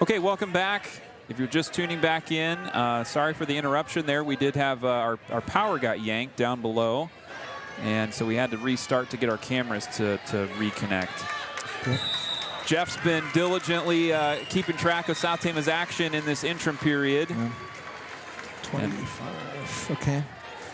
Okay, welcome back. If you're just tuning back in, sorry for the interruption there. We did have our power got yanked down below, and so we had to restart to get our cameras to reconnect. Okay. Jeff's been diligently keeping track of South Tama's action in this interim period. 25, okay.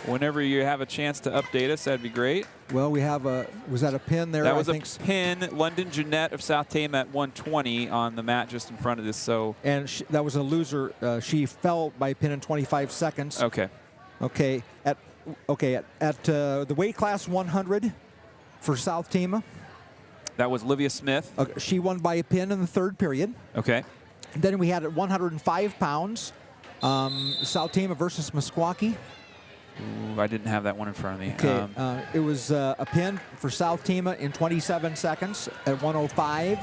Whenever you have a chance to update us, that'd be great. Well, we have a, was that a pin there? That was a pin, London Jeanette of South Tama at 120 on the mat just in front of this. So. And that was a loser. She fell by pin in 25 seconds. Okay. Okay. At the weight class 100 for South Tama. That was Olivia Smith. She won by a pin in the third period. Okay. And then we had at 105 pounds, South Tama versus Meskwaki. Ooh, I didn't have that one in front of me. Okay, it was a pin for South Tama in 27 seconds at 105.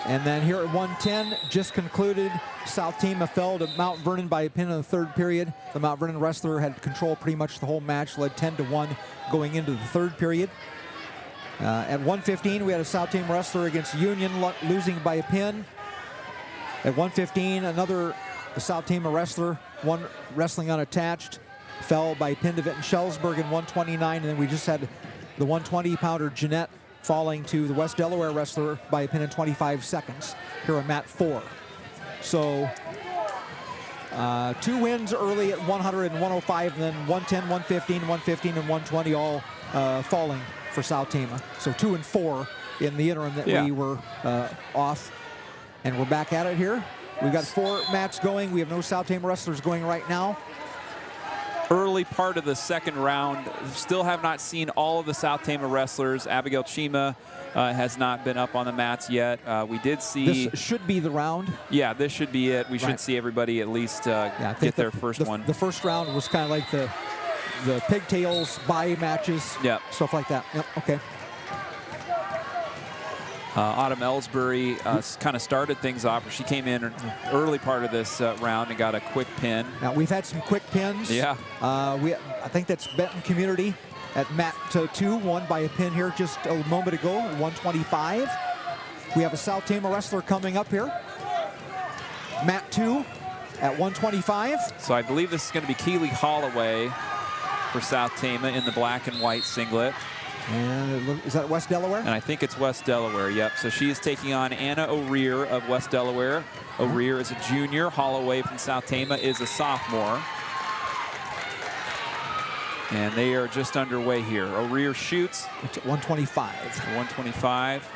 And then here at 110, just concluded, South Tama fell to Mount Vernon by a pin in the third period. The Mount Vernon wrestler had control pretty much the whole match, led 10-1 going into the third period. At 115, we had a South Tama wrestler against Union losing by a pin. At 115, another South Tama wrestler, one wrestling unattached, fell by pin to Vinton-Shellsburg in 129, and then we just had the 120-pounder Jeanette falling to the West Delaware wrestler by a pin in 25 seconds here on mat 4. So 2 wins early at 100 and 105, and then 110, 115, 115, and 120 all falling for South Tama. So 2 and 4 in the interim that we were off, and we're back at it here. We've got 4 mats going. We have no South Tama wrestlers going right now. Early part of the second round. Still have not seen all of the South Tama wrestlers. Abigail Chima has not been up on the mats yet. We did see... This should be the round. Yeah, this should be it. We should see everybody at least get their first one. The first round was kind of like the pigtails, bye matches, stuff like that. Yep, okay. Autumn Ellsbury kind of started things off. She came in early part of this round and got a quick pin. Now we've had some quick pins. Yeah. I think that's Benton Community at mat 2, won by a pin here just a moment ago, 125. We have a South Tama wrestler coming up here. Mat 2 at 125. So I believe this is going to be Keely Holloway for South Tama in the black and white singlet. And is that West Delaware? And I think it's West Delaware, yep. So she is taking on Anna O'Rear of West Delaware. O'Rear is a junior. Holloway from South Tama is a sophomore. And they are just underway here. O'Rear shoots. It's at 125. 125.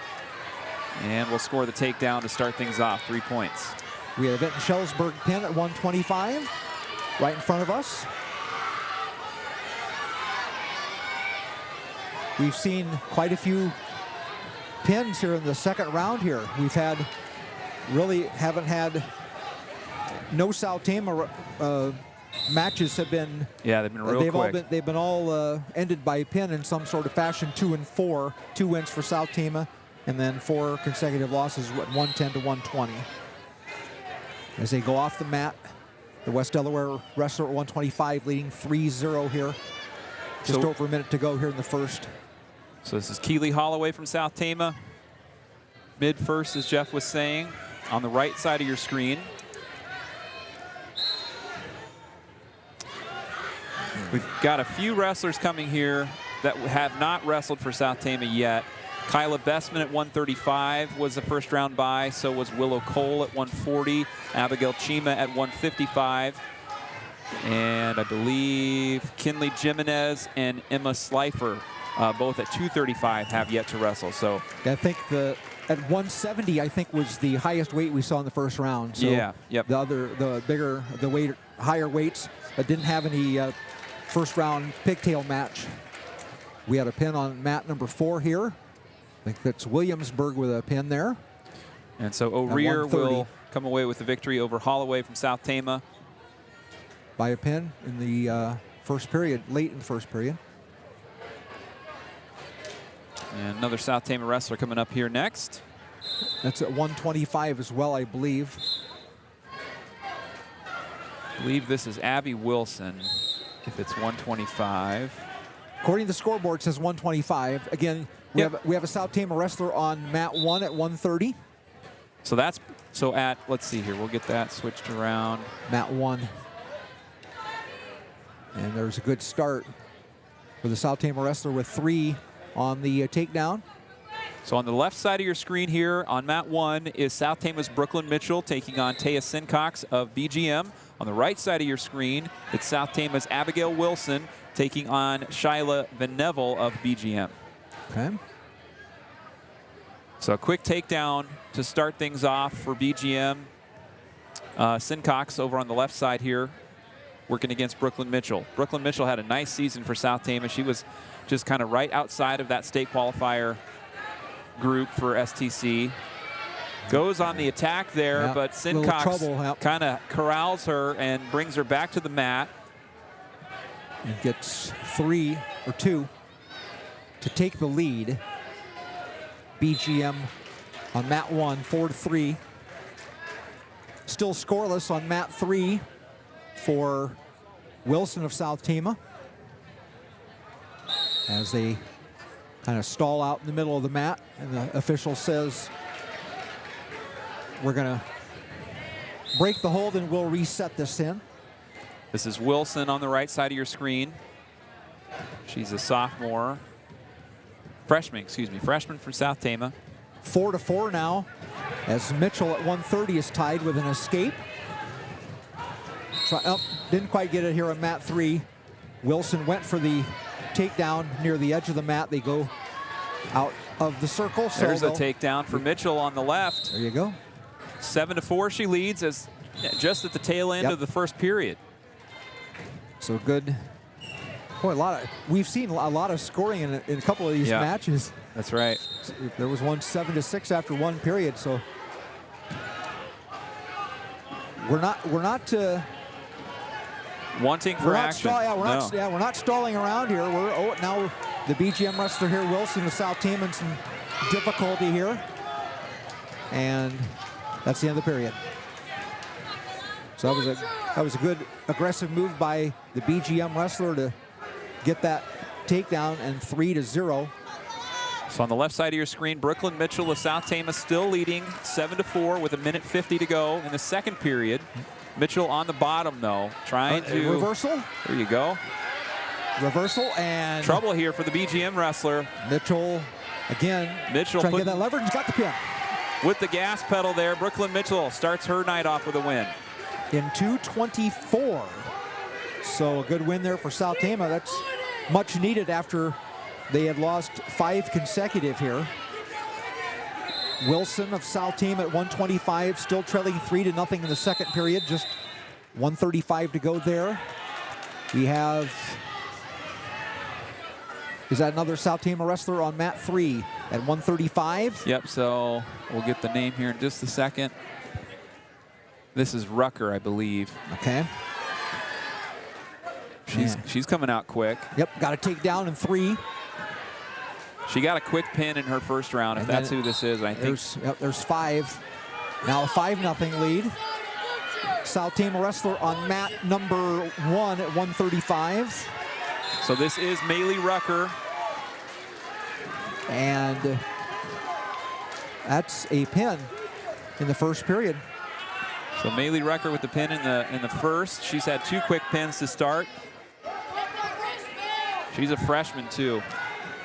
And we'll score the takedown to start things off. 3 points. We have Vinton-Shellsburg pin at 125, right in front of us. We've seen quite a few pins here in the second round here. We've had, really haven't had, no South Tama matches have been. Yeah, they've been real quick. They've been all ended by pin in some sort of fashion. 2 and 4, 2 wins for South Tama, and then 4 consecutive losses at 110 to 120. As they go off the mat, the West Delaware wrestler at 125 leading 3-0 here. Just over a minute to go here in the first. So this is Keely Holloway from South Tama. Mid first, as Jeff was saying, on the right side of your screen. We've got a few wrestlers coming here that have not wrestled for South Tama yet. Kyla Bestman at 135 was the first round bye. So was Willow Cole at 140. Abigail Chima at 155. And I believe Kinley Jimenez and Emma Slifer, both at 235, have yet to wrestle. So I think at 170, I think was the highest weight we saw in the first round. So the higher weights didn't have any first round pigtail match. We had a pin on mat number 4 here. I think that's Williamsburg with a pin there. And so O'Rear will come away with the victory over Holloway from South Tama. By a pin in the first period, late in the first period. And another South Tama wrestler coming up here next. That's at 125 as well, I believe. I believe this is Abby Wilson, if it's 125. According to the scoreboard, it says 125. Again, we have a South Tama wrestler on mat 1 at 130. So at, let's see here, we'll get that switched around. Mat 1. And there's a good start for the South Tama wrestler with 3 on the takedown. So on the left side of your screen here on mat 1 is South Tama's Brooklyn Mitchell taking on Taya Sincox of BGM. On the right side of your screen, it's South Tama's Abigail Wilson taking on Shyla Van Neville of BGM. Okay. So a quick takedown to start things off for BGM. Sincox over on the left side here, working against Brooklyn Mitchell. Brooklyn Mitchell had a nice season for South Tama. She was just kind of right outside of that state qualifier group for STC. Goes on the attack there, but Sincox kind of corrals her and brings her back to the mat. And gets 3 or 2 to take the lead. BGM on mat 1, 4-3. Still scoreless on mat 3 for Wilson of South Tama, as they kind of stall out in the middle of the mat, and the official says we're going to break the hold and we'll reset this in. This is Wilson on the right side of your screen. She's a sophomore. Freshman from South Tama. 4-4 now, as Mitchell at 130 is tied with an escape. Didn't quite get it here on mat 3. Wilson went for the takedown near the edge of the mat. They go out of the circle. So there's a takedown for Mitchell on the left. There you go. 7-4 she leads as just at the tail end of the first period. So good. Boy, we've seen a lot of scoring in a couple of these matches. That's right. There was one 7-6 after one period. So we're not wanting for action. We're not stalling around here. Now the BGM wrestler here, Wilson of South Tama, in some difficulty here, and that's the end of the period. So that was a good aggressive move by the BGM wrestler to get that takedown, and 3-0. So on the left side of your screen, Brooklyn Mitchell of South Tama still leading 7-4 with 1:50 to go in the second period. Mitchell on the bottom though, trying to reversal. There you go. Reversal and trouble here for the BGM wrestler. Mitchell again. Mitchell trying to get that leverage. Got the pin with the gas pedal there. Brooklyn Mitchell starts her night off with a win in 2:24. So a good win there for South Tama. That's much needed after they had lost 5 consecutive here. Wilson of South Tama at 125, still trailing 3-0 in the second period. Just 1:35 to go there. We have, is that another South Tama wrestler on mat 3 at 135? Yep, so we'll get the name here in just a second. This is Rucker, I believe. Okay. She's coming out quick. Yep, got a takedown in 3. She got a quick pin in her first round, if that's who this is, I think. There's 5. Now a 5-0 lead. South Tama wrestler on mat number 1 at 135. So this is Maylee Rucker. And that's a pin in the first period. So Maylee Rucker with the pin in the first. She's had 2 quick pins to start. She's a freshman too.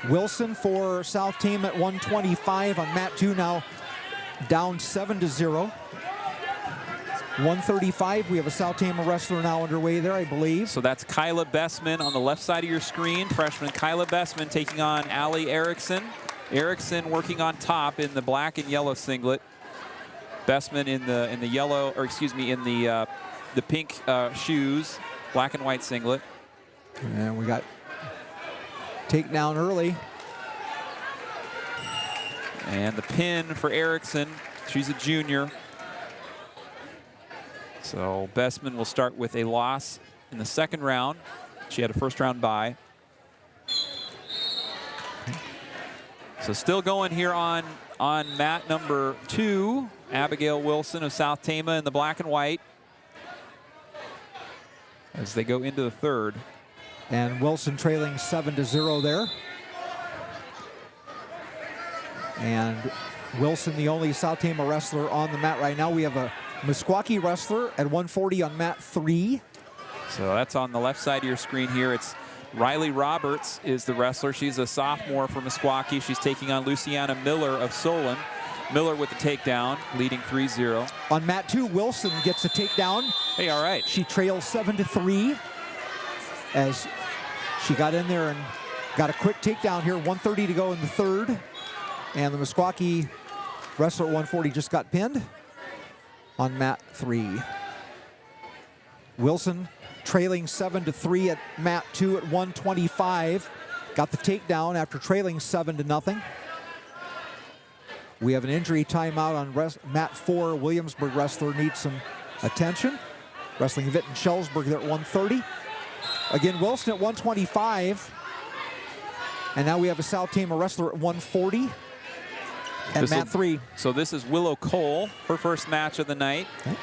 Wilson for South Tama at 125 on mat 2 now, down 7-0. 135, we have a South Tama wrestler now underway there, I believe. So that's Kyla Bessman on the left side of your screen. Freshman Kyla Bessman taking on Allie Erickson. Erickson working on top in the black and yellow singlet. Bessman in the yellow, or excuse me, in the pink shoes, black and white singlet. And we got takedown early. And the pin for Erickson. She's a junior. So Bessman will start with a loss in the second round. She had a first round bye. So still going here on mat number 2. Abigail Wilson of South Tama in the black and white as they go into the third. And Wilson trailing 7-0 there. And Wilson, the only South Tama wrestler on the mat right now. We have a Meskwaki wrestler at 140 on mat 3. So that's on the left side of your screen here. It's Riley Roberts is the wrestler. She's a sophomore for Meskwaki. She's taking on Luciana Miller of Solon. Miller with the takedown, leading 3-0. On mat 2, Wilson gets a takedown. Hey, all right. She trails 7-3 as she got in there and got a quick takedown here. 1:30 to go in the third. And the Meskwaki wrestler at 140 just got pinned on mat 3. Wilson trailing 7-3 at mat 2 at 125. Got the takedown after trailing 7-0. We have an injury timeout on mat 4. Williamsburg wrestler needs some attention. Wrestling Vinton-Shellsburg there at 130. Again, Wilson at 125. And now we have a South Tama wrestler at 140 at mat 3. So this is Willow Cole, her first match of the night. Okay.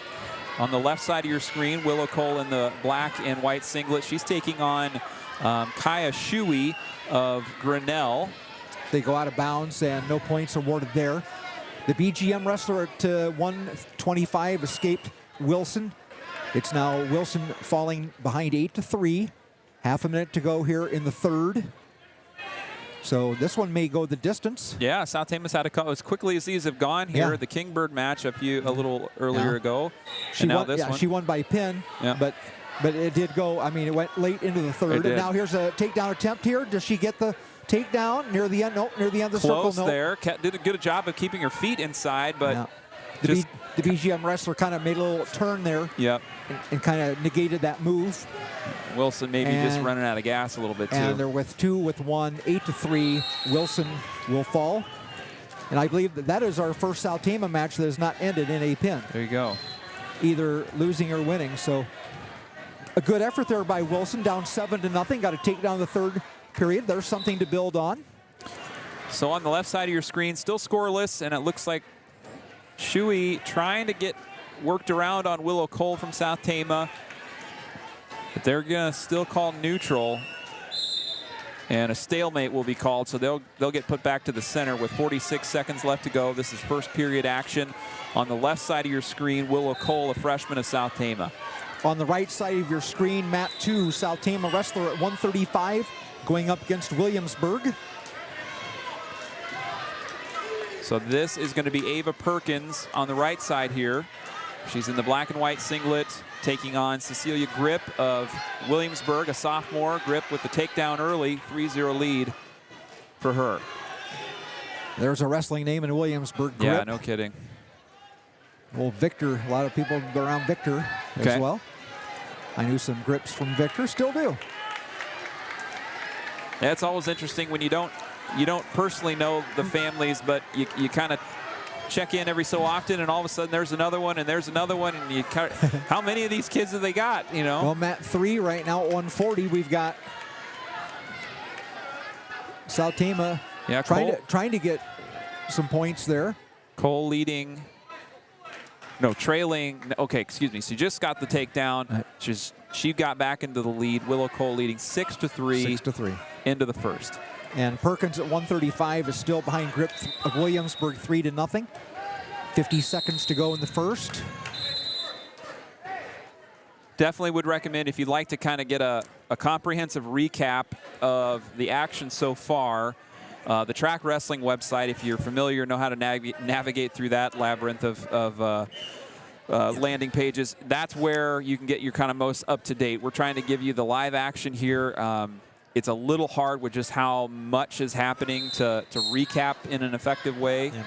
On the left side of your screen, Willow Cole in the black and white singlet. She's taking on Kaya Shui of Grinnell. They go out of bounds and no points awarded there. The BGM wrestler at 125 escaped Wilson. It's now Wilson falling behind 8-3. Half a minute to go here in the third. So this one may go the distance. Yeah, South Tama's had a couple as quickly as these have gone here. Yeah. The Kingbird match a little earlier ago. She won by pin, but it did go. I mean, it went late into the third. And now here's a takedown attempt here. Does she get the takedown near the end? Nope, near the end of the circle. Close there. Did a good job of keeping her feet inside, but the BGM wrestler kind of made a little turn there. Yep. And kind of negated that move. Wilson maybe just running out of gas a little bit too. And they're with 2 with 1, 8-3. Wilson will fall. And I believe that is our first South Tama match that has not ended in a pin. There you go. Either losing or winning. So a good effort there by Wilson, down 7-0. Got to take down the third period. There's something to build on. So on the left side of your screen, still scoreless, and it looks like Shui trying to get worked around on Willow Cole from South Tama. But they're going to still call neutral. And a stalemate will be called, so they'll get put back to the center with 46 seconds left to go. This is first period action. On the left side of your screen, Willow Cole, a freshman of South Tama. On the right side of your screen, mat 2, South Tama wrestler at 135, going up against Williamsburg. So this is going to be Ava Perkins on the right side here. She's in the black and white singlet, taking on Cecilia Grip of Williamsburg, a sophomore. Grip with the takedown early, 3-0 lead for her. There's a wrestling name in Williamsburg, Grip. Yeah, no kidding. Well, Victor, a lot of people around Victor as well. I knew some Grips from Victor, still do. Yeah, it's always interesting when you don't personally know the families, but you kind of check in every so often, and all of a sudden there's another one, and there's another one, and you how many of these kids have they got, you know? Well, mat 3 right now at 140, we've got South Tama trying to get some points there. Cole leading, no, trailing, okay, excuse me. She just got the takedown. She got back into the lead. Willow Cole leading 6-3 into the first. And Perkins at 135 is still behind Grip of Williamsburg 3-0. 50 seconds to go in the first. Definitely would recommend, if you'd like to kind of get a comprehensive recap of the action so far, the track wrestling website, if you're familiar, know how to navigate through that labyrinth of landing pages, that's where you can get your kind of most up-to-date. We're trying to give you the live action here. It's a little hard with just how much is happening to recap in an effective way. Yeah.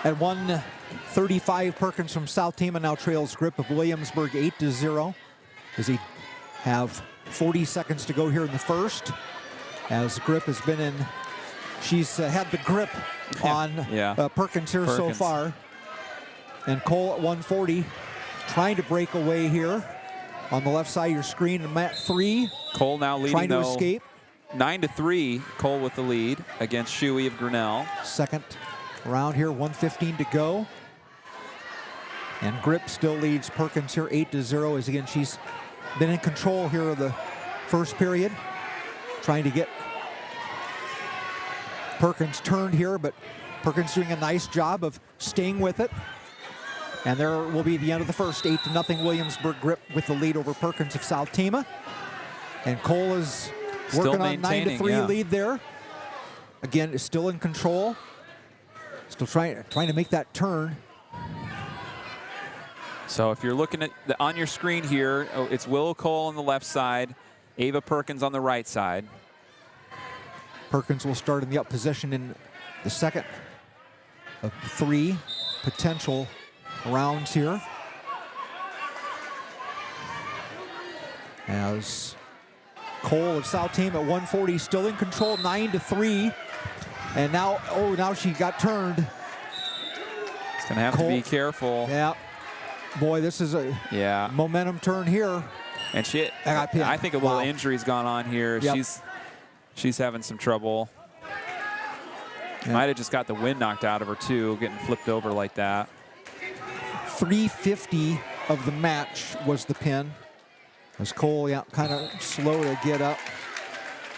At 135, Perkins from South Tama now trails Grip of Williamsburg 8-0. Does he have 40 seconds to go here in the first? As Grip has been in, she's had the grip on Perkins here so far. And Cole at 140 trying to break away here. On the left side of your screen, and mat 3. Cole now leading, trying to escape. 9-3, Cole with the lead against Shui of Grinnell. Second round here, 1:15 to go. And Grip still leads Perkins here 8-0, as again, she's been in control here of the first period. Trying to get Perkins turned here, but Perkins doing a nice job of staying with it. And there will be the end of the first. 8-0 Williamsburg Grip with the lead over Perkins of South Tama. And Cole is working on 9-3 lead there. Again, is still in control. Still trying to make that turn. So if you're looking at on your screen here, it's Willow Cole on the left side, Ava Perkins on the right side. Perkins will start in the up position in the second of 3 potential rounds here. As Cole of South Tama at 140 still in control, 9-3. And now, now she got turned. It's going to have to be careful. Yeah. Boy, this is a momentum turn here. And I think a little injury's gone on here. Yep. She's having some trouble. Might have just got the wind knocked out of her too, getting flipped over like that. 350 of the match was the pin. As Cole, kind of slow to get up.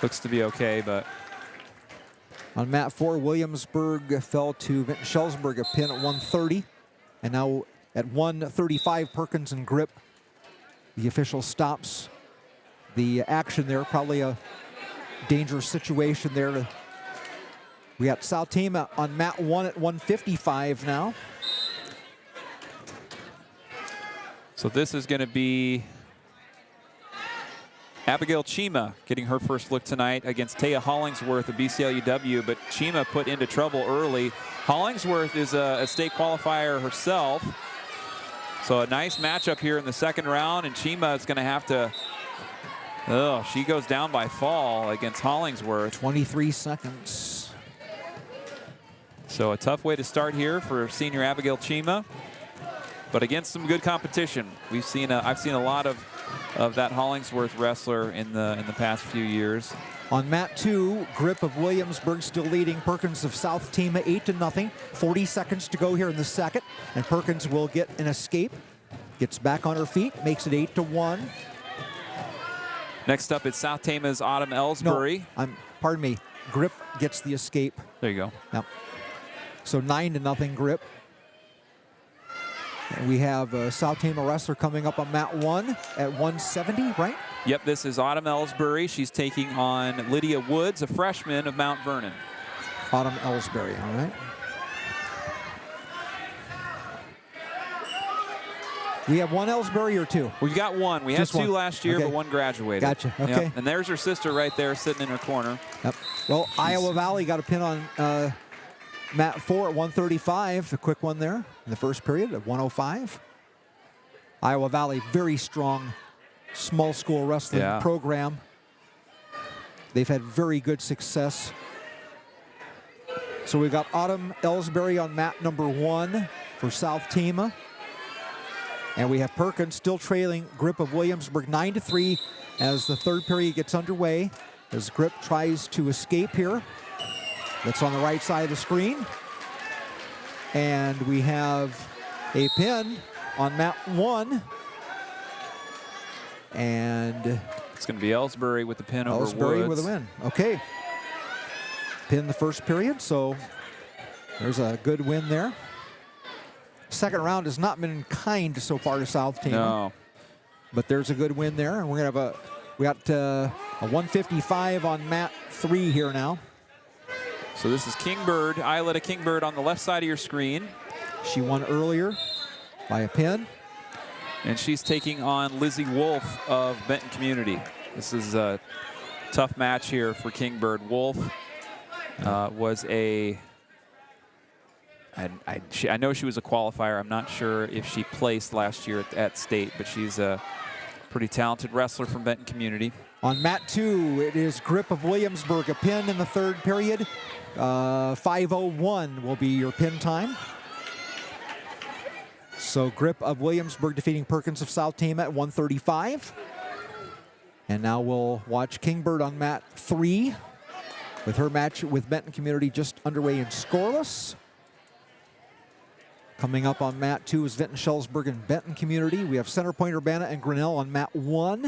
Looks to be okay, but. On mat 4, Williamsburg fell to Vinton-Shellsburg, a pin at 130. And now at 135, Perkins and Grip. The official stops the action there. Probably a dangerous situation there. We got South Tama on mat 1 at 155 now. So this is going to be Abigail Chima getting her first look tonight against Taya Hollingsworth of BCLUW, but Chima put into trouble early. Hollingsworth is a state qualifier herself. So a nice matchup here in the second round, and Chima is going to have to, she goes down by fall against Hollingsworth. 23 seconds. So a tough way to start here for senior Abigail Chima, but against some good competition. I've seen a lot of that Hollingsworth wrestler in the past few years. On mat 2, Grip of Williamsburg still leading Perkins of South Tama 8-0. 40 seconds to go here in the second, and Perkins will get an escape. Gets back on her feet, makes it 8-1. Next up is South Tama's Autumn Ellsbury. No, pardon me. Grip gets the escape. There you go. Yep. So 9-0 Grip. And we have a South Tama wrestler coming up on mat 1 at 170, right? Yep, this is Autumn Ellsbury. She's taking on Lydia Woods, a freshman of Mount Vernon. Autumn Ellsbury, all right. We have one Ellsbury or two? We've got one. We had two last year, but one graduated. Gotcha, okay. Yep. And there's her sister right there sitting in her corner. Yep. Well, Iowa Valley got a pin on mat 4 at 135, a quick one there in the first period at 105. Iowa Valley, very strong small school wrestling program. They've had very good success. So we've got Autumn Ellsbury on mat number 1 for South Tama. And we have Perkins still trailing Grip of Williamsburg 9-3 as the third period gets underway. As Grip tries to escape here. That's on the right side of the screen. And we have a pin on mat 1. And it's going to be Ellsbury with the pin over Woods. Ellsbury with a win. Okay. Pin the first period, so there's a good win there. Second round has not been kind so far to South Tama. No. But there's a good win there, and we're going to have we got a 155 on mat 3 here now. So this is Kingbird, Isleta Kingbird on the left side of your screen. She won earlier by a pin. And she's taking on Lizzie Wolf of Benton Community. This is a tough match here for Kingbird. Wolf was I know she was a qualifier. I'm not sure if she placed last year at state, but she's a pretty talented wrestler from Benton Community. On mat 2, it is Grip of Williamsburg, a pin in the third period. 5:01 will be your pin time. So Grip of Williamsburg defeating Perkins of South Tama at 135. And now we'll watch Kingbird on mat 3 with her match with Benton Community just underway and scoreless. Coming up on mat 2 is Vinton-Shellsburg and Benton Community. We have Center Point-Urbana and Grinnell on mat 1.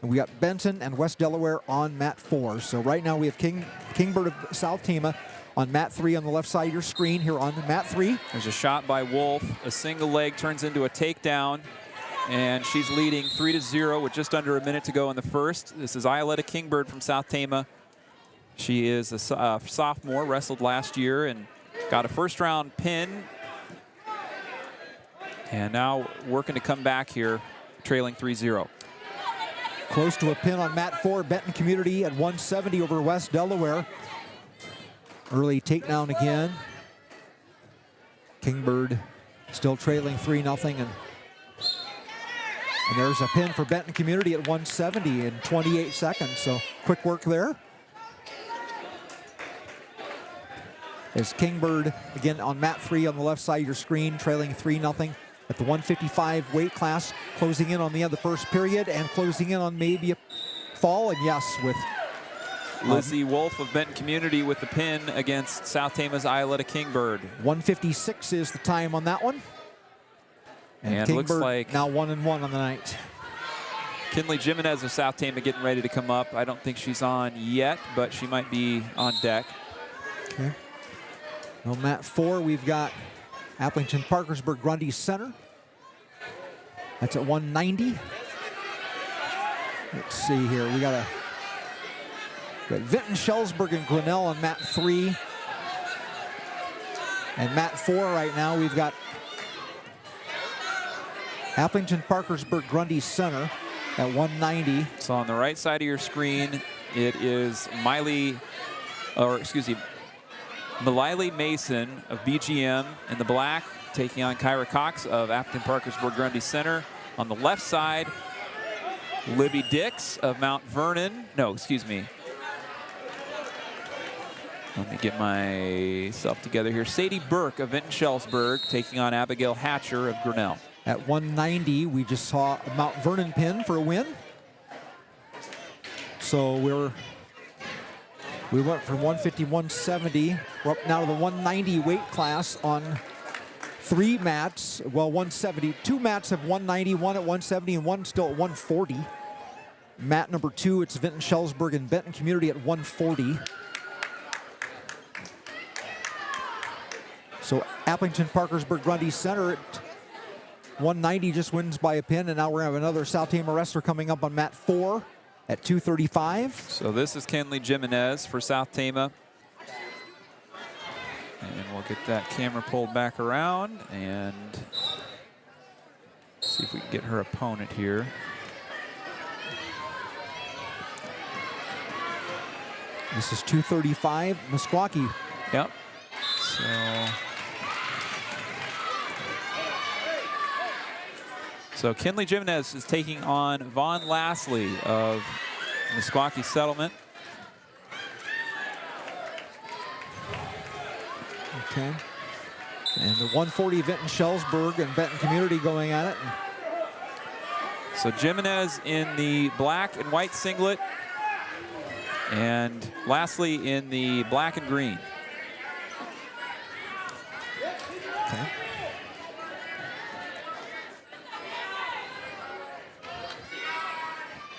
And we got Benton and West Delaware on mat 4. So right now we have Kingbird of South Tama on mat 3 on the left side of your screen here on mat 3. There's a shot by Wolf. A single leg turns into a takedown, and she's leading 3-0 with just under a minute to go in the first. This is Ioletta Kingbird from South Tama. She is a sophomore, wrestled last year and got a first-round pin. And now working to come back here, trailing 3-0. Close to a pin on mat 4, Benton Community at 170 over West Delaware. Early takedown again. Kingbird still trailing 3-0. And there's a pin for Benton Community at 170 in 28 seconds. So quick work there. As Kingbird, again on mat 3 on the left side of your screen, trailing 3-0 at the 155 weight class, closing in on the end of the first period and closing in on maybe a fall. And yes, with Lizzie Wolf of Benton Community with the pin against South Tama's Ioletta Kingbird. 156 is the time on that one. And Kingbird looks like now 1-1 on the night. Kinley Jimenez of South Tama getting ready to come up. I don't think she's on yet, but she might be on deck. Okay. On mat 4, we've got Aplington-Parkersburg Grundy Center. That's at 190. Let's see here. We got Vinton-Shellsburg and Grinnell on mat 3. And mat 4 right now, we've got Aplington-Parkersburg Grundy Center at 190. So on the right side of your screen, it is Miley Mason of BGM in the black, taking on Kyra Cox of Aplington-Parkersburg Grundy Center. On the left side, Libby Dix of Mount Vernon. No, excuse me. Let me get myself together here. Sadie Burke of Vinton-Shellsburg taking on Abigail Hatcher of Grinnell. At 190, we just saw a Mount Vernon pin for a win. So we went from 150, 170. We're up now to the 190 weight class on 3 mats. Well, 170. 2 mats have 190, 1 at 170, and 1 still at 140. Mat number 2, it's Vinton-Shellsburg and Benton Community at 140. So Aplington-Parkersburg Grundy Center at 190 just wins by a pin, and now we're going to have another South Tama wrestler coming up on mat 4 at 235. So this is Kinley Jimenez for South Tama. And we'll get that camera pulled back around and see if we can get her opponent here. This is 235, Meskwaki. Yep. So Kinley Jimenez is taking on Vaughn Lastly of Meskwaki Settlement. Okay. And the 140 Vinton-Shellsburg and Benton Community going at it. So Jimenez in the black and white singlet, and Lastly in the black and green. Okay.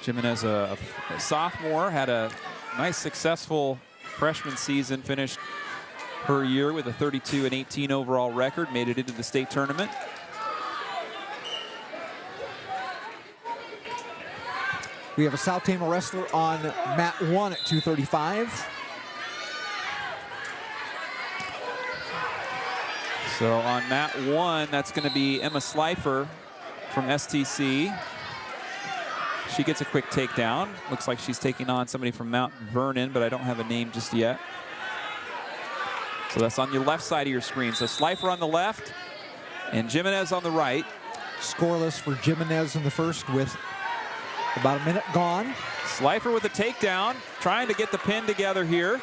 Jimenez, a sophomore, had a nice successful freshman season, finished her year with a 32-18 overall record, made it into the state tournament. We have a South Tama wrestler on mat 1 at 235. So on mat 1, that's going to be Emma Slifer from STC. She gets a quick takedown. Looks like she's taking on somebody from Mount Vernon, but I don't have a name just yet. So that's on your left side of your screen. So Slifer on the left and Jimenez on the right. Scoreless for Jimenez in the first with about a minute gone. Slifer with a takedown, trying to get the pin together here.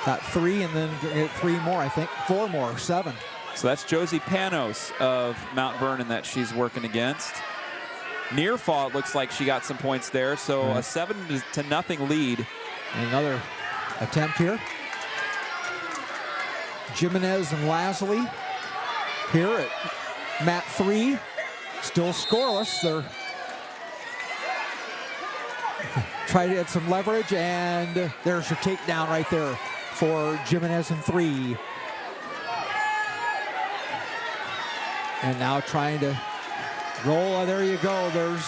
Got 3 and then get 3 more, I think. 4 more, 7. So that's Josie Panos of Mount Vernon that she's working against. Near fall, it looks like she got some points there. So a 7-0 lead. And another attempt here. Jimenez and Lasley here at mat 3. Still scoreless. They're trying to get some leverage, and there's your takedown right there for Jimenez in 3. And now trying to roll. There you go. There's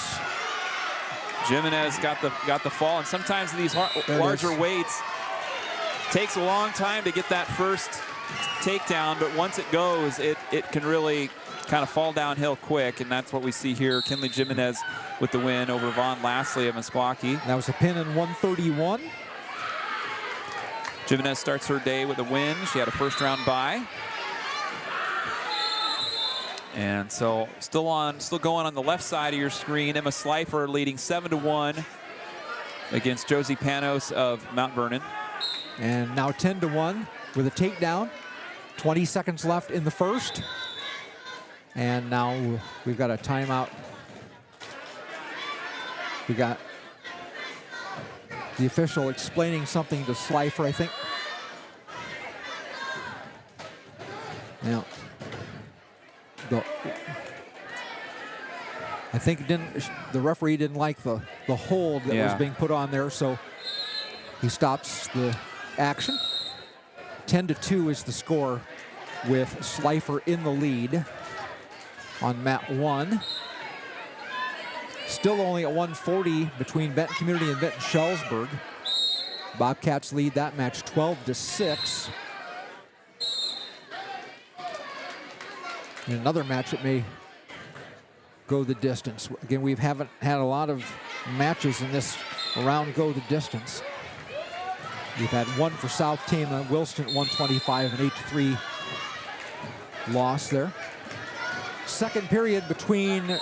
Jimenez got the fall, and sometimes these larger weights takes a long time to get that first takedown, but once it goes, it can really kind of fall downhill quick, and that's what we see here. Kinley Jimenez with the win over Vaughn Lastly of Meskwaki. That was a pin in 131. Jimenez starts her day with a win. She had a first round bye. And so still going on the left side of your screen. Emma Slifer leading 7-1 against Josie Panos of Mount Vernon. And now 10-1 with a takedown. 20 seconds left in the first. And now we've got a timeout. We got the official explaining something to Slifer, I think. Now, I think the referee didn't like the hold that was being put on there, so he stops the action. 10-2 is the score with Slifer in the lead on mat 1. Still only at 140 between Benton Community and Vinton-Shellsburg. Bobcats lead that match 12-6. In another match, it may go the distance. Again, we haven't had a lot of matches in this round go the distance. We've had one for South Tama, Wilston at 125, an 8-3 loss there. Second period between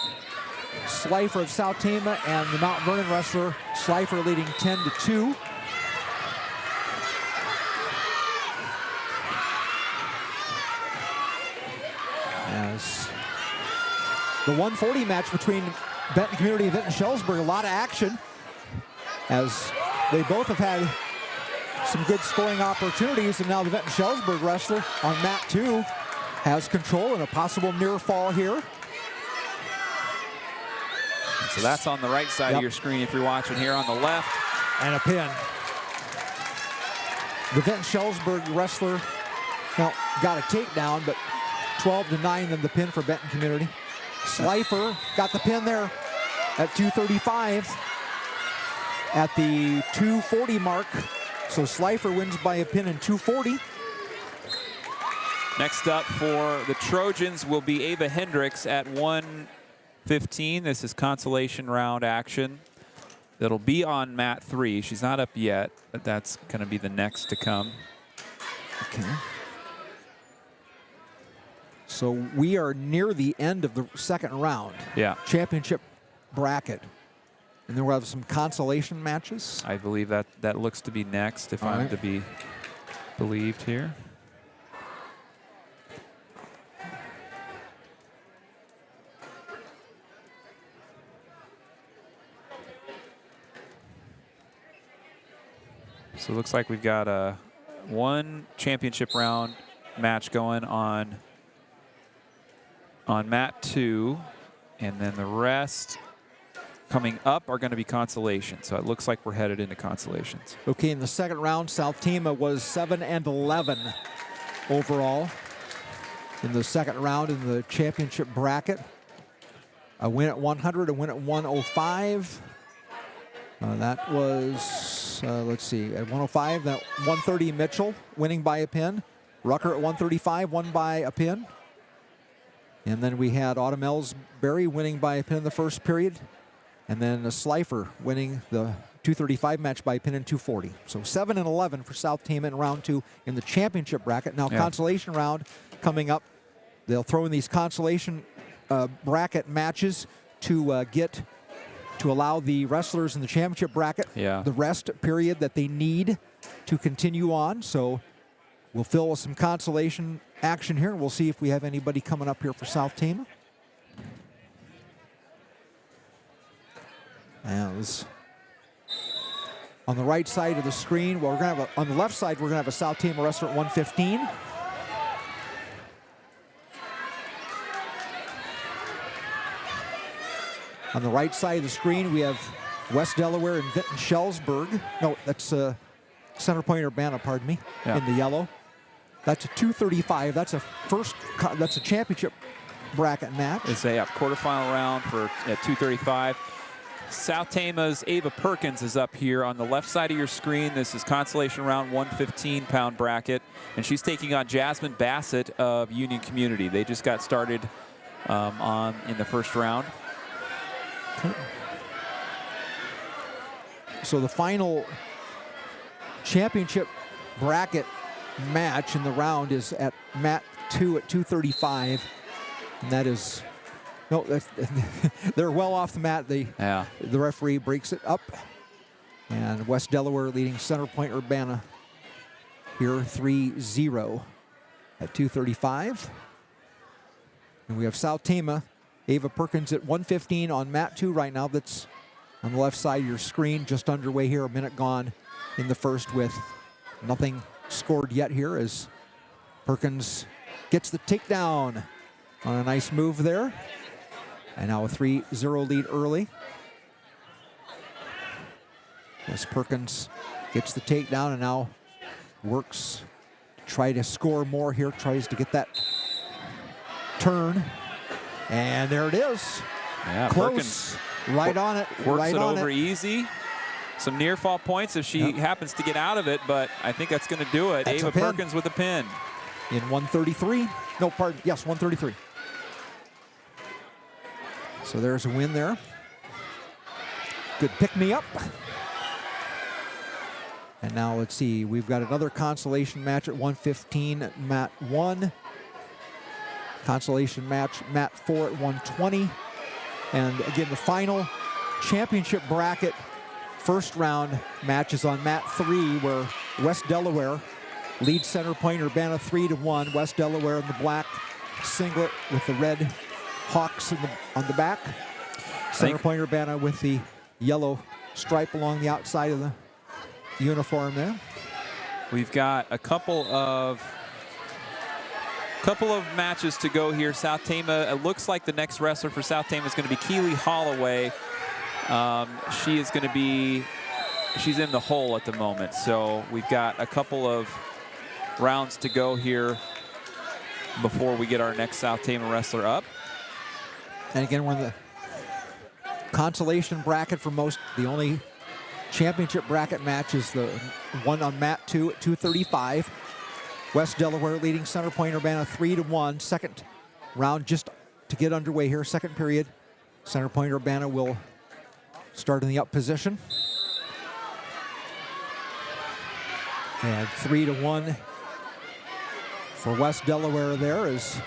Slifer of South Tama and the Mount Vernon wrestler. Slifer leading 10-2. As the 140 match between Benton Community and Vinton-Shellsburg, a lot of action as they both have had some good scoring opportunities, and now the Vinton-Shellsburg wrestler on mat 2 has control and a possible near fall here. So that's on the right side of your screen if you're watching here. On the left, and a pin. The Vinton-Shellsburg wrestler got a takedown, but 12-9 then the pin for Benton Community. Slifer got the pin there at 235 at the 240 mark. So Slifer wins by a pin in 240. Next up for the Trojans will be Ava Hendricks at 115. This is consolation round action. That'll be on mat 3. She's not up yet, but that's going to be the next to come. Okay. So we are near the end of the second round. Yeah. Championship bracket. And then we'll have some consolation matches. I believe that looks to be next, if I'm to be believed here. So it looks like we've got a one championship round match going on mat 2, and then the rest coming up are going to be consolation. So it looks like we're headed into consolations. Okay, in the second round, South Tama was 7-11 overall in the second round in the championship bracket. A win at 100, a win at 105. That was, let's see, at 105, that 130 Mitchell winning by a pin. Rucker at 135 won by a pin. And then we had Autumn Ellsbury winning by a pin in the first period. And then Slifer winning the 235 match by a pin in 240. So 7-11 for South Tama in round 2 in the championship bracket. Now consolation round coming up. They'll throw in these consolation bracket matches to allow the wrestlers in the championship bracket the rest period that they need to continue on. So we'll fill with some consolation action here, and we'll see if we have anybody coming up here for South Tama. And on the right side of the screen, well, we're going to have on the left side, we're going to have a South Tama wrestler at 115. On the right side of the screen, we have West Delaware and Vinton-Shellsburg. No, that's Center Point-Urbana, pardon me, Yeah. in the yellow. That's a 235. That's a championship bracket match. It's a quarterfinal round for at 235. South Tama's Ava Perkins is up here on the left side of your screen. This is consolation round 115-pound bracket, and she's taking on Jasmine Bassett of Union Community. They just got started in the first round. So the final championship bracket match in the round is at mat 2 at 235, and that is they're well off the mat. The referee breaks it up, and West Delaware leading Center Point-Urbana here 3-0 at 235. And we have South Tama, Ava Perkins at 115 on mat 2 right now. That's on the left side of your screen, just underway here, a minute gone in the first with nothing scored yet here as Perkins gets the takedown on a nice move there. And now a 3-0 lead early. As Perkins gets the takedown and now works to try to score more here, tries to get that turn. And there it is. Yeah, close. Right on it. Works right it on over it. easy. Some near fall points if she happens to get out of it, but I think that's going to do it. That's Ava Perkins with a pin. In 133. No, pardon. Yes, 133. So there's a win there. Good pick-me-up. And now let's see. We've got another consolation match at 115 at mat 1. Consolation match, mat 4 at 120. And again, the final championship bracket first round match is on mat 3, where West Delaware leads Center Point-Urbana 3-1. West Delaware in the black singlet with the red Hawks on the back. Center Point-Urbana with the yellow stripe along the outside of the uniform there. We've got a couple of matches to go here. South Tama, it looks like the next wrestler for South Tama is going to be Keely Holloway. She is going to be, she's in the hole at the moment. So we've got a couple of rounds to go here before we get our next South Tama wrestler up. And again, we're in the consolation bracket for most. The only championship bracket match is the one on mat 2 at 235. West Delaware leading Center Point-Urbana 3-1. Second round just to get underway here. Second period. Center Point-Urbana will start in the up position. And 3-1 for West Delaware there is.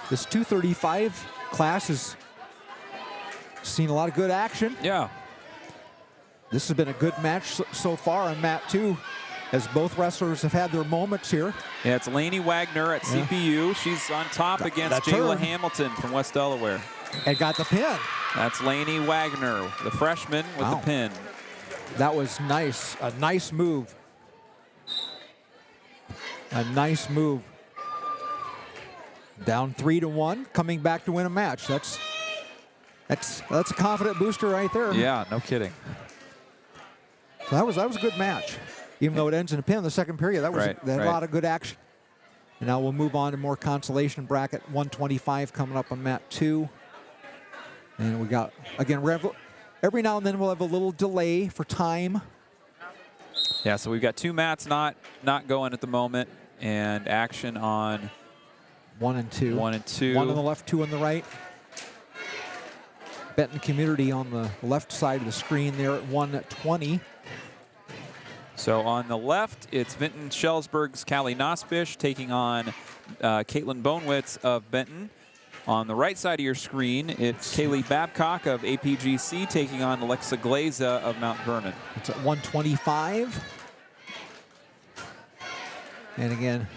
This 235 class has seen a lot of good action. Yeah. This has been a good match so far on mat 2, as both wrestlers have had their moments here. Yeah, it's Lainey Wagner at CPU. She's on top against Jayla Hamilton from West Delaware. And got the pin. That's Lainey Wagner, the freshman, with the pin. That was nice. A nice move. A nice move. Down 3-1, coming back to win a match. That's a confident booster right there. Yeah, no kidding. So that was a good match. Even though it ends in a pin in the second period, that was a lot of good action. And now we'll move on to more consolation bracket. 125 coming up on mat 2. And we got, again, every now and then we'll have a little delay for time. Yeah, so we've got two mats not going at the moment, and action on 1 and 2. 1 and 2. 1 on the left, 2 on the right. Benton Community on the left side of the screen there at 120. So on the left, it's Vinton-Shellsburg's Callie Nosbish taking on Caitlin Bonewitz of Benton. On the right side of your screen, it's Kaylee Babcock of APGC taking on Alexa Glaza of Mount Vernon. It's at 125. And again,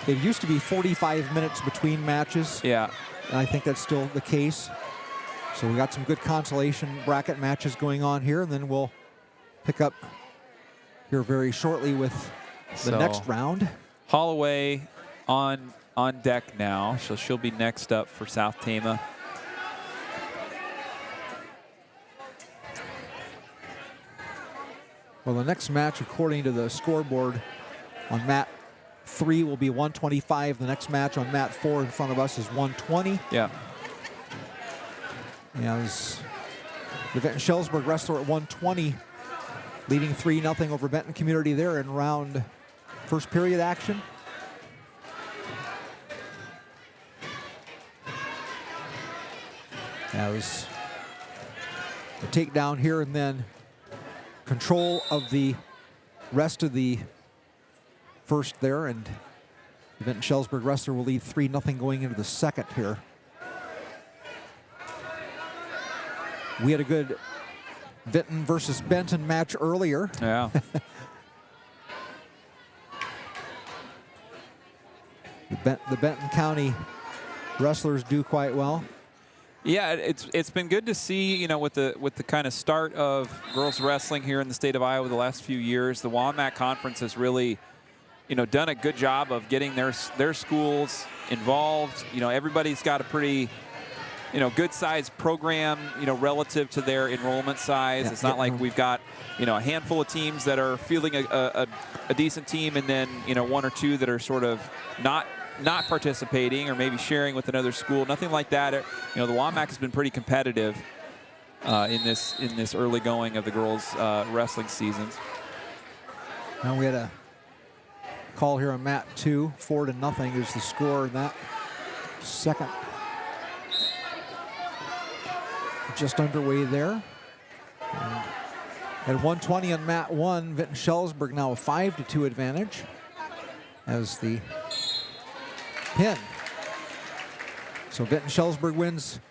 it used to be 45 minutes between matches. Yeah. And I think that's still the case. So we got some good consolation bracket matches going on here, and then we'll pick up here very shortly with the next round. Holloway on deck now, so she'll be next up for South Tama. Well, the next match, according to the scoreboard, on mat 3 will be 125. The next match on mat 4 in front of us is 120. Yeah. As the Vinton-Shellsburg wrestler at 120, leading 3-0 over Benton Community there in round first period action. As a takedown here, and then control of the rest of the first there, and the Vinton-Shellsburg wrestler will lead 3-0 going into the second here. We had a good Vinton versus Benton match earlier. Yeah. The Benton County wrestlers do quite well. Yeah, it's been good to see, you know, with the kind of start of girls wrestling here in the state of Iowa the last few years. The WAMAC conference has really, you know, done a good job of getting their schools involved. You know, everybody's got a pretty, you know, good sized program, you know, relative to their enrollment size. Yeah, it's not like we've got, you know, a handful of teams that are fielding a decent team, and then, you know, 1 or 2 that are sort of not participating or maybe sharing with another school. Nothing like that. You know, the WAMAC has been pretty competitive in this early going of the girls wrestling seasons. Now we had a call here on mat 2. 4-0 is the score in that second. Just underway there. And at 120 on mat 1, Vinton-Shellsburg now a 5-2 advantage as the pin. So Vinton-Shellsburg wins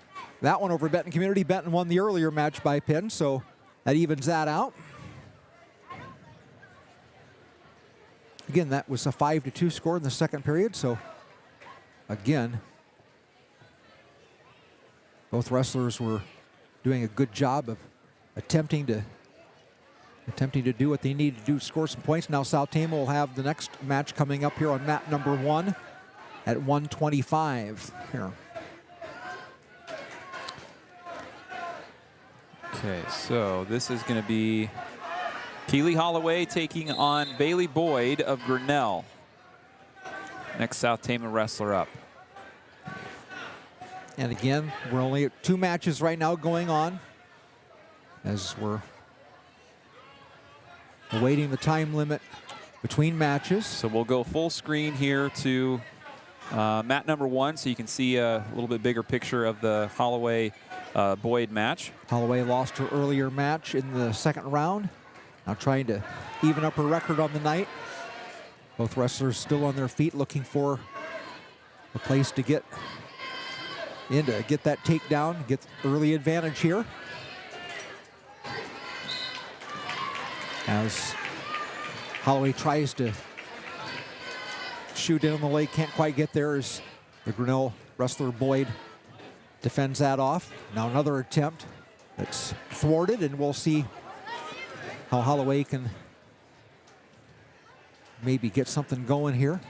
that one over Benton Community. Benton won the earlier match by pin, so that evens that out. Again, that was a 5-2 score in the second period, so again, both wrestlers were doing a good job of attempting to do what they need to do, score some points. Now South Tama will have the next match coming up here on mat number 1 at 125 here. Okay, so this is going to be Keely Holloway taking on Bailey Boyd of Grinnell. Next South Tama wrestler up. And again, we're only at 2 matches right now going on as we're awaiting the time limit between matches. So we'll go full screen here to mat number 1, so you can see a little bit bigger picture of the Holloway-Boyd match. Holloway lost her earlier match in the second round. Now trying to even up her record on the night. Both wrestlers still on their feet, looking for a place to get in to get that takedown, get early advantage here. As Holloway tries to shoot in on the leg, can't quite get there as the Grinnell wrestler Boyd defends that off. Now another attempt that's thwarted, and we'll see how Holloway can maybe get something going here.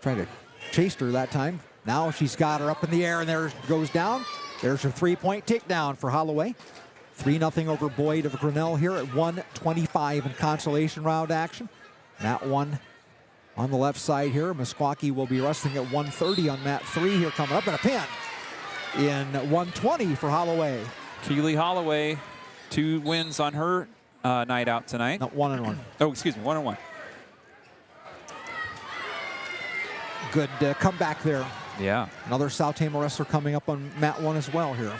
Trying to chase her that time. Now she's got her up in the air, and there goes down. There's her 3-point takedown for Holloway. 3-0 over Boyd of Grinnell here at 125 in consolation round action. Mat 1 on the left side here. Meskwaki will be wrestling at 130 on mat 3 here coming up, and a pin in 120 for Holloway. Keely Holloway, 2 wins on her night out tonight. Not 1-1. Oh, excuse me, 1-1. Good comeback there. Yeah. Another South Tama wrestler coming up on mat 1 as well here.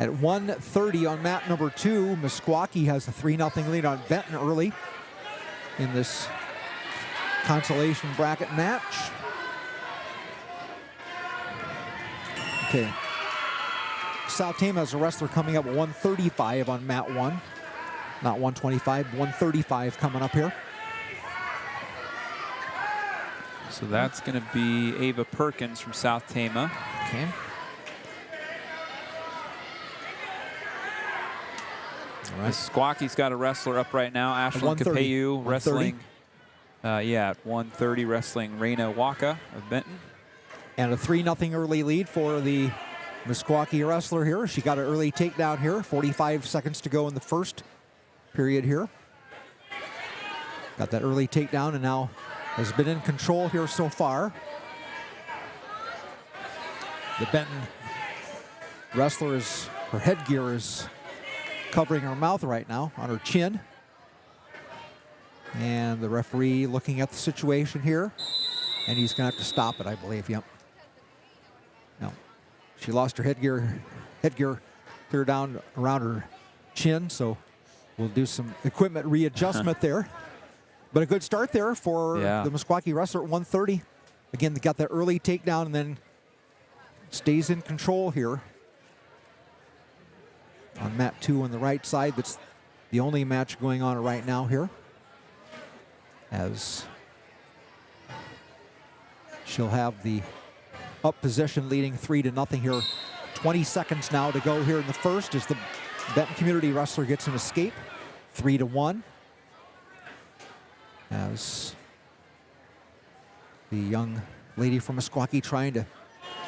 At 130 on mat number 2, Meskwaki has a 3-0 lead on Benton early in this consolation bracket match. Okay. South Tama has a wrestler coming up at 135 on mat 1. Not 125, 135 coming up here. So that's going to be Ava Perkins from South Tama. Okay. right. Meskwaki's got a wrestler up right now. Ashlyn 130. Capeyu wrestling. Yeah, at 130, wrestling Raina Waka of Benton. And a 3-0 early lead for the Meskwaki wrestler here. She got an early takedown here. 45 seconds to go in the first period here. Got that early takedown and now has been in control here so far. The Benton wrestler her headgear is covering her mouth right now on her chin. And the referee looking at the situation here. And he's going to have to stop it, I believe. Yep. No. She lost her headgear clear down around her chin, so we'll do some equipment readjustment there. But a good start there for the Meskwaki wrestler at 130. Again, they got that early takedown and then stays in control here. On mat 2 on the right side, that's the only match going on right now here. As she'll have the up position leading 3-0 here. 20 seconds now to go here in the first as the Benton Community wrestler gets an escape. 3-1. As the young lady from Meskwaki trying to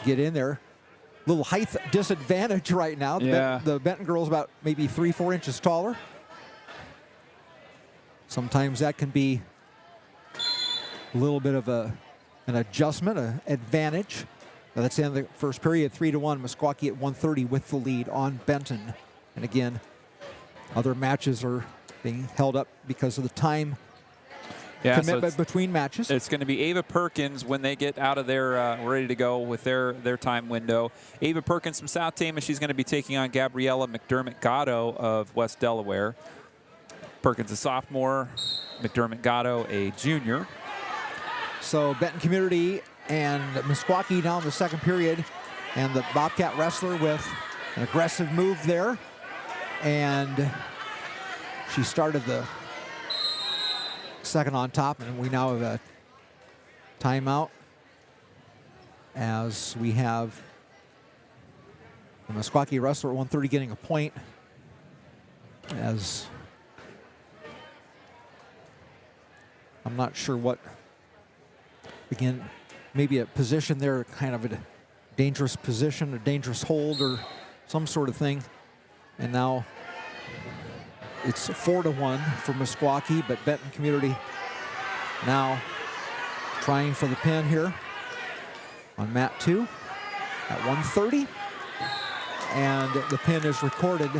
get in there. Little height disadvantage right now. The Benton girl's about maybe 3-4 inches taller. Sometimes that can be a little bit of an adjustment, an advantage. Now that's the end of the first period, 3-1. Meskwaki at 130 with the lead on Benton. And again, other matches are being held up because of the time commitment between matches. It's going to be Ava Perkins when they get out of their ready to go with their time window. Ava Perkins from South Tama, she's going to be taking on Gabriella McDermott Gatto of West Delaware. Perkins a sophomore, McDermott Gatto a junior. So Benton Community and Meskwaki down the second period, and the Bobcat wrestler with an aggressive move there. And she started the second on top, and we now have a timeout as we have the Meskwaki wrestler at 130 getting a point. As I'm not sure what, again, maybe a position there, kind of a dangerous position, a dangerous hold or some sort of thing. And now it's 4-1 for Meskwaki, but Benton Community now trying for the pin here on mat 2 at 130. And the pin is recorded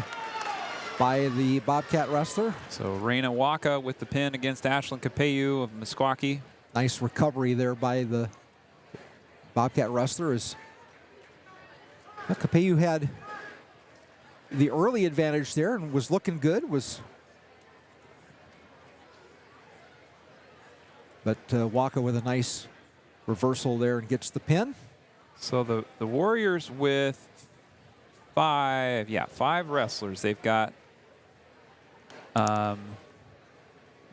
by the Bobcat wrestler. So Raina Waka with the pin against Ashlyn Capeyu of Meskwaki. Nice recovery there by the Bobcat wrestler as Capeyu had the early advantage there and was looking good. But Waka with a nice reversal there and gets the pin. So the Warriors with five wrestlers. They've got Nahila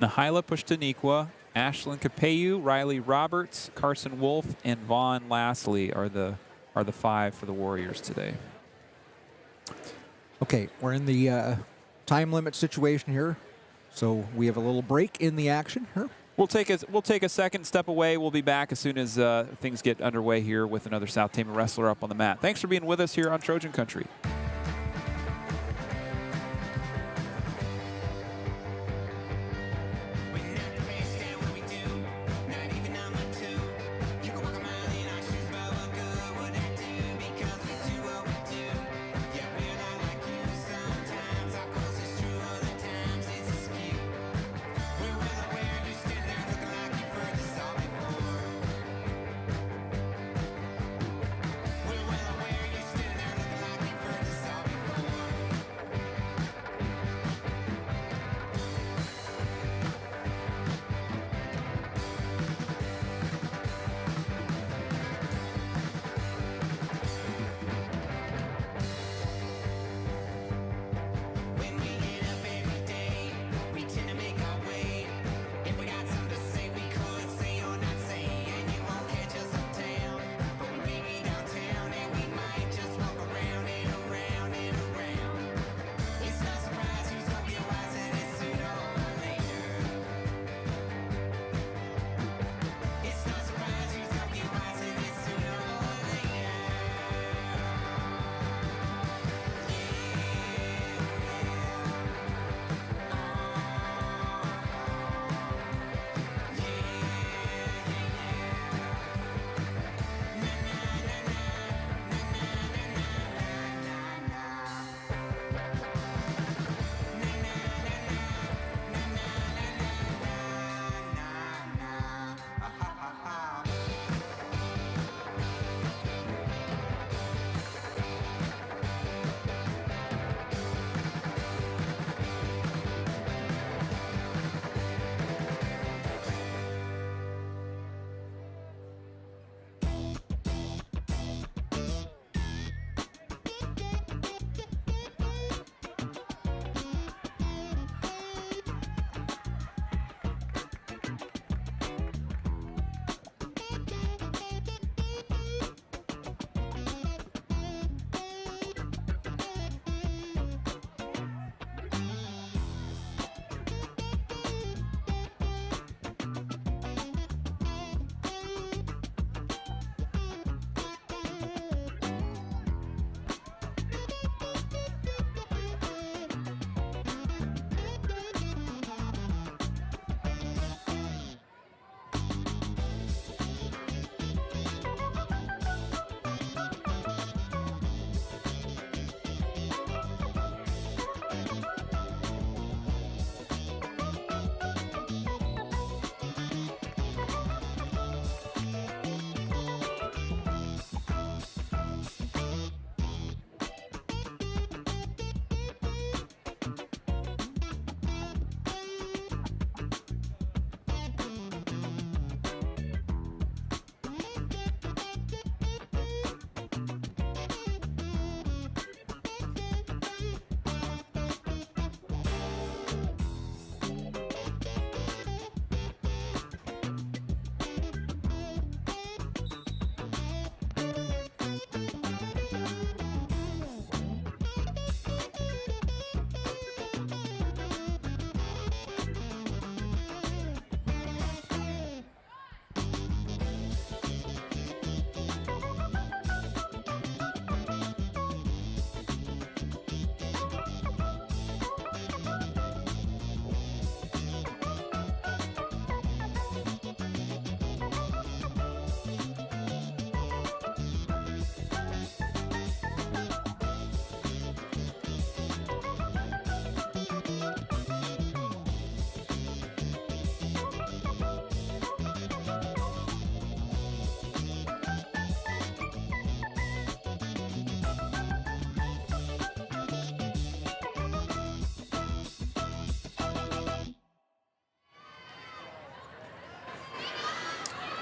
Pushtaniqua, Ashlyn Capeyu, Riley Roberts, Carson Wolf, and Vaughn Lastly are the 5 for the Warriors today. Okay, we're in the time limit situation here, so we have a little break in the action here. We'll take a second step away. We'll be back as soon as things get underway here with another South Tama wrestler up on the mat. Thanks for being with us here on Trojan Country.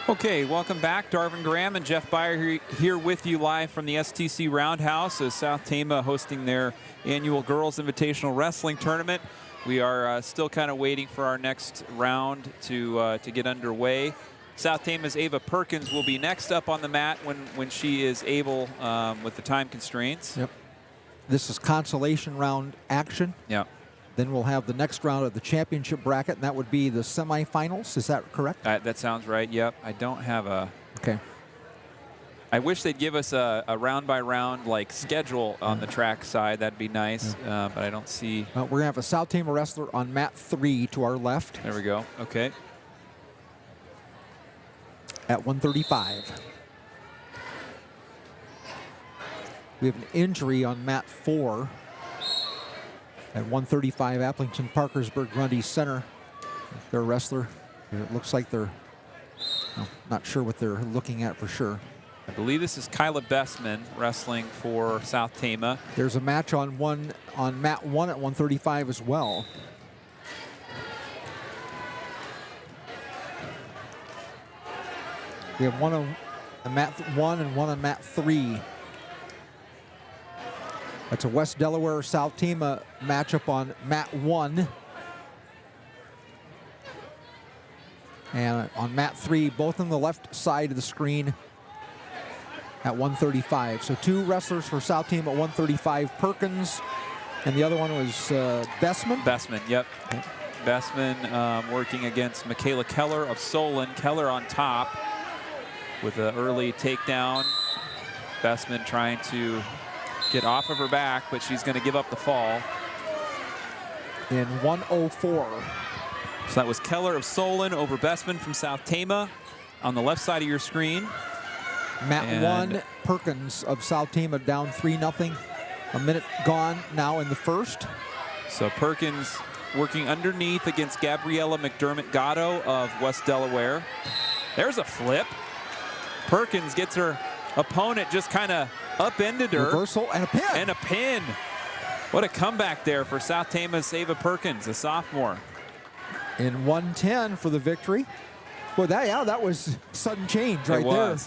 Okay, welcome back. Darvin Graham and Jeff Byer here with you live from the STC Roundhouse as South Tama hosting their annual Girls Invitational Wrestling Tournament. We are still kind of waiting for our next round to get underway. South Tama's Ava Perkins will be next up on the mat when she is able with the time constraints. Yep. This is consolation round action. Yep. Then we'll have the next round of the championship bracket, and that would be the semifinals. Is that correct? That sounds right. Yep. I don't have a. Okay. I wish they'd give us a round by round like schedule on the track side. That'd be nice, but I don't see. We're gonna have a South Tama wrestler on mat 3 to our left. There we go. Okay. At 135. We have an injury on mat 4. At 135, Aplington-Parkersburg, Grundy Center. Their wrestler. It looks like they're not sure what they're looking at for sure. I believe this is Kyla Bessman wrestling for South Tama. There's a match on mat 1 at 135 as well. We have one on mat 1 and one on mat 3. That's a West Delaware South Tama matchup on mat 1. And on mat 3, both on the left side of the screen at 135. So 2 wrestlers for South Tama at 135, Perkins, and the other one was Bessman. Bessman, yep. Okay. Bessman working against Michaela Keller of Solon. Keller on top with an early takedown. Bessman trying to get off of her back, but she's going to give up the fall. In 104. So that was Keller of Solon over Bessman from South Tama on the left side of your screen. Mat 1, Perkins of South Tama down 3-0. A minute gone now in the first. So Perkins working underneath against Gabriella McDermott Gatto of West Delaware. There's a flip. Perkins gets her opponent just kind of upended her. Reversal and a pin. And a pin. What a comeback there for South Tama's Ava Perkins, a sophomore. In 110 for the victory. Well, that was sudden change right there.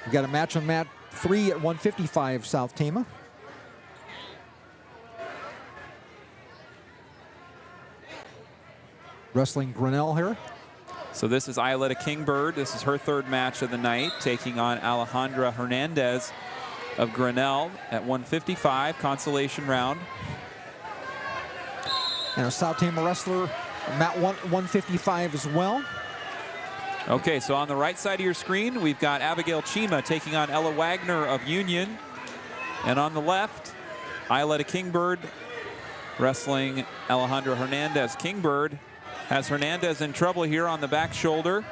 We got a match on mat 3 at 155, South Tama. Wrestling Grinnell here. So this is Isleta Kingbird. This is her 3rd match of the night, taking on Alejandra Hernandez of Grinnell at 155, consolation round. And a South Tama wrestler, mat 155 as well. Okay, so on the right side of your screen, we've got Abigail Chima taking on Ella Wagner of Union. And on the left, Isleta Kingbird wrestling Alejandra Hernandez. Kingbird has Hernandez in trouble here on the back shoulder.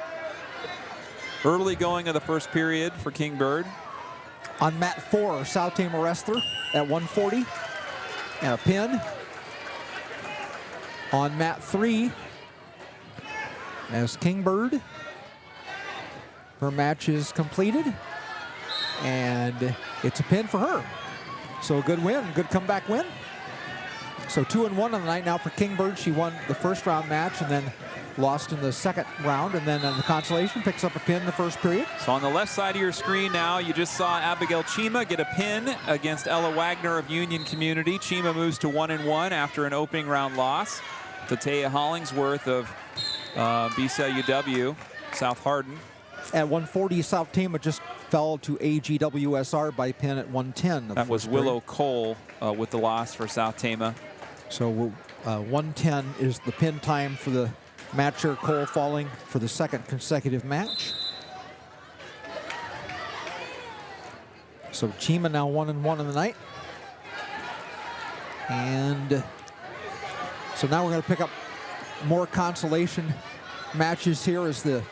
Early going of the first period for Kingbird. On mat 4, South Tama wrestler at 140 and a pin. On mat 3, as Kingbird, her match is completed, and it's a pin for her. So a good win, good comeback win. So 2-1 on the night now for Kingbird. She won the first round match and then lost in the second round, and then on the consolation picks up a pin in the first period. So on the left side of your screen now, you just saw Abigail Chima get a pin against Ella Wagner of Union Community. Chima moves to 1-1 after an opening round loss to Taya Hollingsworth of BCLUW, South Hardon. At 140, South Tama just fell to AGWSR by pin at 110. That was Willow Cole with the loss for South Tama. So 110 is the pin time for the matcher. Cole falling for the 2nd consecutive match. So Chima now 1-1 on the night. And so now we're going to pick up more consolation matches here as the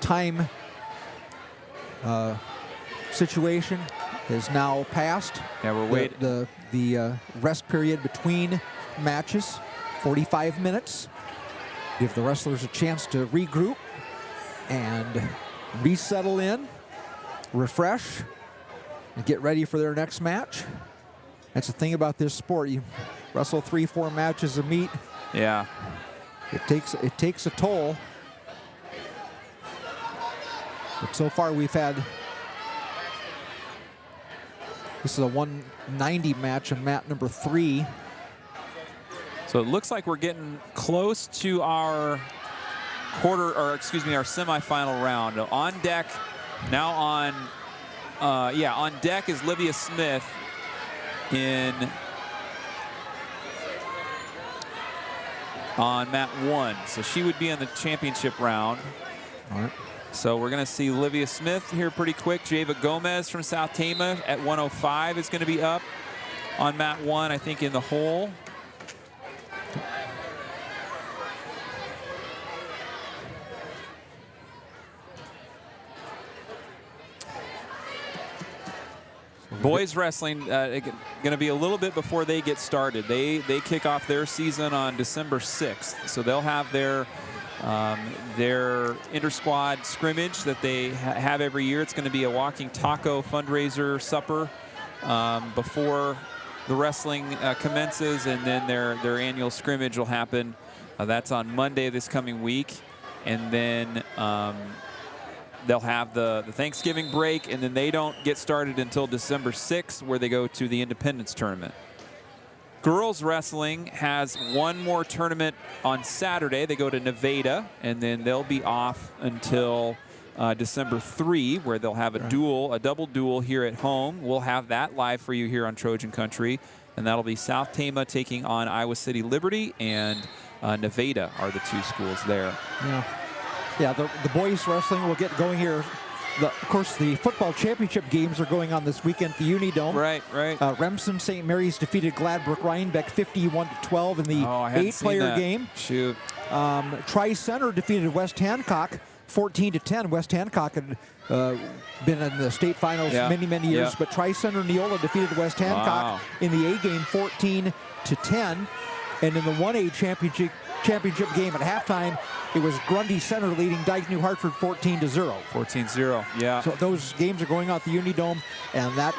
time situation is now passed. Yeah, we're waiting. The rest period between matches, 45 minutes. Give the wrestlers a chance to regroup and resettle in, refresh, and get ready for their next match. That's the thing about this sport. You wrestle 3-4 matches a meet. Yeah. It takes a toll. But so far we've had, this is a 190 match on mat number 3. So it looks like we're getting close to our our semifinal round. On deck, now on deck is Livia Smith on mat 1. So she would be in the championship round. All right. So we're going to see Livia Smith here pretty quick. Java Gomez from South Tama at 105 is going to be up on mat 1, I think, in the hole. Boys wrestling going to be a little bit before they get started. They kick off their season on December 6th, so they'll have their inter-squad scrimmage that they have every year. It's going to be a walking taco fundraiser supper before the wrestling commences, and then their annual scrimmage will happen. That's on Monday this coming week, and then they'll have the Thanksgiving break, and then they don't get started until December 6th, where they go to the Independence Tournament. Girls wrestling has one more tournament on Saturday. They go to Nevada, and then they'll be off until December 3, where they'll have a double duel here at home. We'll have that live for you here on Trojan Country, and that'll be South Tama taking on Iowa City Liberty, and Nevada are the 2 schools there. Yeah, the boys wrestling will get going here. Of course, the football championship games are going on this weekend at the Unidome. Right. Remsen St. Mary's defeated Gladbrook Rhinebeck 51-12 in the 8-player game. Shoot. Tri-Center defeated West Hancock 14-10. West Hancock had been in the state finals many years, but Tri-Center Neola defeated West Hancock in the A game 14-10. And in the 1A championship game at halftime, it was Grundy Center leading Dyke New Hartford 14-0. 14-0, yeah. So those games are going out at the Unidome, and that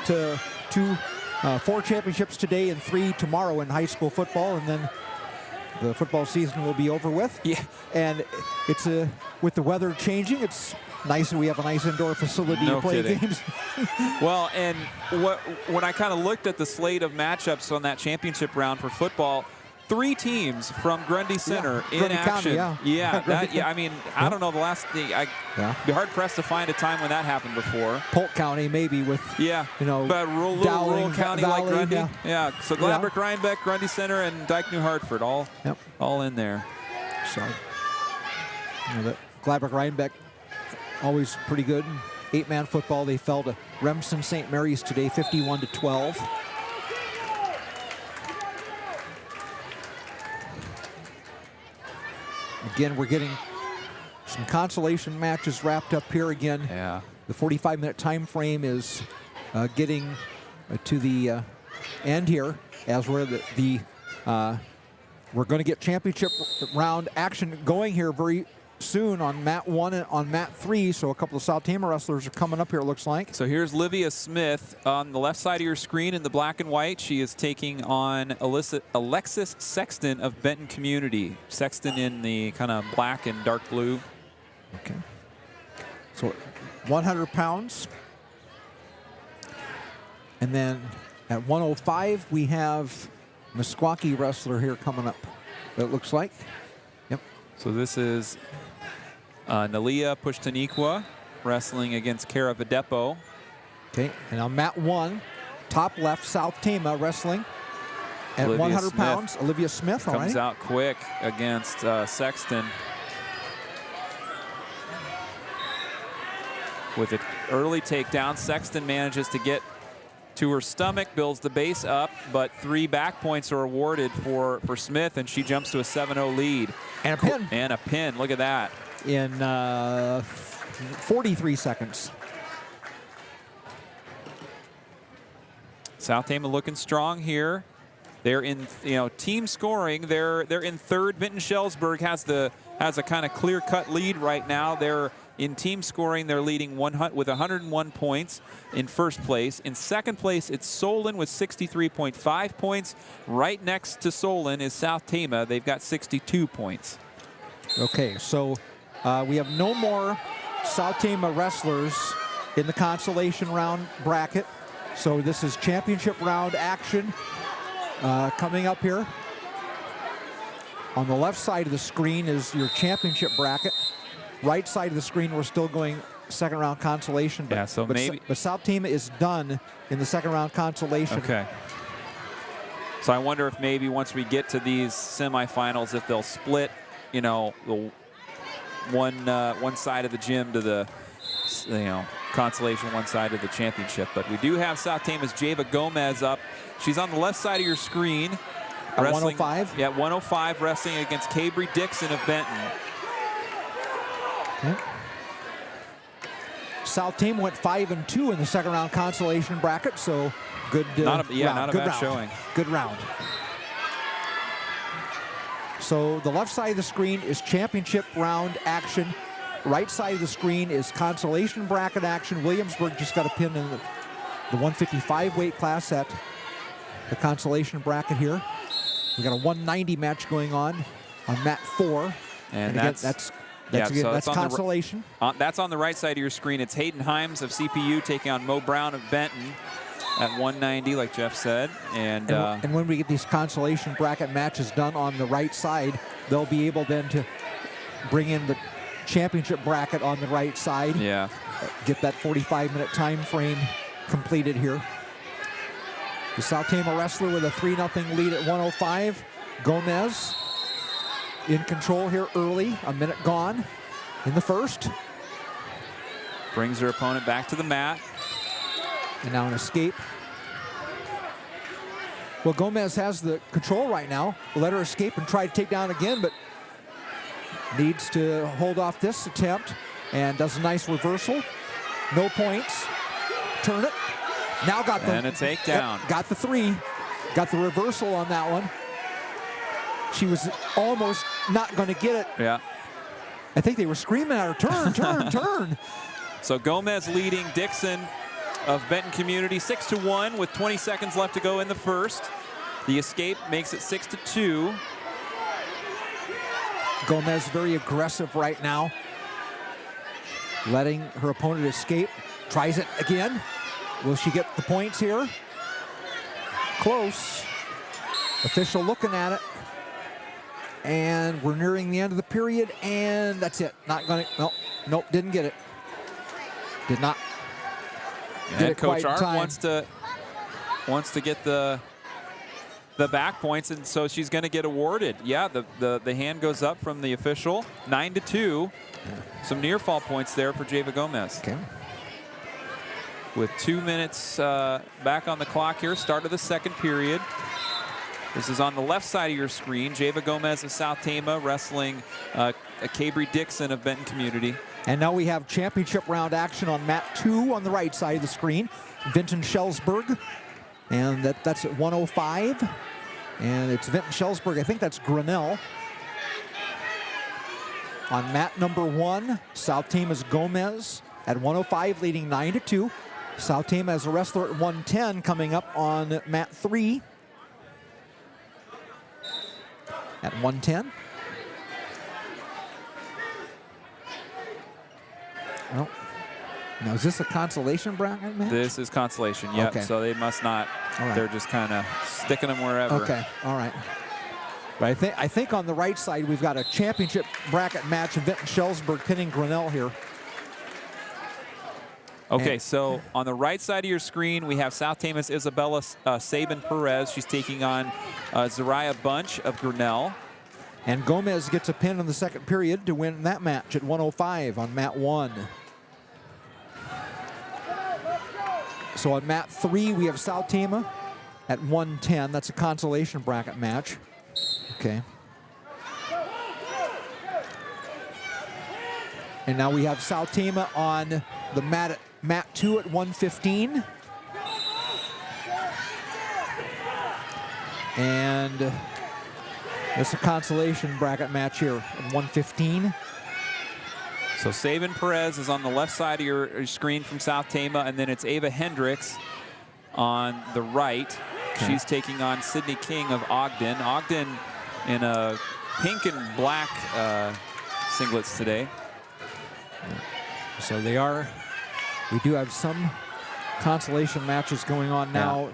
4 championships today and 3 tomorrow in high school football, and then the football season will be over with. Yeah. And it's with the weather changing, it's nice that we have a nice indoor facility to play games. Well, and when I kind of looked at the slate of matchups on that championship round for football, 3 teams from Grundy Center in Grundy action. County, I mean, I don't know the last thing. I'd be hard pressed to find a time when that happened before. Polk County maybe with but rural county like Grundy. So Gladbrook, Rhinebeck, Grundy Center, and Dyke New Hartford all in there. So Gladbrook Rhinebeck always pretty good. 8-man football. They fell to Remsen St. Mary's today 51-12. Again, we're getting some consolation matches wrapped up here again. Yeah. The 45-minute time frame is getting to the end here, as we're we're going to get championship round action going here very soon on mat 1 and on mat 3. So a couple of South Tama wrestlers are coming up here, it looks like. So here's Livia Smith on the left side of your screen in the black and white. She is taking on Alexis Sexton of Benton Community. Sexton in the kind of black and dark blue. Okay. So 100 pounds. And then at 105, we have Meskwaki wrestler here coming up, it looks like. Yep. So this is Nalia Pushtaniqua wrestling against Kara Videpo. Okay, and on mat 1, top left, South Tama wrestling at Olivia 100 Smith pounds. Olivia Smith, all right. Comes out quick against Sexton. With an early takedown, Sexton manages to get to her stomach, builds the base up, but 3 back points are awarded for Smith, and she jumps to a 7-0 lead. And a pin. And a pin, look at that. In 43 seconds. South Tama looking strong here. They're in team scoring. They're in 3rd. Vinton-Shellsburg has a kind of clear-cut lead right now. They're in team scoring. They're leading with 101 points in 1st place. In 2nd place, it's Solon with 63.5 points. Right next to Solon is South Tama. They've got 62 points. Okay, so we have no more South Tama wrestlers in the consolation round bracket. So this is championship round action coming up here. On the left side of the screen is your championship bracket. Right side of the screen, we're still going second round consolation. But, yeah, so maybe. But South Tama is done in the second round consolation. Okay. So I wonder if maybe once we get to these semifinals, if they'll split, you know, the one side of the gym to the, you know, consolation, one side of the championship. But we do have South Tama's Java Gomez up. She's on the left side of your screen. At 105? Yeah, 105, wrestling against Cabry Dixon of Benton. Okay. South Tama went 5-2 in the second round consolation bracket, so good. Not a bad showing. Good round. So the left side of the screen is championship round action. Right side of the screen is consolation bracket action. Williamsburg just got a pin in the 155 weight class at the consolation bracket here. We got a 190 match going on mat 4. And again, that's consolation. That's on the right side of your screen. It's Hayden Himes of CPU taking on Mo Brown of Benton at 190, like Jeff said. And when we get these consolation bracket matches done on the right side, they'll be able then to bring in the championship bracket on the right side. Yeah. Get that 45-minute time frame completed here. The South Tama wrestler with a 3-0 lead at 105. Gomez in control here early, a minute gone in the first. Brings her opponent back to the mat. And now an escape. Well, Gomez has the control right now. Let her escape and try to take down again, but needs to hold off this attempt and does a nice reversal. No points. Turn it. Now got the... And a takedown. Got the 3. Got the reversal on that one. She was almost not going to get it. Yeah. I think they were screaming at her, turn, turn, turn. So Gomez leading Dixon of Benton Community 6-1 with 20 seconds left to go in the first. The escape makes it 6-2. Gomez very aggressive right now, letting her opponent escape. Tries it again. Will she get the points here? Close. Official looking at it. And we're nearing the end of the period, and that's it. Not gonna, nope, didn't get it. Did not. And Coach Art wants to get the back points, and so she's going to get awarded. Yeah, the hand goes up from the official. 9-2. Some near fall points there for Java Gomez. Okay. With 2 minutes back on the clock here, start of the second period. This is on the left side of your screen. Java Gomez of South Tama wrestling Cabry Dixon of Benton Community. And now we have championship round action on mat 2 on the right side of the screen. Vinton-Shellsburg. And that's at 105. And it's Vinton-Shellsburg. I think that's Grinnell. On mat number 1, South Tama's Gomez at 105, leading 9-2. South Tama has a wrestler at 110 coming up on mat 3. At 110. Well, now is this a consolation bracket match? This is consolation, yep. Okay. So they must not, right. They're just kind of sticking them wherever. Okay, all right. But I think on the right side we've got a championship bracket match of Vinton-Shellsburg pinning Grinnell here. Okay, so on the right side of your screen, we have South Tama's Isabella Sabin Perez. She's taking on Zariah Bunch of Grinnell. And Gomez gets a pin in the second period to win that match at 105 on mat 1. So on mat 3, we have South Tama at 110. That's a consolation bracket match. Okay. And now we have South Tama on the mat 2 at 115. And it's a consolation bracket match here at 115. So Sabin Perez is on the left side of your screen from South Tama, and then it's Ava Hendricks on the right. Okay. She's taking on Sydney King of Ogden. Ogden in a pink and black singlets today. So they are. We do have some consolation matches going on now.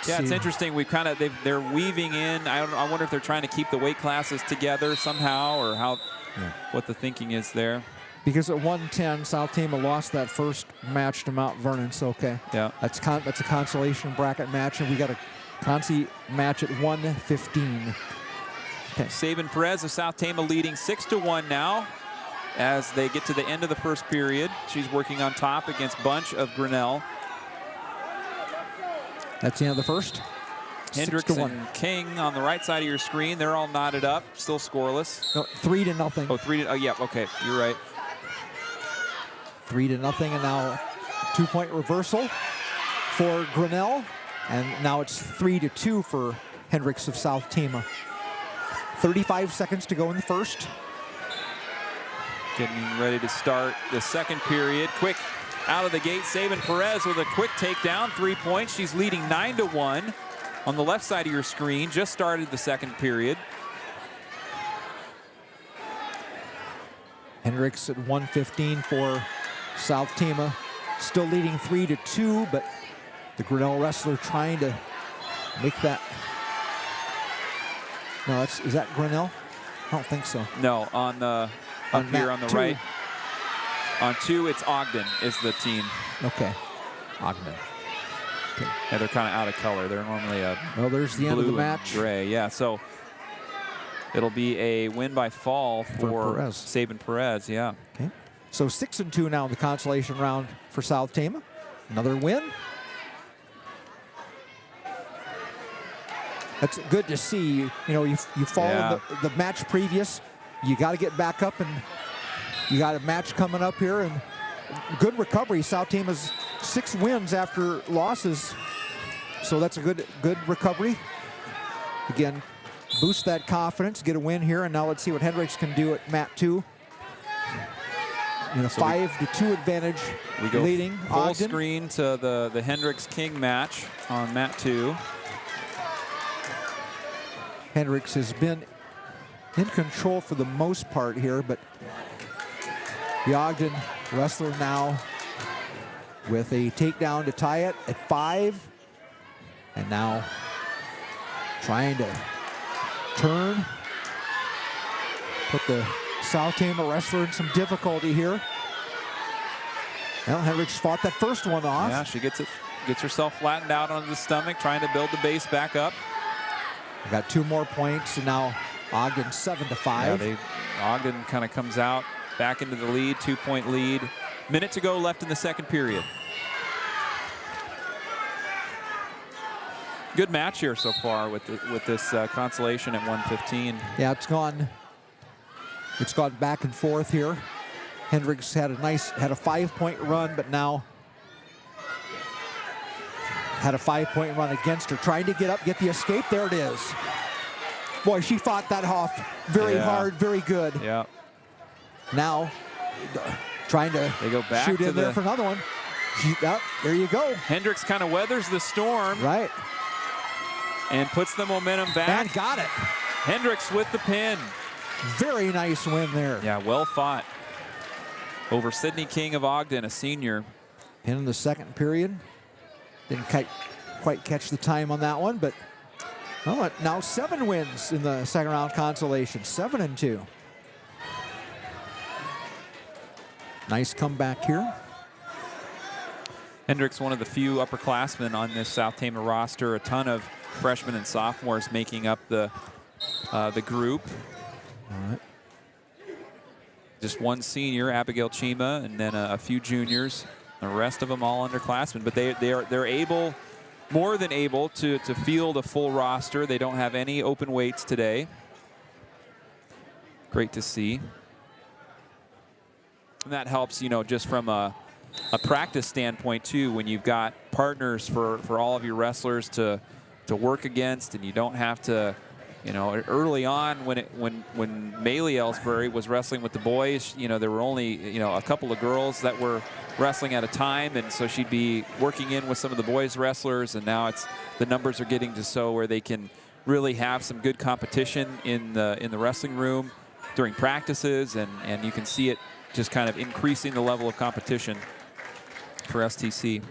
Yeah. It's interesting. We kind of they're weaving in. I wonder if they're trying to keep the weight classes together somehow, or what the thinking is there. Because at 110, South Tama lost that first match to Mount Vernon. So yeah, that's a consolation bracket match, and we got a consi match at 115. Okay. Sabin Perez of South Tama leading 6-1 now as they get to the end of the first period. She's working on top against Bunch of Grinnell. That's the end of the first. Hendricks and King on the right side of your screen. They're all knotted up, still scoreless. No, 3-0. Oh, 3 to, oh, yeah, okay, you're right. 3-0, and now 2-point reversal for Grinnell. And now it's 3-2 for Hendricks of South Tama. 35 seconds to go in the first. Getting ready to start the second period. Quick out of the gate, Sabin Perez with a quick takedown, 3 points. She's leading 9-1 on the left side of your screen. Just started the second period. Hendricks at 115 for South Tama. Still leading 3-2, but the Grinnell wrestler trying to make that. No, is that Grinnell? I don't think so. No, on here on the right. On 2, it's Ogden is the team. Okay, Ogden. Okay. Yeah, they're kind of out of color. They're normally a there's the end of the match. Gray, yeah. So it'll be a win by fall for Perez. Sabin Perez, yeah. Okay. So 6-2 now in the consolation round for South Tama. Another win. That's good to see. You know, you follow the match previous. You got to get back up, and you got a match coming up here, and good recovery. South Tama's 6 wins after losses, so that's a good recovery. Again, boost that confidence, get a win here, and now let's see what Hendricks can do at mat 2. In a 5-2 advantage, we go leading full Ogden. Screen to the Hendricks King match on mat 2. Hendricks has been in control for the most part here, but the Ogden wrestler now with a takedown to tie it at 5. And now trying to turn. Put the South Tama wrestler in some difficulty here. Well, Hendricks fought that first one off. Yeah, she gets herself flattened out on the stomach, trying to build the base back up. Got 2 more points, and now Ogden 7-5. Yeah, Ogden kind of comes out back into the lead, 2-point lead. Minute to go left in the second period. Good match here so far with this consolation at 115. Yeah, it's gone back and forth here. Hendricks had a 5-point run, but now had a 5-point run against her, trying to get up, get the escape. There it is. Boy, she fought that off very hard, very good. Yeah. Now, trying to shoot in there for another one. There you go. Hendricks kind of weathers the storm. Right. And puts the momentum back. And got it. Hendricks with the pin. Very nice win there. Yeah, well fought. Over Sydney King of Ogden, a senior. Pin in the second period. Didn't quite catch the time on that one, but now 7 wins in the second round consolation, 7-2. Nice comeback here. Hendricks, one of the few upperclassmen on this South Tama roster. A ton of freshmen and sophomores making up the group. All right. Just one senior, Abigail Chima, and then a few juniors. The rest of them all underclassmen, but they're able, more than able, to field a full roster. They don't have any open weights today. Great to see. And that helps, just from a practice standpoint too, when you've got partners for all of your wrestlers to work against, and you don't have to, early on when Maylee Ellsbury was wrestling with the boys, there were only a couple of girls that were wrestling at a time, and so she'd be working in with some of the boys wrestlers, and now the numbers are getting to so where they can really have some good competition in the wrestling room during practices, and you can see it just kind of increasing the level of competition for STC.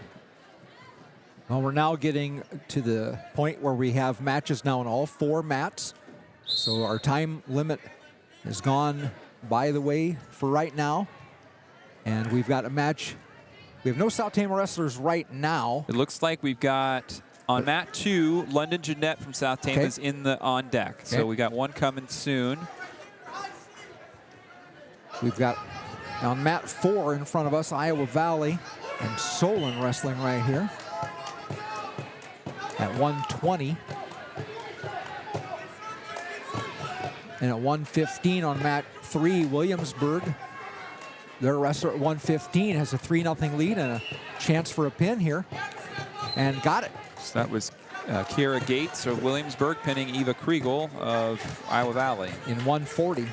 Well, we're now getting to the point where we have matches now on all 4 mats. So our time limit has gone by the way for right now. And we've got a match. We have no South Tama wrestlers right now. It looks like we've got on mat 2, London Jeanette from South Tama is on deck. Okay. So we got one coming soon. We've got on mat 4 in front of us, Iowa Valley and Solon wrestling right here at 120. And at 115 on mat 3, Williamsburg. Their wrestler at 115 has a 3-0 lead and a chance for a pin here. And got it. So that was Kiera Gates of Williamsburg pinning Eva Kriegel of Iowa Valley. In 140.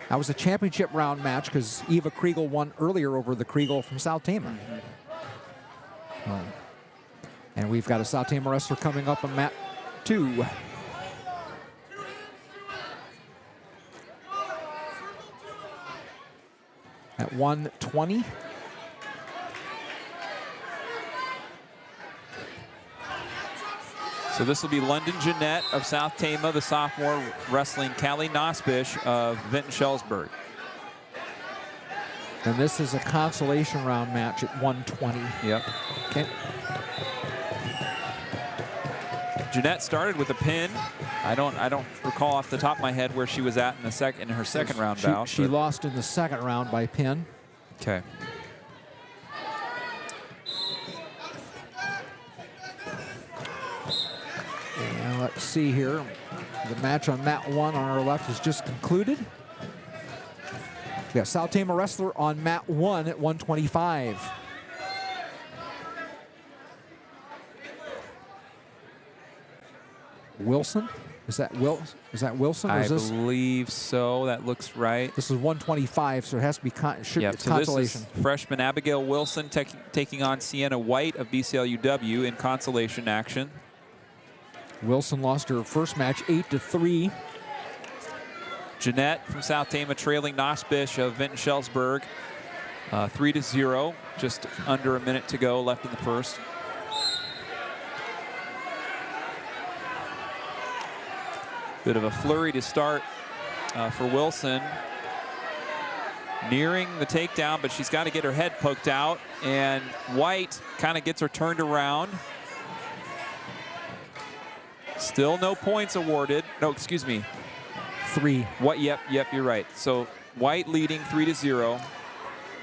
That was a championship round match because Eva Kriegel won earlier over the Kriegel from South Tama. And we've got a South Tama wrestler coming up on mat 2. At 120. So this will be London Jeanette of South Tama, the sophomore wrestling Callie Nosbish of Vinton-Shellsburg. And this is a consolation round match at 120. Yep. Okay. Jeanette started with a pin. I don't recall off the top of my head where she was at in her second round bout. She lost in the second round by pin. Okay. And let's see here. The match on mat 1 on our left is just concluded. We got South Tama wrestler on mat 1 at 125. Wilson? Is that Wilson? I believe so. That looks right. This is 125, so it has to be it's consolation. This is freshman Abigail Wilson taking on Sienna White of BCLUW in consolation action. Wilson lost her first match 8-3. Jeanette from South Tama trailing Nosbish of Vinton-Shellsburg 3-0. Just under a minute to go left in the first. Bit of a flurry to start for Wilson. Nearing the takedown, but she's got to get her head poked out. And White kind of gets her turned around. Still no points awarded. No, excuse me. 3. What? Yep, you're right. So White leading 3-0.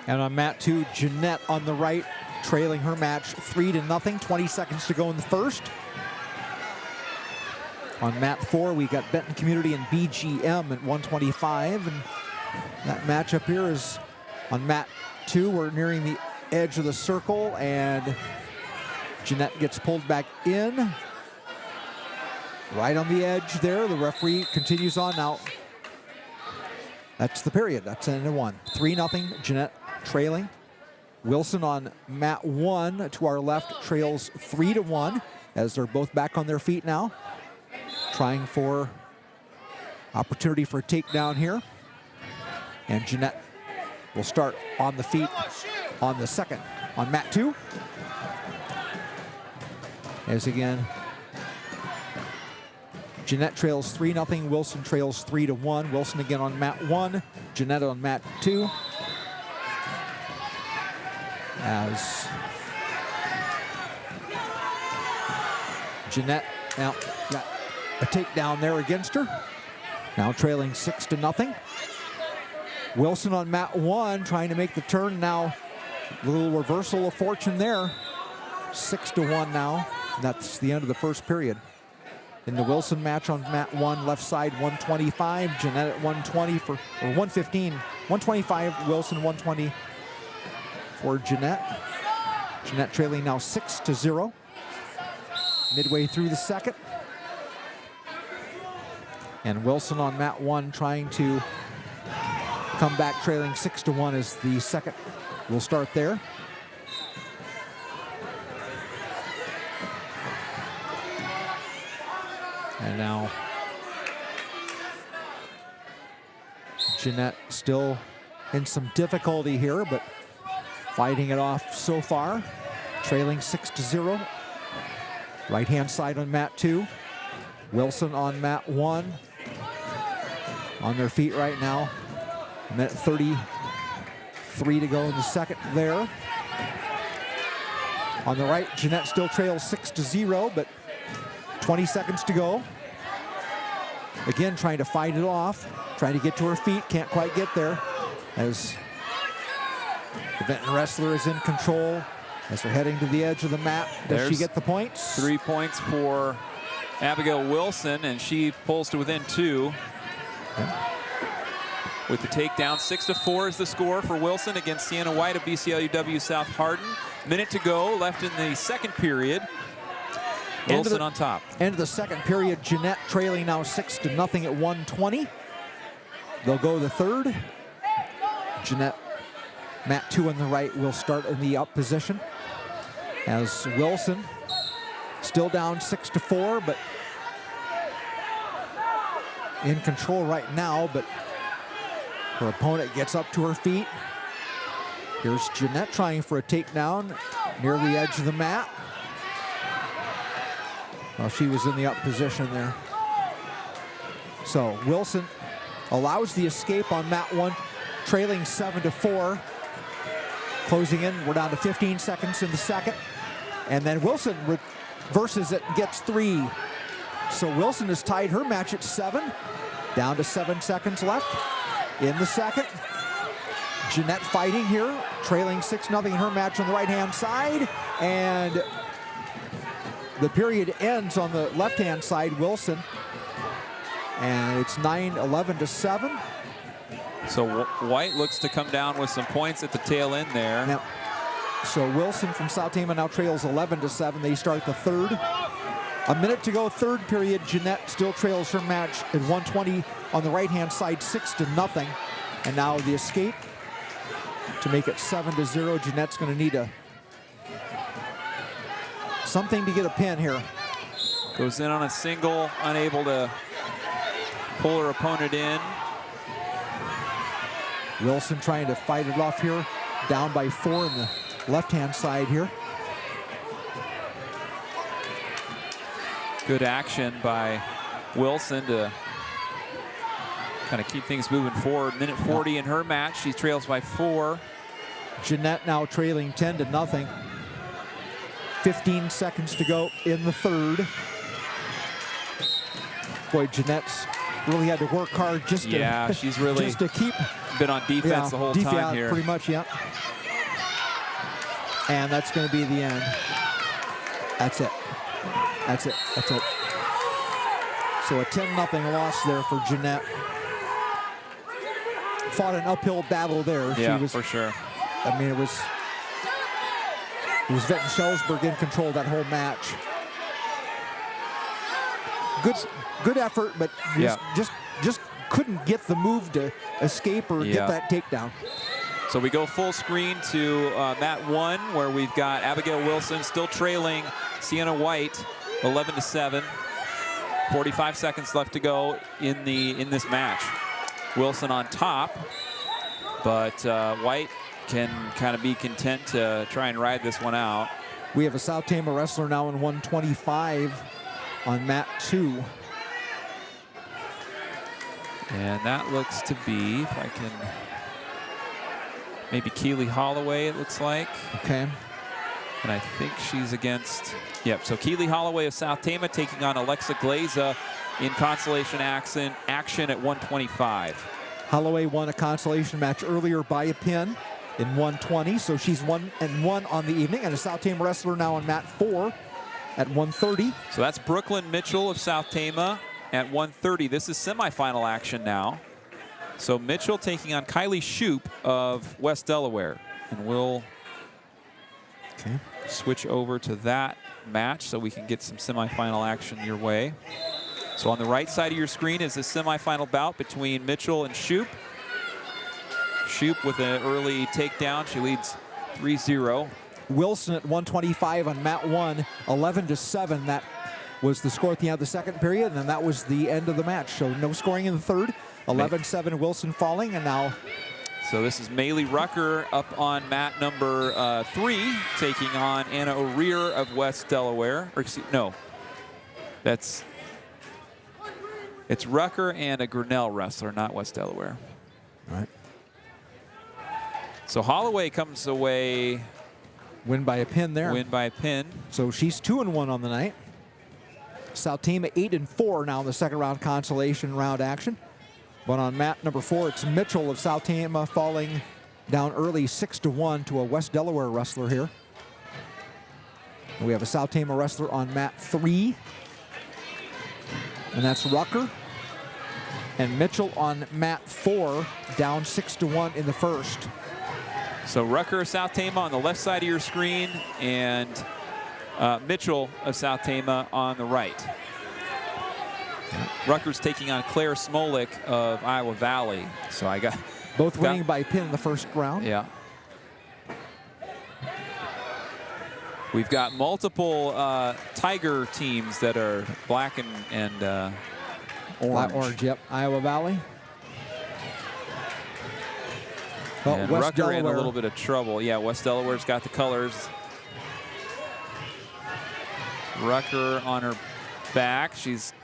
And on mat 2, Jeanette on the right, trailing her match 3-0. 20 seconds to go in the first. On mat 4, we got Benton Community and BGM at 125. And that matchup here is on mat 2. We're nearing the edge of the circle, and Jeanette gets pulled back in. Right on the edge there. The referee continues on now. That's the period. That's an end of 1. 3-0, Jeanette trailing. Wilson on mat 1 to our left trails 3-1 as they're both back on their feet now. Trying for opportunity for a takedown here. And Jeanette will start on the feet on the second. On mat 2. As again, Jeanette trails 3-0. Wilson trails 3-1. Wilson again on mat 1. Jeanette on mat 2. As Jeanette now got a takedown there against her. Now trailing 6-0. Wilson on mat 1 trying to make the turn now. A little reversal of fortune there. 6-1 now. That's the end of the first period. In the Wilson match on mat 1, left side 125. Jeanette at 120 or 115. 125 Wilson, 120 for Jeanette. Jeanette trailing now 6-0. Midway through the second. And Wilson on mat 1 trying to come back trailing 6-1 as the second will start there. And now Jeanette still in some difficulty here, but fighting it off so far. Trailing 6-0. Right-hand side on mat 2. Wilson on mat 1. On their feet right now. A minute 33 to go in the second there. On the right, Jeanette still trails 6-0, but 20 seconds to go. Again, trying to fight it off, trying to get to her feet, can't quite get there. As the Benton wrestler is in control, as they're heading to the edge of the mat. Does she get the points? 3 points for Abigail Wilson, and she pulls to within 2. Okay. With the takedown, 6-4 is the score for Wilson against Sienna White of BCLUW South Hardon. Minute to go, left in the second period. Wilson on top. End of the second period, Jeanette trailing now 6-0 at 1:20. They'll go the third. Jeanette, mat 2 on the right, will start in the up position. As Wilson, still down 6-4, but in control right now, but her opponent gets up to her feet. Here's Jeanette trying for a takedown near the edge of the mat. Well, she was in the up position there. So Wilson allows the escape on mat 1, trailing 7-4. Closing in, we're down to 15 seconds in the second. And then Wilson reverses it and gets 3. So Wilson has tied her match at 7. Down to 7 seconds left in the second. Jeanette fighting here, trailing 6-0 in her match on the right-hand side. And the period ends on the left-hand side, Wilson. And it's 9-11 to 7. So White looks to come down with some points at the tail end there. Now, so Wilson from South Tama now trails 11 to 7. They start the third. A minute to go, third period. Jeanette still trails her match at 1:20 on the right-hand side, 6-0. And now the escape to make it 7-0. Jeanette's going to need something to get a pin here. Goes in on a single, unable to pull her opponent in. Wilson trying to fight it off here, down by 4 in the left-hand side here. Good action by Wilson to kind of keep things moving forward. Minute 40 in her match. She trails by 4. Jeanette now trailing 10-0. 15 seconds to go in the third. Boy, Jeanette's really had to work hard just to, she's really just to keep been on defense the whole time here. Pretty much, yeah. And that's going to be the end. That's it. That's it. That's it. So a 10-0 loss there for Jeanette. Fought an uphill battle there. Yeah, she was, for sure. I mean, it was Vinton-Shellsburg in control of that whole match. Good effort, but just couldn't get the move to escape or get that takedown. So we go full screen to mat 1, where we've got Abigail Wilson still trailing Sienna White 11-7. 45 seconds left to go in this match. Wilson on top, but White can kind of be content to try and ride this one out. We have a South Tama wrestler now in 125 on mat 2. And that looks to be, if I can, maybe Keely Holloway, it looks like. Okay. And I think she's against, so Keely Holloway of South Tama taking on Alexa Glaza in consolation action at 125. Holloway won a consolation match earlier by a pin in 120, so she's 1-1 on the evening, and a South Tama wrestler now on mat 4 at 130. So that's Brooklyn Mitchell of South Tama at 130. This is semifinal action now. So Mitchell taking on Kylie Shoup of West Delaware, and we'll switch over to that match so we can get some semifinal action your way. So on the right side of your screen is the semifinal bout between Mitchell and Shoup. Shoup with an early takedown. She leads 3-0. Wilson at 125 on mat 1, 11-7 that was the score at the end of the second period, and then that was the end of the match. So no scoring in the third. 11-7 Wilson falling, and now. So this is Maylee Rucker up on mat number 3, taking on Anna O'Rear of West Delaware. Or excuse, no, it's Rucker and a Grinnell wrestler, not West Delaware. All right. So Holloway comes away. Win by a pin there. Win by a pin. So she's 2-1 on the night. South Tama 8-4 now in the second round consolation round action. But on mat number 4, it's Mitchell of South Tama falling down early 6-1 to a West Delaware wrestler here. And we have a South Tama wrestler on mat 3. And that's Rucker. And Mitchell on mat 4, down 6-1 in the first. So Rucker of South Tama on the left side of your screen, and Mitchell of South Tama on the right. Rucker's taking on Claire Smolik of Iowa Valley. So I got both winning by pin in the first round. Yeah. We've got multiple Tiger teams that are black and orange. Black, orange, yep. Iowa Valley. Well, and West Rucker Delaware in a little bit of trouble. Yeah, West Delaware's got the colors. Rucker on her back. She's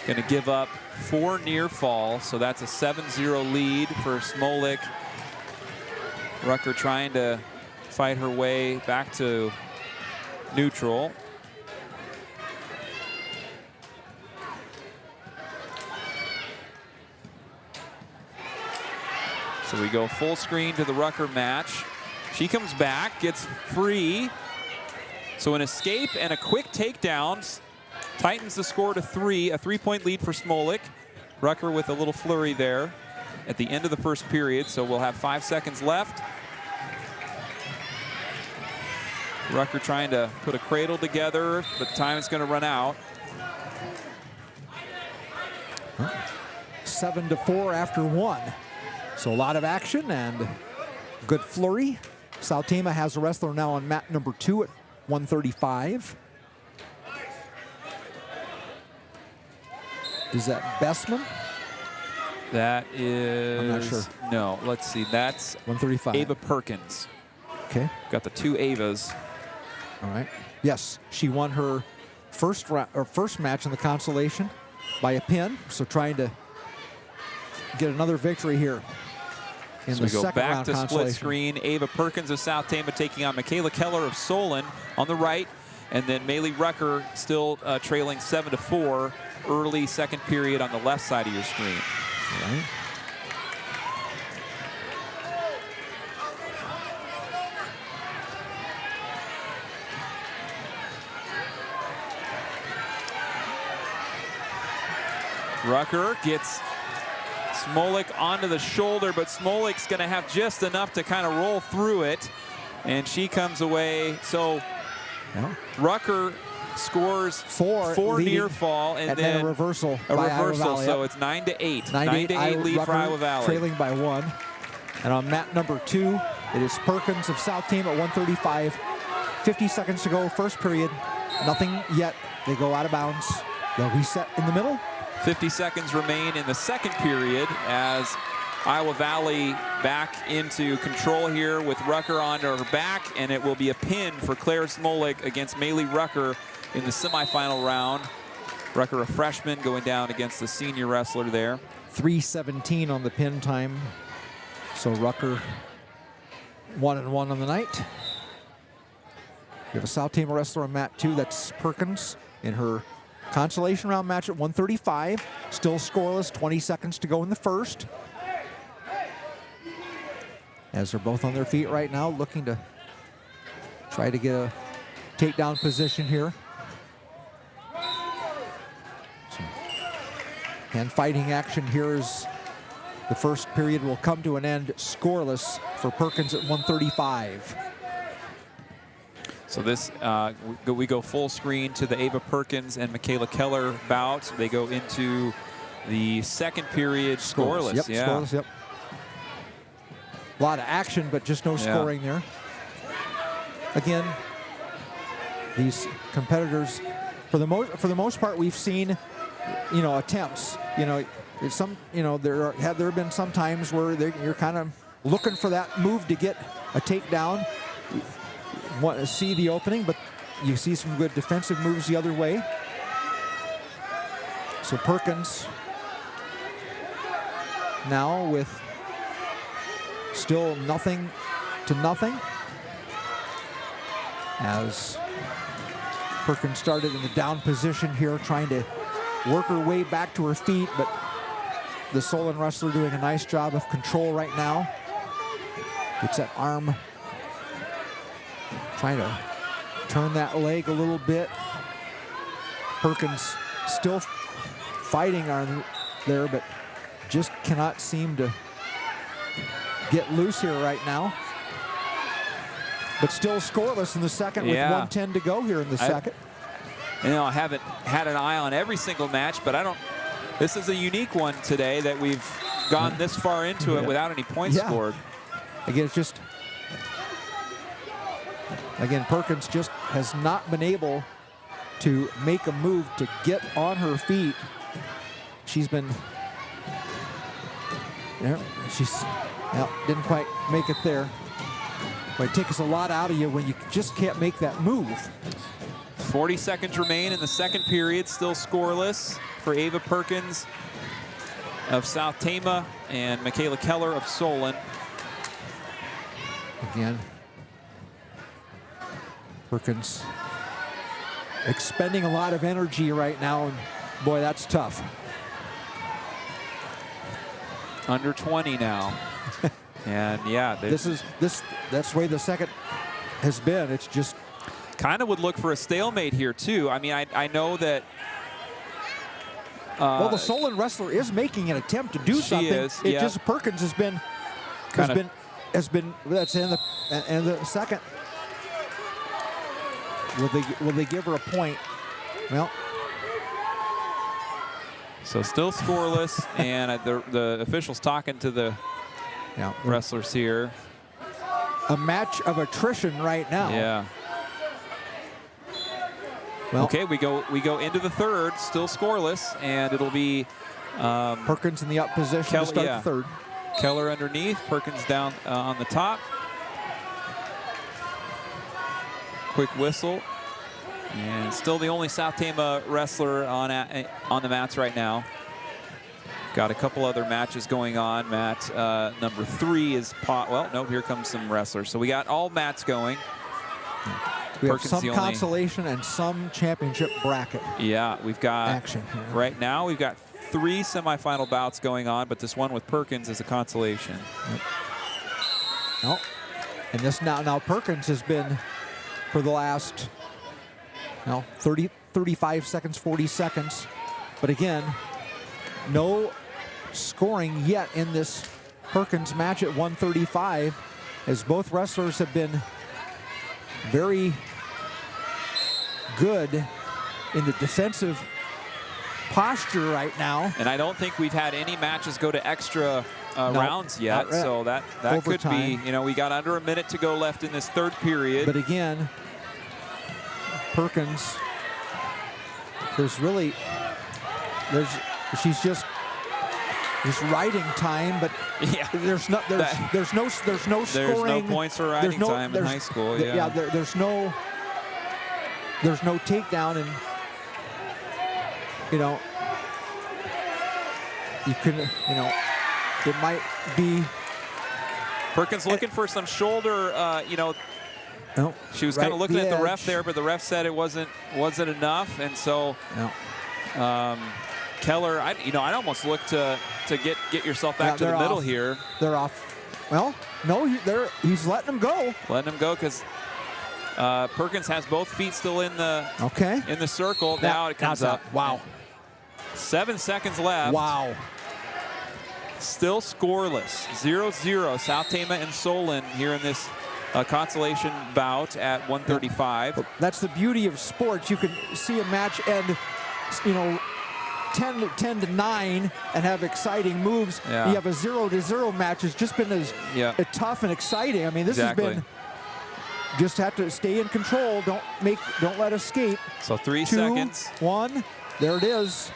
going to give up 4 near falls, so that's a 7-0 lead for Smolik. Rucker trying to fight her way back to neutral. So we go full screen to the Rucker match. She comes back, gets free. So an escape and a quick takedown tightens the score to 3, a 3-point lead for Smolik. Rucker with a little flurry there at the end of the first period, so we'll have 5 seconds left. Rucker trying to put a cradle together, but time is going to run out. 7-4 after 1. So a lot of action and good flurry. South Tama has a wrestler now on mat number 2 at 135. Is that Bessman? That is... I'm not sure. No, let's see. That's 135. Ava Perkins. Okay. Got the 2 Avas. All right. Yes, she won her first match in the consolation by a pin. So trying to get another victory here in so the we go second back round to consolation. split screen. Ava Perkins of South Tama taking on Michaela Keller of Solon on the right. And then Maylee Rucker still trailing 7-4 early second period on the left side of your screen. All right. Rucker gets Smolik onto the shoulder, but Smolik's going to have just enough to kind of roll through it, and she comes away. So Rucker scores 4 near fall, and then a reversal. So it's 9-8. 9-8 lead for Iowa Valley. Trailing by 1. And on mat number 2, it is Perkins of South Tama at 135. 50 seconds to go, first period. Nothing yet. They go out of bounds. They'll reset in the middle. 50 seconds remain in the second period as Iowa Valley back into control here with Rucker on her back, and it will be a pin for Claire Smolik against Maylee Rucker in the semifinal round. Rucker, a freshman, going down against the senior wrestler there. 3:17 on the pin time. So Rucker 1-1 on the night. We have a South Tama wrestler on mat 2. That's Perkins in her consolation round match at 135. Still scoreless, 20 seconds to go in the first. As they're both on their feet right now, looking to try to get a takedown position here. And fighting action here as the first period will come to an end scoreless for Perkins at 135. So this, we go full screen to the Ava Perkins and Michaela Keller bout. They go into the second period scoreless. Yep, yeah. Scoreless, yep. A lot of action, but just no scoring there. Again, these competitors for the most part, we've seen, attempts. There have been some times where you're kind of looking for that move to get a takedown. You want to see the opening, but you see some good defensive moves the other way. So Perkins now with still 0-0, as Perkins started in the down position here, trying to work her way back to her feet, but the Solon wrestler doing a nice job of control right now. Gets that arm, trying to turn that leg a little bit. Perkins still fighting on there, but just cannot seem to get loose here right now. But still scoreless in the second with 1:10 to go here in the second. I haven't had an eye on every single match, but this is a unique one today that we've gone this far into it without any points scored. Again, Perkins just has not been able to make a move to get on her feet. She's been, didn't quite make it there. But it takes a lot out of you when you just can't make that move. 40 seconds remain in the second period, still scoreless for Ava Perkins of South Tama and Michaela Keller of Solon. Again, Perkins expending a lot of energy right now, and boy, that's tough. Under 20 now. And that's the way the second has been. It's just kind of would look for a stalemate here too. I mean, I know that well, the Solon wrestler is making an attempt to do something. Is, it just Perkins has been that's in the second. Will they give her a point? Well, so still scoreless, and the officials talking to the wrestlers here. A match of attrition right now. Yeah. Well, okay, we go into the third, still scoreless, and it'll be Perkins in the up position to start the third. Keller underneath, Perkins down on the top. Quick whistle, and still the only South Tama wrestler on the mats right now. Got a couple other matches going on. Mat number 3 is here comes some wrestlers. So we got all mats going. We have some consolation and some championship bracket. Yeah, we've got action here. Right now we've got 3 semifinal bouts going on, but this one with Perkins is a consolation. Yep. And this now Perkins has been for the last 35 seconds, 40 seconds. But again, no scoring yet in this Perkins match at 135, as both wrestlers have been very good in the defensive posture right now. And I don't think we've had any matches go to extra rounds yet, so that could be, we got under a minute to go left in this third period. But again, Perkins, she's just riding time, but there's no scoring. There's no points for riding time in high school. There's no takedown, and you couldn't. It might be Perkins looking for some shoulder. She was kind of looking at the ref there, but the ref said it wasn't enough, and so. Keller, I'd almost look to get yourself back to the middle here. They're off. Well, no, he's letting them go. Letting them go because Perkins has both feet still in the circle. Now it comes up. Wow. 7 seconds left. Wow. Still scoreless. 0-0. South Tama and Solon here in this consolation bout at 135. That's the beauty of sports. You can see a match end, 10 to 9 and have exciting moves. You have a 0-0 match. It's just been as tough and exciting. I mean, this has been just have to stay in control. Don't let us skate. So 3 2, seconds. 1. There it is.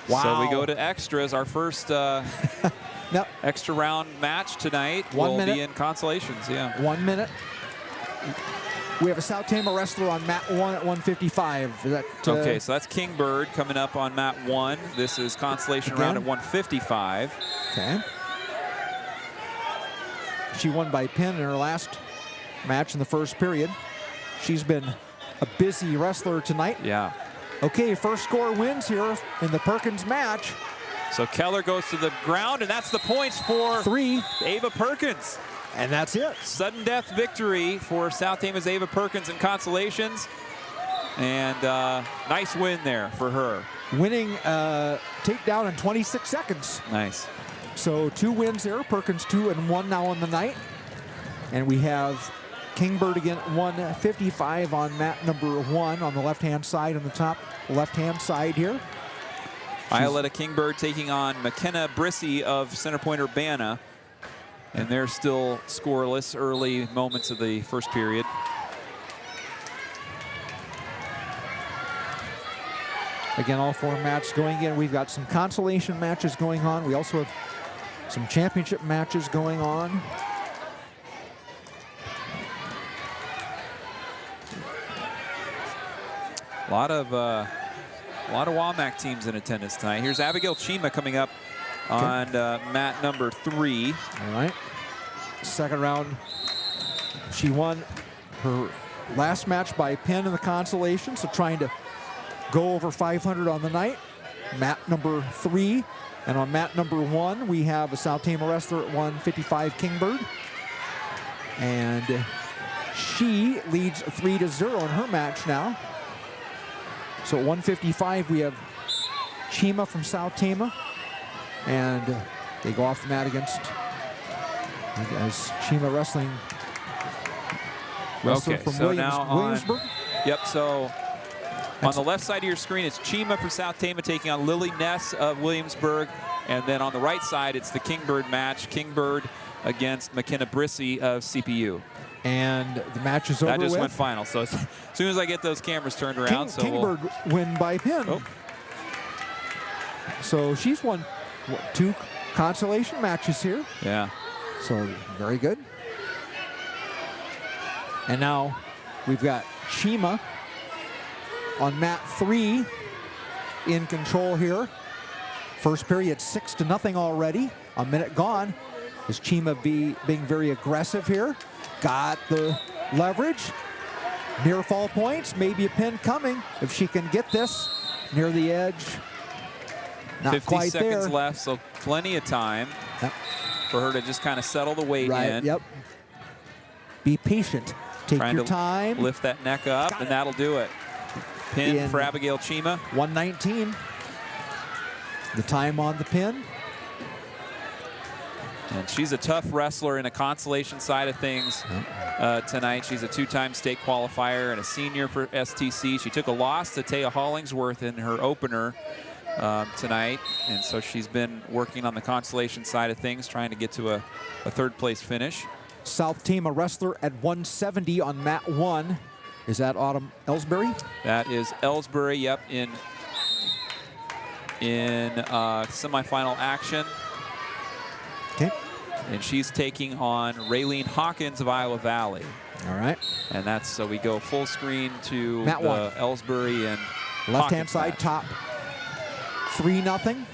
Wow. So we go to extras. Our first Yep. extra round match tonight 1 will minute. be in consolations. Yeah. 1 minute. We have a South Tama wrestler on mat 1 at 155. Is that, Okay, so that's Kingbird coming up on mat 1. This is consolation round at 155. Okay. She won by pin in her last match in the first period. She's been a busy wrestler tonight. Yeah. Okay, first score wins here in the Perkins match. So Keller goes to the ground, and that's the points for 3. Ava Perkins. And that's it. Sudden death victory for South Tama's Ava Perkins in consolations. And nice win there for her. Winning takedown in 26 seconds. Nice. So 2 wins there. Perkins 2-1 now on the night. And we have Kingbird again at 155 on mat number 1 on the left-hand side, on the top left-hand side here. Ioletta Kingbird taking on McKenna Brissy of Center Point-Urbana. And they're still scoreless early moments of the first period. Again, all 4 matches going in. We've got some consolation matches going on. We also have some championship matches going on. A lot of WAMAC teams in attendance tonight. Here's Abigail Chima coming up on mat number 3. All right. Second round. She won her last match by pin in the consolation, so trying to go over 500 on the night. Mat number 3. And on mat number 1, we have a South Tama wrestler at 155, Kingbird. And she leads 3-0 in her match now. So at 155, we have Chima from South Tama. And they go off the mat against Chima Wrestling. Wrestler from so Williamsburg. Yep, so on the left side of your screen, it's Chima from South Tama taking on Lily Ness of Williamsburg. And then on the right side, it's the Kingbird match. Kingbird against McKenna Brissy of CPU. And the match is over That just with. went final. So as soon as I get those cameras turned around. Kingbird win by pin. Oh. So she's won 2 consolation matches here. Yeah. So very good. And now we've got Chima on mat 3 in control here. First period 6-0 already. A minute gone. Is Chima being very aggressive here? Got the leverage. Near fall points. Maybe a pin coming if she can get this near the edge. Not 50 quite seconds there. left, so plenty of time for her to just kind of settle the weight in. Yep. Be patient. Take Trying your to time. lift that neck up, and that'll do it. Pin for Abigail Chima. 119. The time on the pin. And she's a tough wrestler in a consolation side of things tonight. She's a 2-time state qualifier and a senior for STC. She took a loss to Taya Hollingsworth in her opener tonight. And so she's been working on the consolation side of things, trying to get to a 3rd place finish. South Tama wrestler at 170 on mat 1. Is that Autumn Ellsbury? That is Ellsbury, yep, in semifinal action. Okay. And she's taking on Raylene Hawkins of Iowa Valley. All right. And that's, so we go full screen to mat 1. Ellsbury and left-hand Hawkins side match. top. 3-0.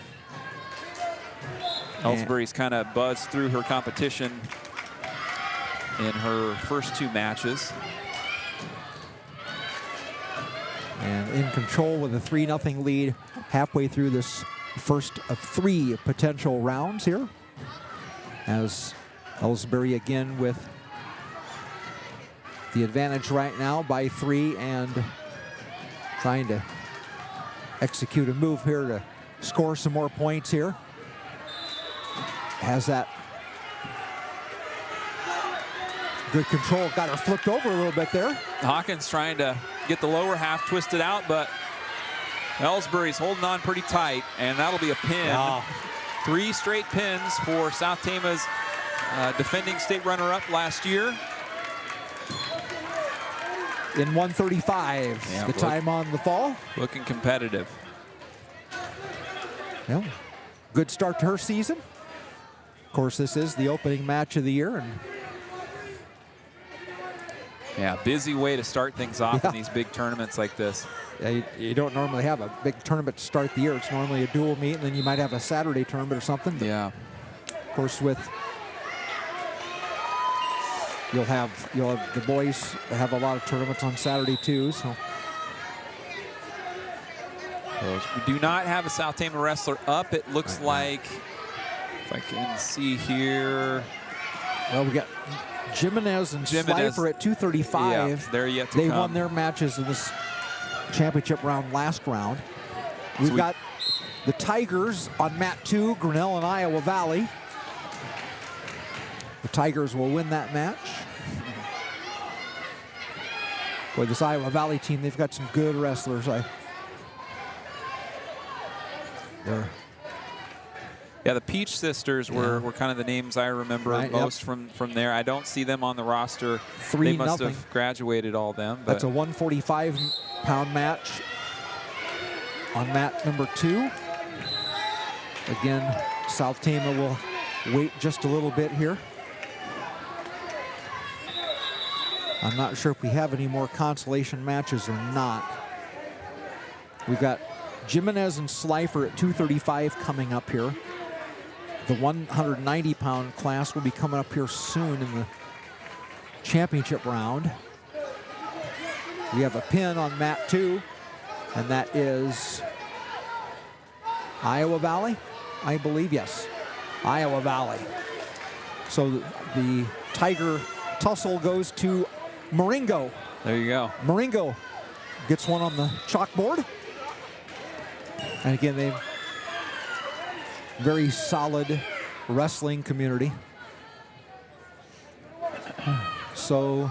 Ellsbury's kind of buzzed through her competition in her first 2 matches. And in control with a 3-0 lead halfway through this first of 3 potential rounds here. As Ellsbury again with the advantage right now by 3 and trying to execute a move here to score some more points here. Has that good control, got her flipped over a little bit there. Hawkins trying to get the lower half twisted out, but Ellsbury's holding on pretty tight, and that'll be a pin. 3 straight pins for South Tama's defending state runner-up last year. in 1:35. Yeah, the time on the fall. Looking competitive. Yeah. Good start to her season. Of course, this is the opening match of the year. And yeah, busy way to start things off in these big tournaments like this. you don't normally have a big tournament to start the year. It's normally a dual meet, and then you might have a Saturday tournament or something. But yeah. Of course, you'll have the boys have a lot of tournaments on Saturday too. So we do not have a South Tama wrestler up. It looks like, if I can see here. Well, we got Jimenez and Slifer at 235. Yeah, they're yet to come. They won their matches in this championship round last round. We've got the Tigers on mat 2, Grinnell and Iowa Valley. The Tigers will win that match. Boy, this Iowa Valley team, they've got some good wrestlers. Yeah, the Peach sisters were kind of the names I remember most from there. I don't see them on the roster. They must have graduated, all them. But that's a 145-pound match on mat number 2. Again, South Tama will wait just a little bit here. I'm not sure if we have any more consolation matches or not. We've got Jimenez and Slifer at 235 coming up here. The 190-pound class will be coming up here soon in the championship round. We have a pin on mat 2, and that is Iowa Valley, I believe. Yes, Iowa Valley. So the Tiger tussle goes to Marengo. There you go. Marengo gets one on the chalkboard. And again, they very solid wrestling community. So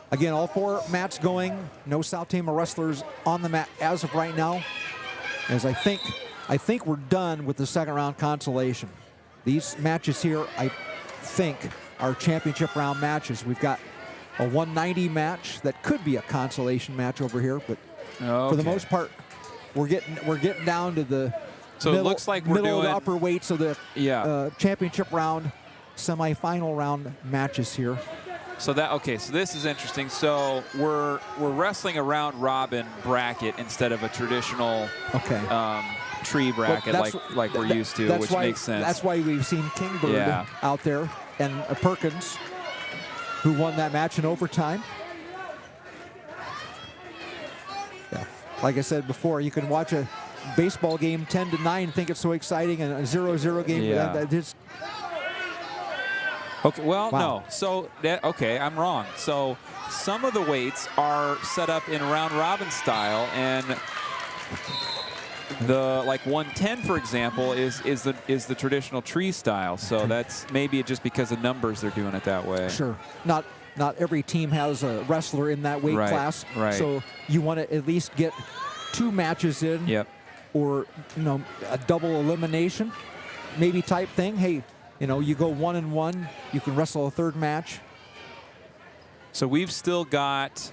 again, all 4 mats going. No South Tama wrestlers on the mat as of right now. As I think we're done with the second round consolation. These matches here, I think, are championship round matches. We've got a 190 match that could be a consolation match over here, but for the most part, we're getting down to the it looks like we're middle doing to upper weights of the championship round, semifinal round matches here. So this is interesting. So we're wrestling a round robin bracket instead of a traditional tree bracket like we're used to, which makes sense. That's why we've seen Kingbird out there and Perkins, who won that match in overtime. Yeah. Like I said before, you can watch a baseball game 10-9, think it's so exciting, and a 0-0 game. Yeah. Okay, well, no. So, I'm wrong. So, some of the weights are set up in round robin style, and the 110, for example, is the traditional tree style. So that's maybe just because of numbers they're doing it that way. Sure. Not every team has a wrestler in that weight class. Right. So you want to at least get 2 matches in. Yep. Or a double elimination, maybe type thing. Hey, you go 1-1, you can wrestle a 3rd match. So we've still got,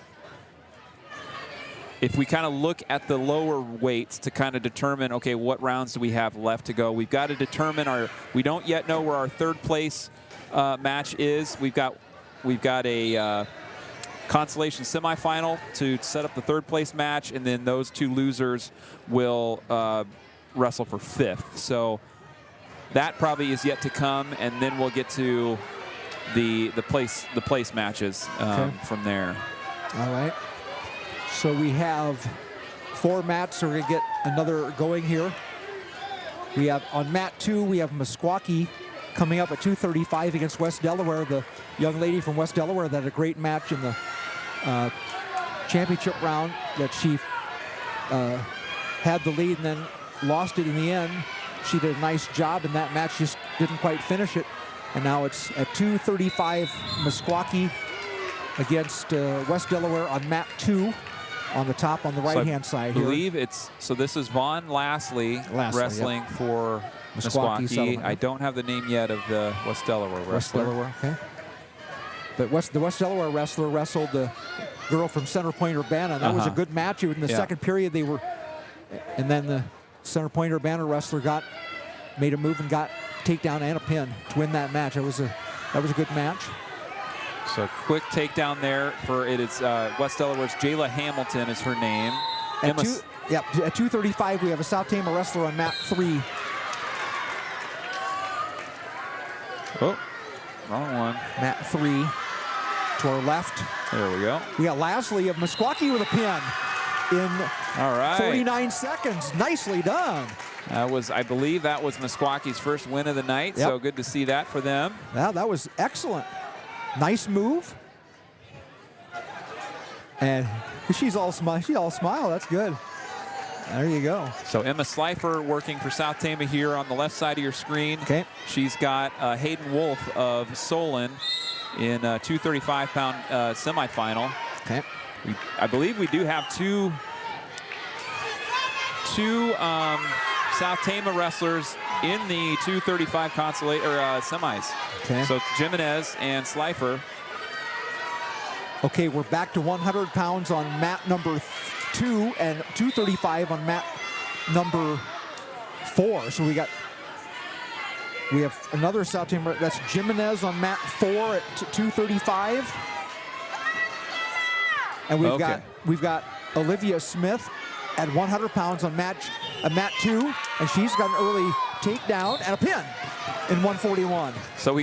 if we kind of look at the lower weights to kind of determine, okay, what rounds do we have left to go? We've got to determine we don't yet know where our 3rd place match is. We've got a consolation semifinal to set up the 3rd place match, and then those 2 losers will wrestle for 5th. So that probably is yet to come, and then we'll get to the place matches from there. All right. So we have 4 mats, so we're gonna get another going here. We have on mat 2, we have Meskwaki coming up at 235 against West Delaware. The young lady from West Delaware that had a great match in the championship round that she had the lead and then lost it in the end. She did a nice job in that match, just didn't quite finish it. And now it's at 235 Meskwaki against West Delaware on mat 2 on the top on the right-hand side here. I believe this is Vaughn Lastly wrestling for Meskwaki. I don't have the name yet of the West Delaware wrestler. West Delaware, okay. But the West Delaware wrestler wrestled the girl from Center Point-Urbana. That was a good match. In the second period, they were, and then the Center Point-Urbana wrestler made a move and got takedown and a pin to win that match. That was a good match. So quick takedown there for it. It's West Delaware's Jayla Hamilton is her name. At 235, we have a South Tama wrestler on mat 3. Oh, wrong one. Mat 3 to our left. There we go. We got Lasley of Meskwaki with a pin in 49 seconds. Nicely done. I believe that was Meskwaki's first win of the night, so good to see that for them. Yeah, that was excellent. Nice move. And she's all smile. That's good. There you go. So Emma Slifer working for South Tama here on the left side of your screen. Okay. She's got Hayden Wolf of Solon in 235-pound semifinal. Okay. I believe we do have two South Tama wrestlers in the 235 semis. Okay. So Jimenez and Slifer. Okay, we're back to 100 pounds on mat number 2 and 235 on mat number 4. So we have another South Tama. That's Jimenez on mat 4 at 235. And we've got Olivia Smith at 100 pounds on mat 2, and she's got an early takedown and a pin in 141. So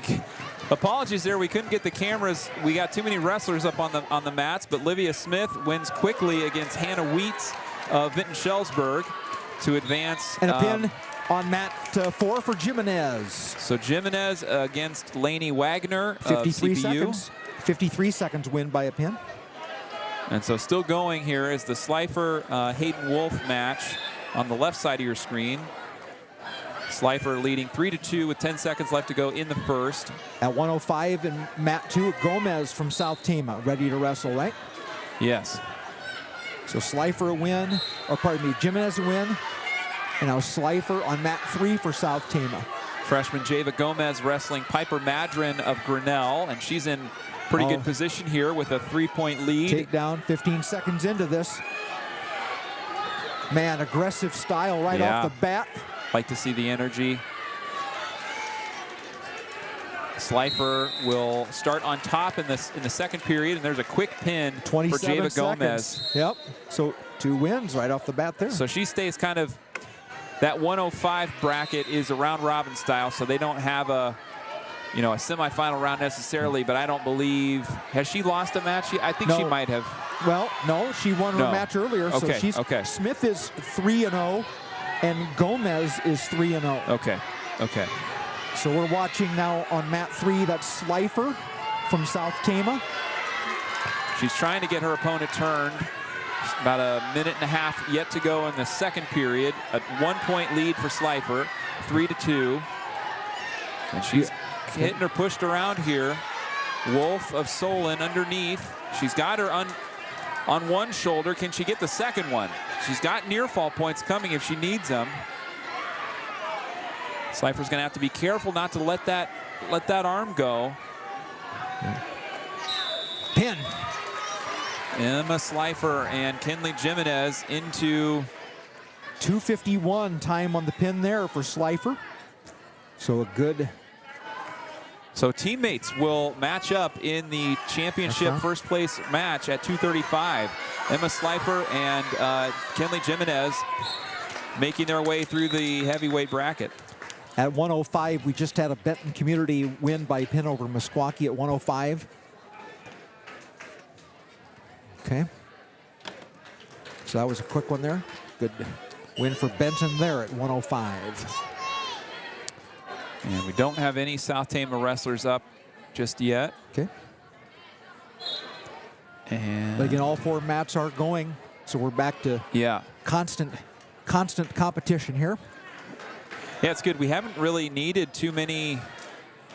apologies there, we couldn't get the cameras. We got too many wrestlers up on the mats, but Olivia Smith wins quickly against Hannah Wheats of Vinton-Shellsburg to advance. And a pin on mat 4 for Jimenez. So Jimenez against Lainey Wagner 53 of CPU. seconds. 53 seconds win by a pin. And so still going here is the Slifer Hayden Wolf match on the left side of your screen. Slifer leading 3-2 with 10 seconds left to go in the first. At 105 in mat 2, Gomez from South Tama ready to wrestle, right? Yes. So Slifer a win, or pardon me, Jimenez a win. And now Slifer on mat 3 for South Tama. Freshman Java Gomez wrestling Piper Madron of Grinnell, and she's in pretty good position here with a 3-point lead. Takedown 15 seconds into this. Man, aggressive style right off the bat. Like to see the energy. Slifer will start on top in the second period, and there's a quick pin for Java Gomez. Yep. So 2 wins right off the bat there. So she stays kind of, that 105 bracket is a round robin style, so they don't have a semifinal round necessarily, but I don't believe, has she lost a match? I think she might have. Well, no, she won her match earlier, so she's, Smith is 3-0, and Gomez is 3-0. Okay. So we're watching now on mat 3, that's Slifer from South Tama. She's trying to get her opponent turned. About a minute and a half yet to go in the second period. A 1-point lead for Slifer, 3-2. And she's hitting her pushed around here. Wolf of Solon underneath. She's got her on one shoulder. Can she get the second one? She's got near fall points coming if she needs them. Slifer's gonna have to be careful not to let that arm go. Pin. Emma Slifer and Kinley Jimenez into 2:51 time on the pin there for Slifer. So a good. So teammates will match up in the championship first place match at 235. Emma Slifer and Kinley Jimenez making their way through the heavyweight bracket. At 105, we just had a Benton community win by pin over Meskwaki at 105. Okay. So that was a quick one there. Good win for Benton there at 105. And we don't have any South Tama wrestlers up just yet. Okay. And but again, all 4 mats are going, so we're back to constant competition here. Yeah, it's good. We haven't really needed too many.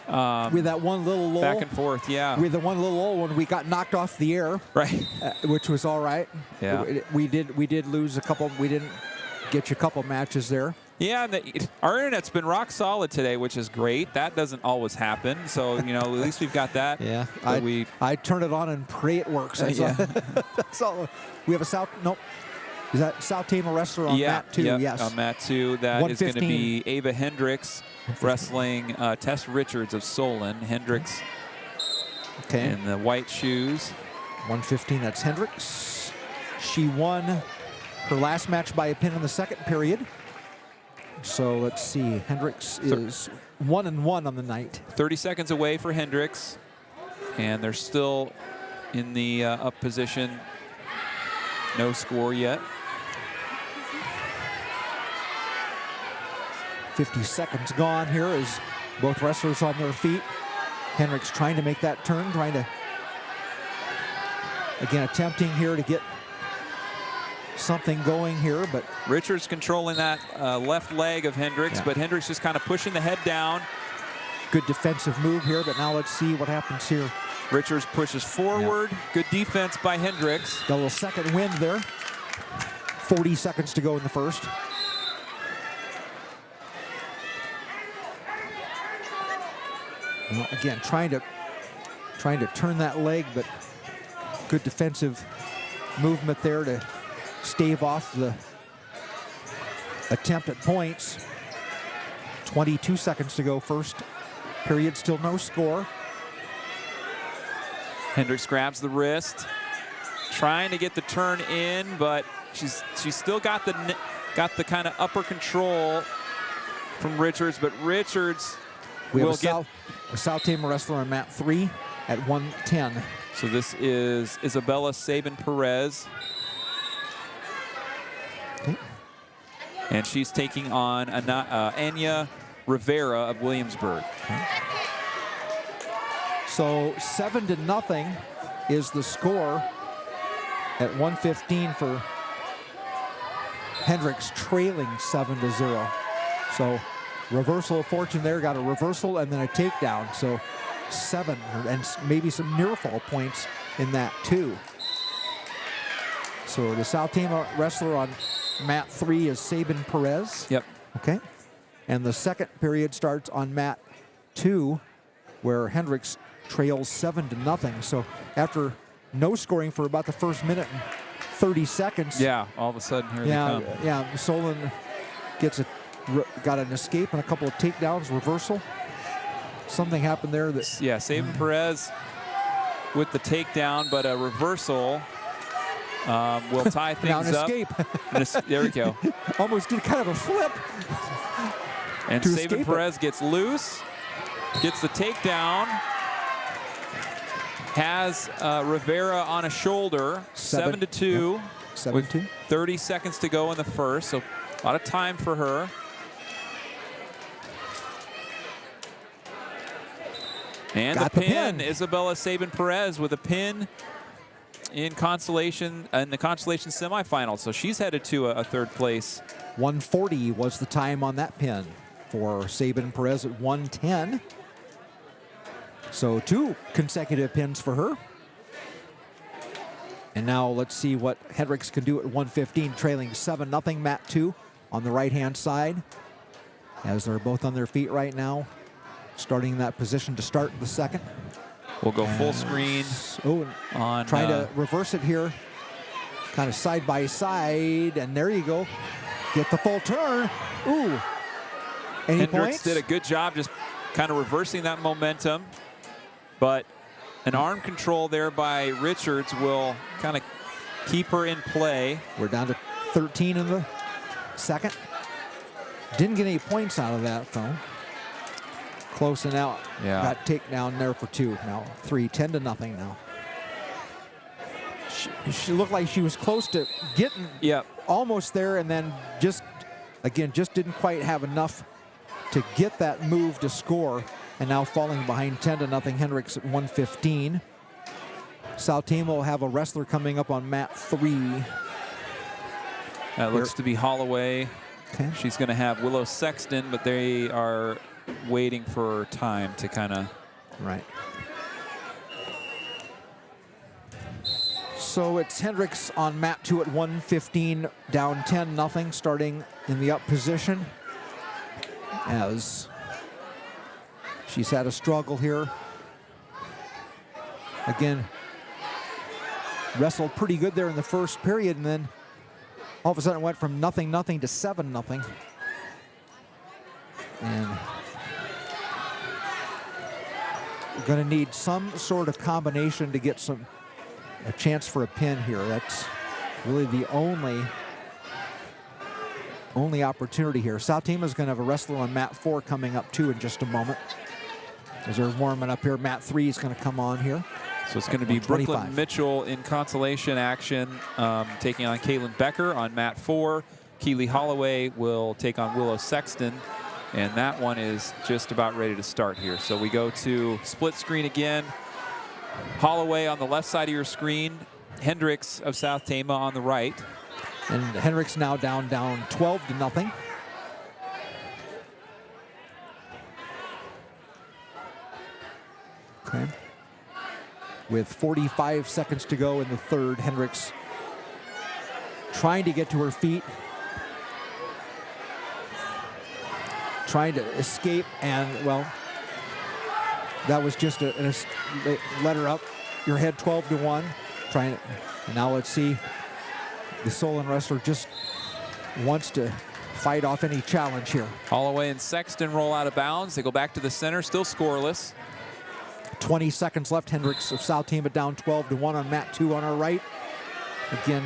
With that one little lull. Back and forth, With the one little lull when we got knocked off the air. Right. Which was all right. Yeah. We did lose a couple. We didn't get you a couple matches there. Yeah, our internet's been rock solid today, which is great. That doesn't always happen. So, you know, at least we've got that. Yeah, I turn it on and pray it works. Yeah. That's all. We have a South, nope. Is that South Tama wrestler on mat 2? Yeah, yes. on mat 2. That is going to be Ava Hendricks wrestling Tess Richards of Solon. Hendricks in the white shoes. 115, that's Hendricks. She won her last match by a pin in the second period. So let's see, Hendricks is 1-1 on the night. 30 seconds away for Hendricks, and they're still in the up position. No score yet. 50 seconds gone here as both wrestlers on their feet. Hendricks trying to make that turn, trying to, again, attempting here to get something going here, but Richards controlling that left leg of Hendricks, but Hendricks just kind of pushing the head down. Good defensive move here, but now let's see what happens here. Richards pushes forward. Good defense by Hendricks. Got a little second wind there. 40 seconds to go in the first. Well, again, trying to turn that leg, but good defensive movement there to stave off the attempt at points. 22 seconds to go first period, still no score. Hendricks grabs the wrist, trying to get the turn in, but she's still got the kind of upper control from Richards, but Richards will get a South Tama wrestler on mat 3 at 110. So this is Isabella Sabin-Perez. And she's taking on Anya Rivera of Williamsburg. So 7-0 is the score at 115 for Hendricks, trailing 7-0. So reversal of fortune there, got a reversal and then a takedown. So 7 and maybe some near fall points in that too. So the South Tama wrestler on mat 3 is Sabin-Perez. Yep. Okay. And the second period starts on mat 2, where Hendricks trails 7-0. So after no scoring for about the first minute and 30 seconds. Yeah, all of a sudden here they come. Yeah, Solon got an escape and a couple of takedowns, reversal. Something happened there that. Yeah, Sabin-Perez with the takedown, but a reversal will tie things now an up. Escape. There we go. Almost did kind of a flip. And Sabin-Perez gets loose, gets the takedown, has Rivera on a shoulder, 7-2. 7-2. With 30 seconds to go in the first, so a lot of time for her. And Got the the pin, pin. Isabella Sabin-Perez with a pin in the consolation semifinal. So she's headed to a third place. 140 was the time on that pin for Sabin-Perez at 110. So 2 consecutive pins for her. And now let's see what Hendricks can do at 115, trailing 7-0, mat 2 on the right-hand side. As they're both on their feet right now, starting in that position to start the second. We'll go full screen. On trying to reverse it here. Kind of side by side, and there you go. Get the full turn. Ooh. Any Hendricks points? did a good job just kind of reversing that momentum. But an arm control there by Richards will kind of keep her in play. We're down to 13 in the second. Didn't get any points out of that, though. Close and out. Yeah. Got takedown there for 2. Now 3, 10-0 now. She looked like she was close to getting almost there, and then just didn't quite have enough to get that move to score. And now falling behind 10-0 Hendricks at 115. South Tama will have a wrestler coming up on mat 3. That looks to be Holloway. Okay. She's going to have Willow Sexton, but they are waiting for time to kind of. Right. So it's Hendricks on mat 2 at 115, down 10-0, starting in the up position. as she's had a struggle here. Again, wrestled pretty good there in the first period, and then all of a sudden it went from 0-0 to 7-0. And we're going to need some sort of combination to get a chance for a pin here. That's really the only opportunity here. South Tama is going to have a wrestler on mat 4 coming up too in just a moment. As they're warming up here, mat 3 is going to come on here. So it's going to be Brooklyn Mitchell in consolation action, taking on Kaylin Becker on mat 4. Keely Holloway will take on Willow Sexton, and that one is just about ready to start here. So we go to split screen again. Holloway on the left side of your screen, Hendricks of South Tama on the right. And Hendricks now down 12-0. Okay. With 45 seconds to go in the third, Hendricks trying to get to her feet, trying to escape, and well, that was just let her up your head 12-1. Trying to, and now let's see, the Solon wrestler just wants to fight off any challenge here. Holloway and Sexton roll out of bounds. They go back to the center, still scoreless. 20 seconds left. Hendricks of South Tama down 12-1 on mat 2 on our right. Again,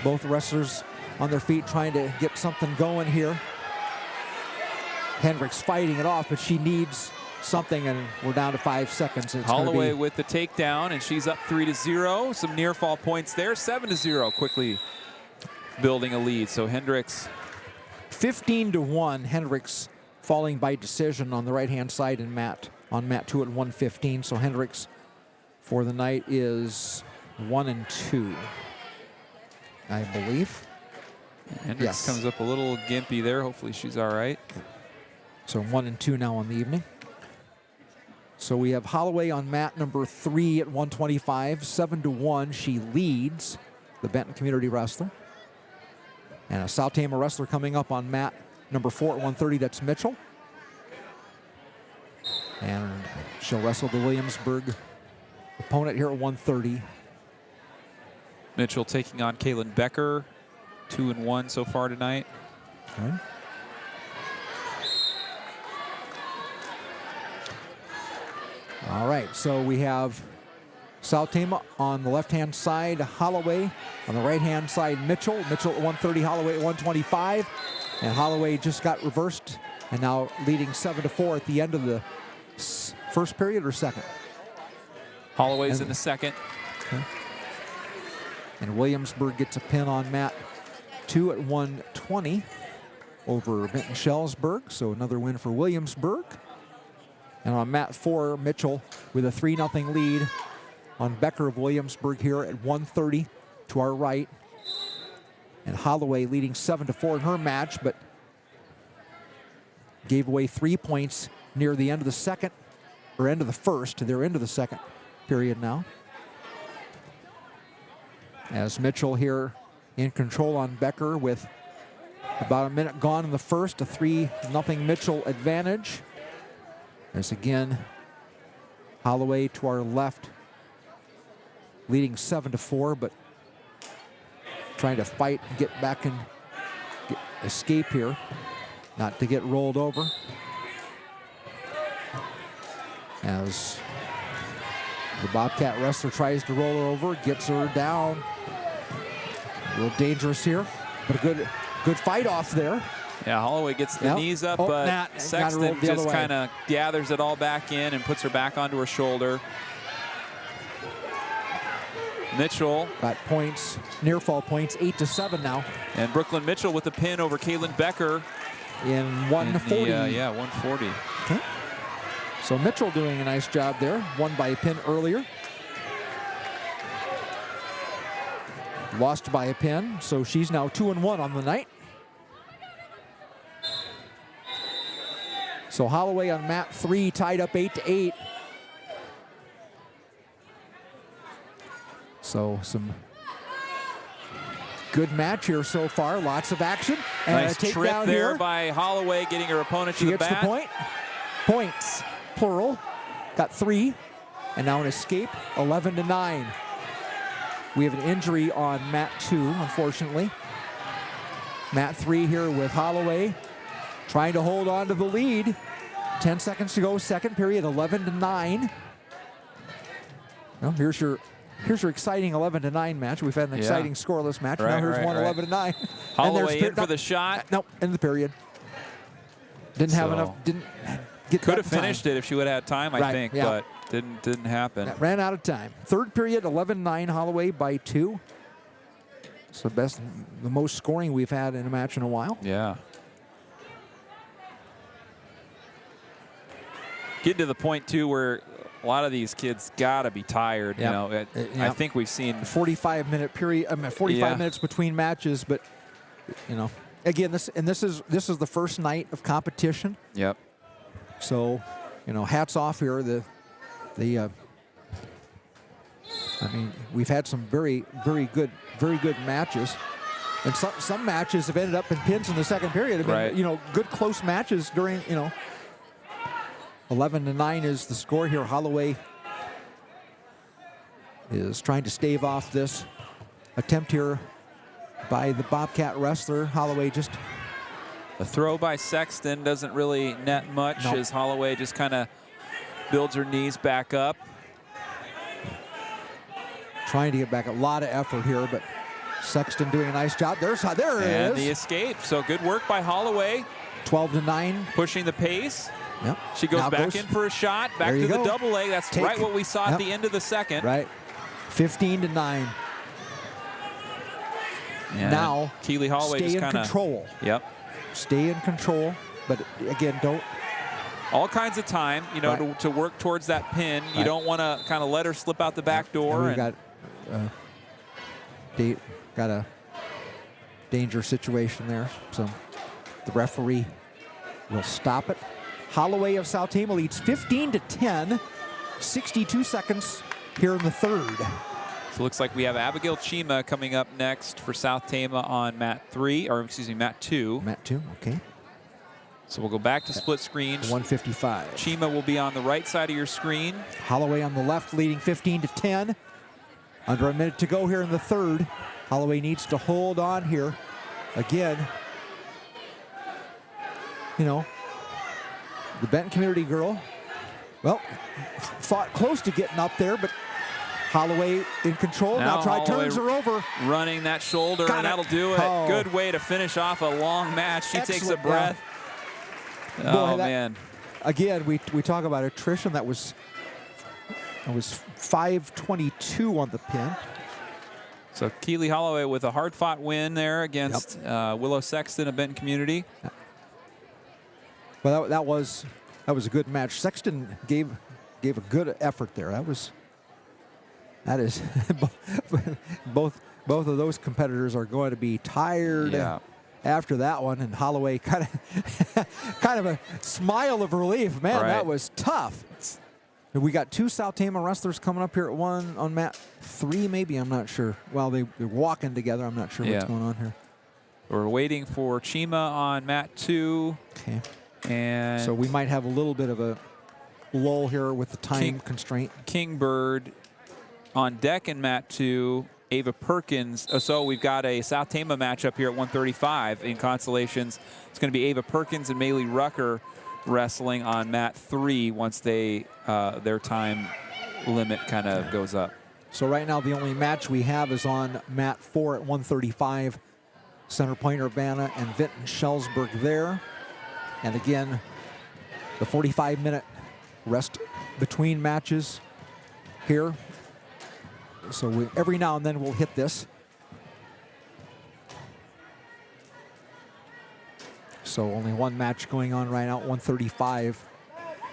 both wrestlers on their feet trying to get something going here. Hendricks fighting it off, but she needs something, and we're down to 5 seconds. It's Holloway with the takedown, and she's up 3-0. Some near fall points there. 7-0, quickly building a lead. So Hendricks 15-1. Hendricks falling by decision on the right-hand side on mat 2 at 1:15. So Hendricks for the night is 1-2, I believe. Hendricks comes up a little gimpy there. Hopefully she's all right. So 1-2 now on the evening. So we have Holloway on mat number 3 at 125, 7-1. She leads the Benton Community Wrestler. And a South Tama wrestler coming up on mat number 4 at 130, that's Mitchell. And she'll wrestle the Williamsburg opponent here at 130. Mitchell taking on Kaylin Becker, 2-1 so far tonight. Okay. All right, so we have South Tama on the left-hand side, Holloway on the right-hand side, Mitchell. Mitchell at 130, Holloway at 125. And Holloway just got reversed and now leading 7-4 at the end of the first period or second? Holloway's in the second. Okay. And Williamsburg gets a pin on mat 2 at 120 over Vinton-Shellsburg. So another win for Williamsburg. And on mat 4, Mitchell with a 3-0 lead on Becker of Williamsburg here at 130 to our right. And Holloway leading 7-4 in her match, but gave away 3 points near the end of the second, or end of the first. They're into the second period now. As Mitchell here in control on Becker with about a minute gone in the first, a 3-0 Mitchell advantage. As again, Holloway to our left, leading 7-4, but trying to fight and get back and escape here, not to get rolled over. As the Bobcat wrestler tries to roll her over, gets her down. A little dangerous here, but a good fight off there. Yeah, Holloway gets the knees up, but Sexton just kind of gathers it all back in and puts her back onto her shoulder. Mitchell got points, near fall points, 8-7 now. And Brooklyn Mitchell with the pin over Kaylin Becker in 140. Yeah, 140. Okay. So Mitchell doing a nice job there, won by a pin earlier. Lost by a pin, so she's now 2-1 on the night. So Holloway on mat 3 tied up 8-8. So some Good match here so far. Lots of action. And nice a trip takedown there here by Holloway, getting her opponent She to the gets back. the point. Points, plural. Got 3. And now an escape, 11-9. We have an injury on mat 2, unfortunately. Mat 3 here with Holloway, trying to hold on to the lead. 10 seconds to go, second period, 11-9. Well, here's your exciting 11-9 match. We've had an exciting scoreless match. Right, now here's one 11-9. Holloway in for the shot. Nope, in the period. Didn't have enough. Didn't get. Could have finished it if she would have had time, I think, yeah. but didn't happen. Ran out of time. Third period, 11-9. Holloway by 2. It's the most scoring we've had in a match in a while. Yeah. Getting to the point too where a lot of these kids gotta be tired. Yep. You know, I think we've seen 45-minute period. 45 minutes between matches, but you know, again, this is the first night of competition. Yep. So, you know, hats off here. I mean, we've had some very good matches, and some matches have ended up in pins in the second period. Have been, you know, good close matches during, you know. 11-9 is the score here. Holloway is trying to stave off this attempt here by the Bobcat wrestler. Holloway just... A throw by Sexton doesn't really net much as Holloway just kind of builds her knees back up. Trying to get back. A lot of effort here, but Sexton doing a nice job. There it is. And the escape. So good work by Holloway. 12-9. Pushing the pace. Yep. She goes back in for a shot. Back to the double leg. That's right what we saw at the end of the second. Right. 15-9. And now Keely Holloway stay just in kind of control. Yep. Stay in control, but again, don't. All kinds of time, you know, to work towards that pin. You don't want to kind of let her slip out the back door. And we've got a danger situation there, so the referee will stop it. Holloway of South Tama leads 15-10, 62 seconds here in the third. So it looks like we have Abigail Chima coming up next for South Tama on mat 3, or excuse me, mat 2. Mat 2, okay. So we'll go back to split screen. 155. Chima will be on the right side of your screen. Holloway on the left leading 15-10. Under a minute to go here in the third. Holloway needs to hold on here. Again, you know, the Benton community girl, well, fought close to getting up there, but Holloway in control. Now turns her over. Running that shoulder, and that'll do it. Oh. Good way to finish off a long match. She takes a breath. Yeah. Oh, man. Again, we talk about attrition. That was 5:22 on the pin. So Keely Holloway with a hard-fought win there against Willow Sexton of Benton Community. Well, that was a good match. Sexton gave a good effort there. That is both of those competitors are going to be tired after that one. And Holloway kind of a smile of relief. Man, that was tough. We got 2 South Tama wrestlers coming up here at one on mat 3, maybe. I'm not sure. Well, they're walking together. I'm not sure what's going on here. We're waiting for Chima on mat 2. Okay. And so we might have a little bit of a lull here with the time constraint. Kingbird on deck in mat 2. Ava Perkins. So we've got a South Tama matchup here at 135 in Constellations. It's going to be Ava Perkins and Maylee Rucker wrestling on mat 3 once they their time limit kind of goes up. So right now the only match we have is on mat 4 at 135. Center Point-Urbana and Vinton-Shellsburg there. And again, the 45-minute rest between matches here. So every now and then we'll hit this. So only one match going on right now, 135.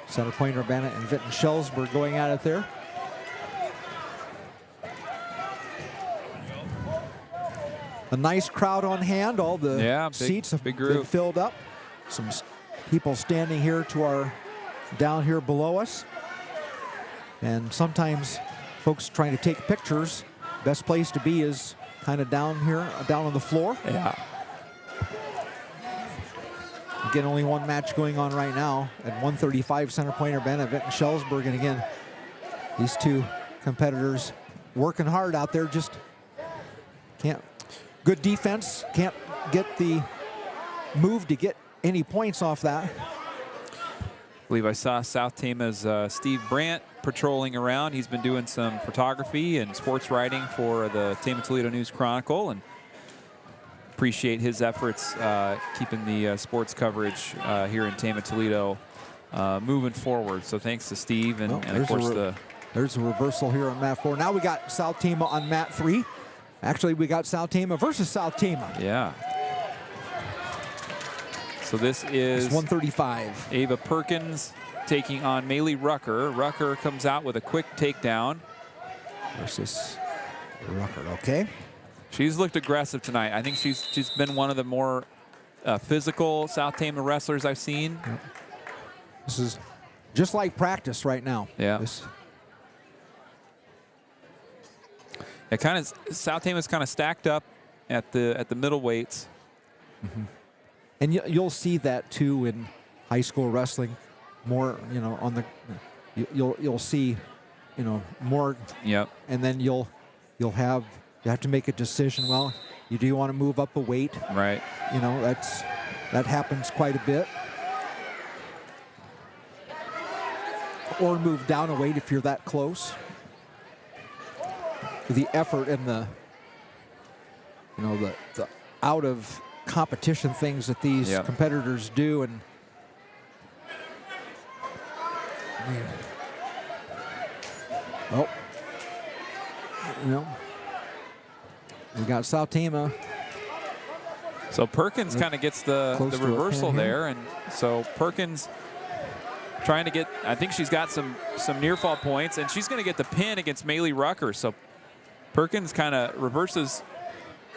Center Point-Urbana and Vinton-Shellsburg going at it there. A nice crowd on hand. All the seats have been filled up. Some people standing here down here below us. And sometimes folks trying to take pictures. Best place to be is kind of down here, down on the floor. Yeah. Again, only one match going on right now at 135 center Point-Urbana, Vinton-Shellsburg. And again, these two competitors working hard out there, just can't. Good defense, can't get the move to get any points off that. I believe I saw South Tama's Steve Brandt patrolling around. He's been doing some photography and sports writing for the Tama Toledo News Chronicle, and appreciate his efforts keeping the sports coverage here in Tama Toledo moving forward. So thanks to Steve, and, and of course there's a reversal here on mat 4. Now we got South Tama on mat 3. Actually, we got South Tama versus South Tama. Yeah. So this is it's 135. Ava Perkins taking on Maylee Rucker. Rucker comes out with a quick takedown. Versus Rucker, okay. She's looked aggressive tonight. I think she's been one of the more physical South Tama wrestlers I've seen. Yep. This is just like practice right now. Yeah. It kind of South Tama's kind of stacked up at the middleweights. Mm-hmm. And you'll see that too in high school wrestling. More, you know, on the you'll see, you know, more. Yep. And then you have to make a decision. Well, do you want to move up a weight? Right. You know, that happens quite a bit. Or move down a weight if you're that close. The effort and the out of competition things that these yep. competitors do, and oh, you know, we got South Tama. So Perkins kind of gets the reversal there, and so Perkins trying to get, I think she's got some near fall points, and she's going to get the pin against Maylee Rucker. So Perkins kind of reverses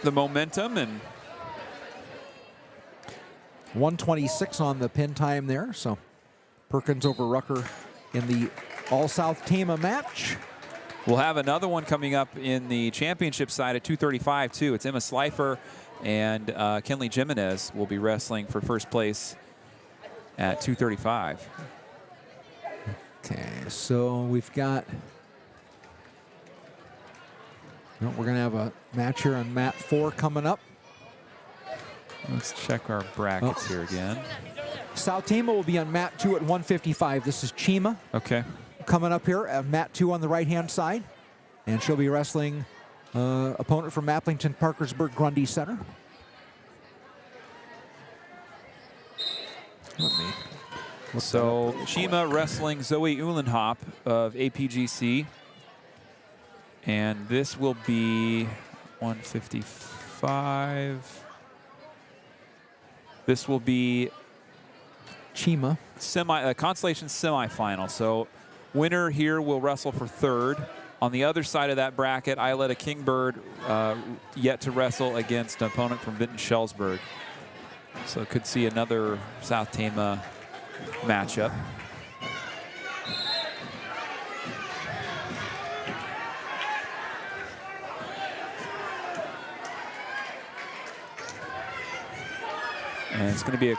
the momentum, and 126 on the pin time there. So Perkins over Rucker in the all-South Tama match. We'll have another one coming up in the championship side at 235 too. It's Emma Slifer and Kenley Jimenez will be wrestling for first place at 235. Okay, so we've got, we're going to have a match here on mat 4 coming up. Let's check our brackets here again. South Tama will be on mat 2 at 155. This is Chima. Okay. Coming up here at mat 2 on the right-hand side. And she'll be wrestling opponent from Aplington-Parkersburg Grundy Center. So Chima wrestling Zoe Uhlenhop of APGC. And this will be 155. This will be Chima. Constellation semifinal. So winner here will wrestle for third. On the other side of that bracket, Isleta Kingbird yet to wrestle against an opponent from Vinton-Shellsburg. So could see another South Tama matchup. And it's going to be an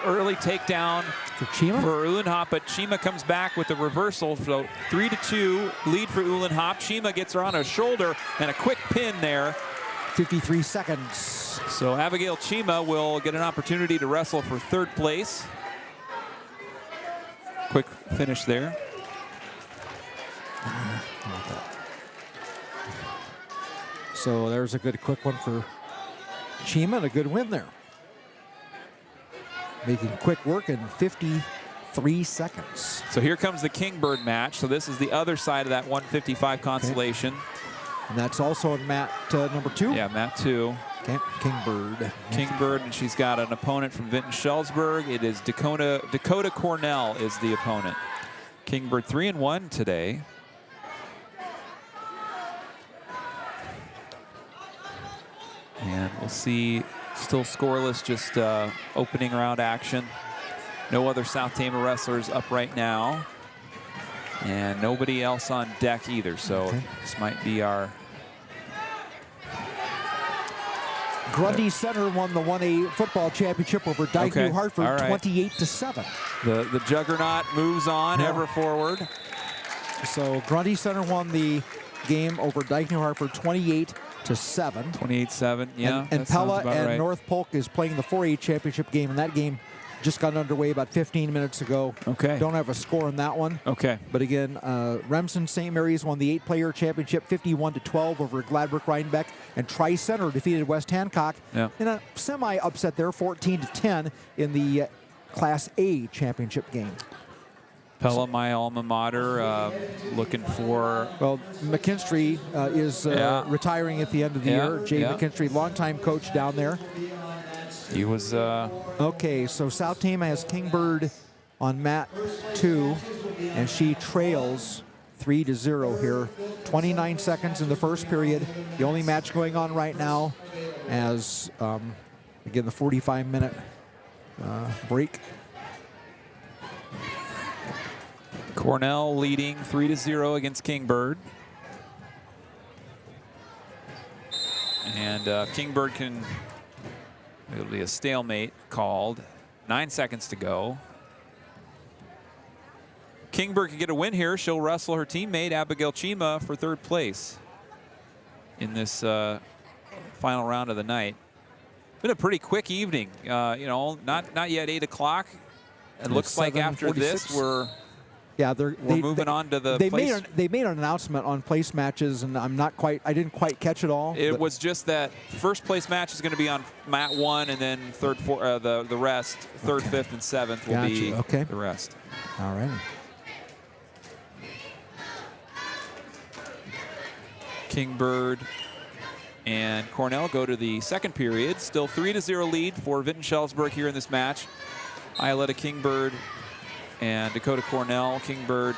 early takedown for Chima, for Uhlenhop, but Chima comes back with a reversal. So 3-2 lead for Uhlenhop. Chima gets her on her shoulder and a quick pin there. 53 seconds. So Abigail Chima will get an opportunity to wrestle for third place. Quick finish there. So there's a good quick one for Chima and a good win there. Making quick work in 53 seconds. So here comes the Kingbird match. So this is the other side of that 155 constellation. Okay. And that's also in mat number 2? Yeah, mat 2. Okay. Kingbird. Kingbird, and she's got an opponent from Vinton-Shellsburg. It is Dakota Cornell is the opponent. Kingbird 3-1 today. And we'll see, still scoreless, just opening round action. No other South Tama wrestlers up right now. And nobody else on deck either, so this might be our Grundy Center won the 1A football championship over Dyke New Hartford, 28-7. The juggernaut moves on ever forward. So Grundy Center won the game over Dyke New Hartford, 28-7. 28-7. Yeah. And Pella and right. North Polk is playing the 4A championship game, and that game just got underway about 15 minutes ago. Okay. Don't have a score in that one. Okay. But again, Remsen St. Mary's won the 8-player championship 51-12 over Gladbrook Rhinebeck, and Tri Center defeated West Hancock in a semi-upset there, 14-10 in the Class A championship game. Pella, my alma mater, looking for... Well, McKinstry is retiring at the end of the year. Jay McKinstry, longtime coach down there. He was... Okay, so South Tama has Kingbird on mat 2, and she trails 3-0 here. 29 seconds in the first period. The only match going on right now as, again, the 45-minute break. Cornell leading 3-0 against Kingbird. And Kingbird can... It'll be a stalemate called. 9 seconds to go. Kingbird can get a win here. She'll wrestle her teammate, Abigail Chima, for 3rd place in this final round of the night. Been a pretty quick evening. You know, not yet 8 o'clock. It looks like after this we're moving on to the place. They made an announcement on place matches, and I didn't quite catch it all. It was just that first place match is going to be on mat 1, and then the rest, 3rd, 5th, and 7th will be the rest. All right. Kingbird and Cornell go to the 2nd period. Still 3-0 lead for Vinton-Shellsburg here in this match. Ioletta Kingbird and Dakota Cornell. Kingbird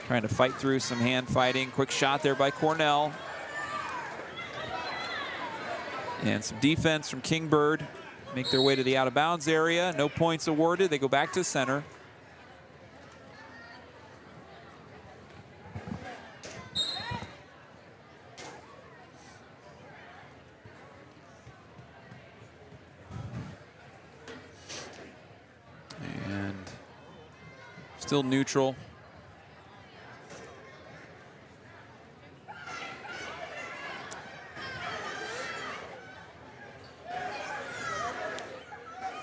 trying to fight through some hand fighting. Quick shot there by Cornell. And some defense from Kingbird. Make their way to the out of bounds area. No points awarded. They go back to the center. And still neutral.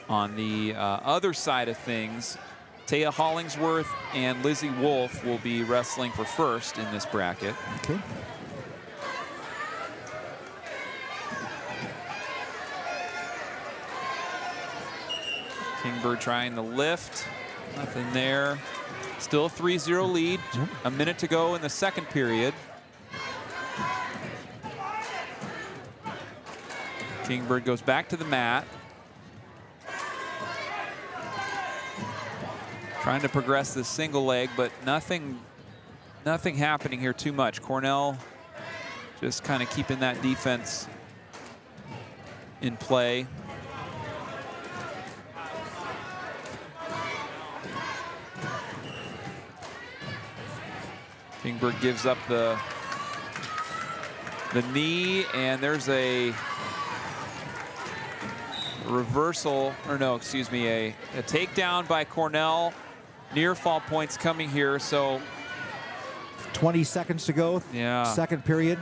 On the other side of things, Taya Hollingsworth and Lizzie Wolf will be wrestling for 1st in this bracket. Okay. Kingbird trying to lift. Nothing there. Still a 3-0 lead. A minute to go in the 2nd period. Kingbird goes back to the mat. Trying to progress this single leg, but nothing happening here too much. Cornell just kind of keeping that defense in play. Kingbird gives up the knee, and there's a reversal, or no, excuse me, a takedown by Cornell. Near fall points coming here, so 20 seconds to go. Yeah. 2nd period.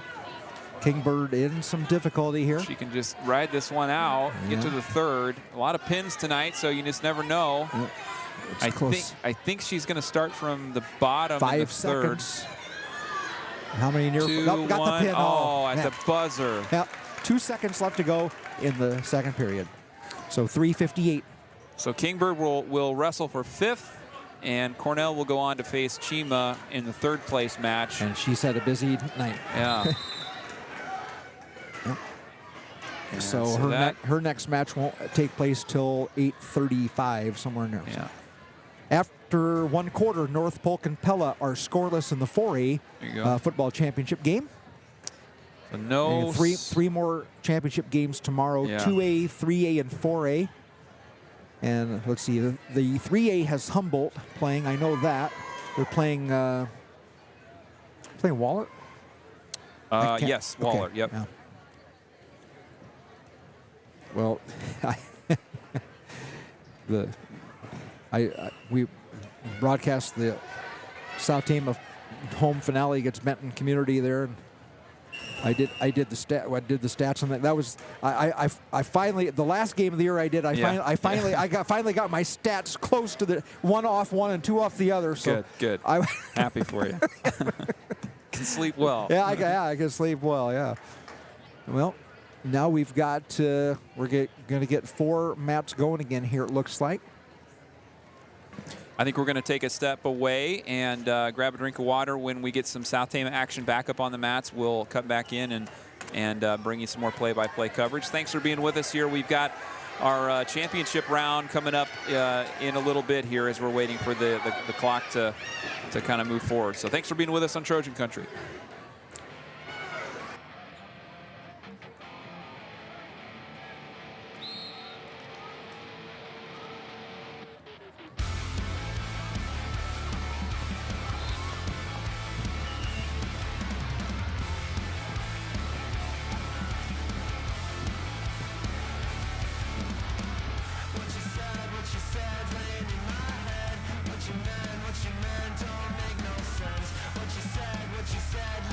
Kingbird in some difficulty here. She can just ride this one out, get to the 3rd. A lot of pins tonight, so you just never know. I think she's going to start from the bottom. 5 seconds. How many near? 2, got 1. The pin. Oh, at the buzzer. Yep. 2 seconds left to go in the 2nd period. So 3:58. So Kingbird will wrestle for 5th, and Cornell will go on to face Chima in the 3rd place match. And she's had a busy night. Yeah. Yep. So her next match won't take place till 8:35, somewhere in there. Yeah. After 1 quarter, North Polk and Pella are scoreless in the 4A football championship game. So no. And three more championship games tomorrow, 2A, 3A, and 4A. And let's see, the 3A has Humboldt playing. I know that. They're playing Waller? Yes, Waller, okay. yep. Yeah. Well, we broadcast the South Tama home finale against Benton community there. And I did the stats on that. That was I finally, the last game of the year I did. I finally got my stats close to the 1 off one and 2 off the other. So good. Happy for you. Can sleep well. Yeah, I can sleep well. Yeah. Well, now we've got we're going to get 4 mats going again here. It looks like. I think we're going to take a step away and grab a drink of water. When we get some South Tama action back up on the mats, we'll cut back in and bring you some more play-by-play coverage. Thanks for being with us here. We've got our championship round coming up in a little bit here as we're waiting for the clock to kind of move forward. So thanks for being with us on Trojan Country. What you meant don't make no sense. What you said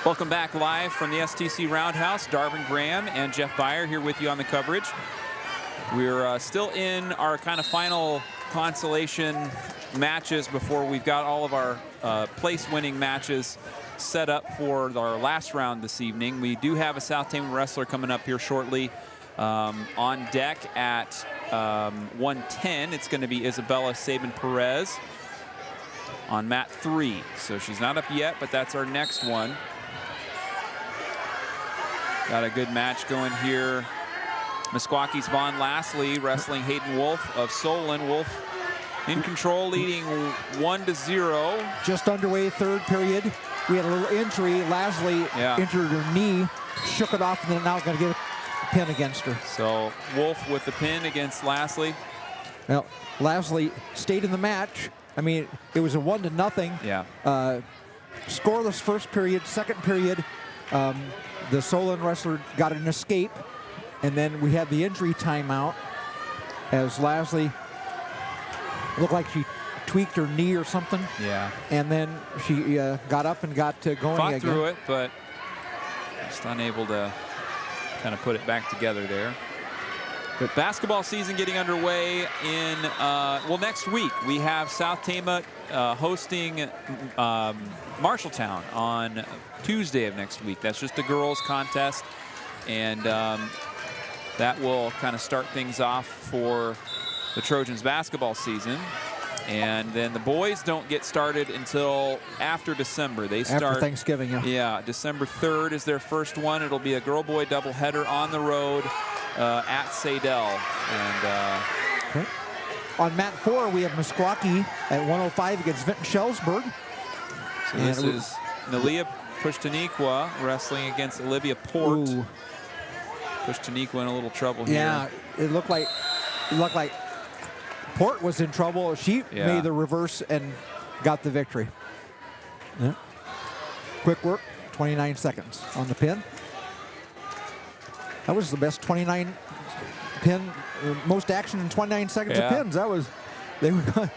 Welcome back live from the STC Roundhouse. Darvin Graham and Jeff Byer here with you on the coverage. We're still in our kind of final consolation matches before we've got all of our place-winning matches set up for our last round this evening. We do have a South Tama wrestler coming up here shortly on deck at 110. It's going to be Isabella Sabin-Perez on mat 3. So she's not up yet, but that's our next one. Got a good match going here. Meskwaki's Vaughn Lastly wrestling Hayden Wolf of Solon. Wolf in control, leading 1-0. Just underway, third period. We had a little injury. Lastly injured her knee, shook it off, and then now going to get a pin against her. So Wolf with the pin against Lastly. Well, Lastly stayed in the match. I mean, it was a 1-0. Yeah. Scoreless first period. Second period, the Solon wrestler got an escape, and then we had the injury timeout as Lastly looked like she tweaked her knee or something. Yeah. And then she got up and got going Fought again. through it, but just unable to kind of put it back together there. But basketball season getting underway in, well, next week we have South Tama hosting Marshalltown on Tuesday of next week. That's just a girls contest, and that will kind of start things off for the Trojans basketball season. And then the boys don't get started until after December. They start after Thanksgiving. Yeah, December 3rd is their first one. It'll be a girl-boy doubleheader on the road at Sadell. And okay. On mat 4, we have Meskwaki at 105 against Vinton-Shellsburg. So this is Nalia Pushtaniqua wrestling against Olivia Port. Ooh. Pushtaniqua in a little trouble here. Yeah, it looked like Port was in trouble. She made the reverse and got the victory. Yeah. Quick work, 29 seconds on the pin. That was the best 29 pin, most action in 29 seconds of pins. That was, they were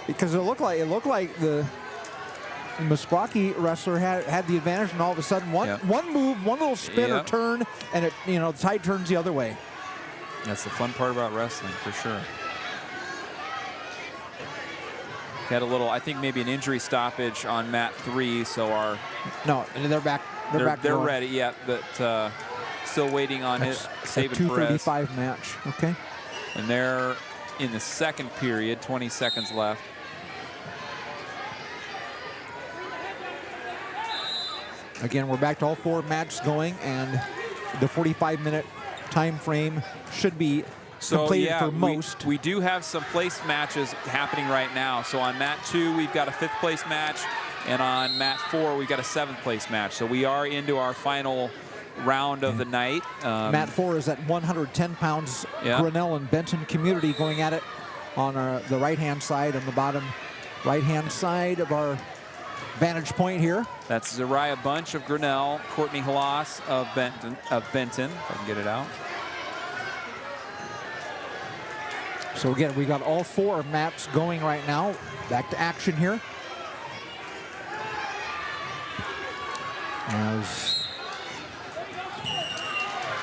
because it looked like the Meskwaki wrestler had the advantage, and all of a sudden one move, one little spin or turn, and it, you know, the tide turns the other way. That's the fun part about wrestling, for sure. Had a little, I think maybe an injury stoppage on mat 3, so our they're back. They're ready, but still waiting on his Sabin-Perez. 2:35 match. Okay. And they're in the second period, 20 seconds left. Again, we're back to all 4 matches going, and the 45-minute time frame should be completed for most. We do have some place matches happening right now. So on mat 2, we've got a 5th place match, and on mat 4, we've got a 7th place match. So we are into our final round of the night. Mat 4 is at 110 pounds. Grinnell and Benton community going at it on the right-hand side, on the bottom right-hand side of our vantage point here. That's Zariah Bunch of Grinnell, Courtney Halas of Benton, if I can get it out. So again, we got all 4 mats going right now. Back to action here. As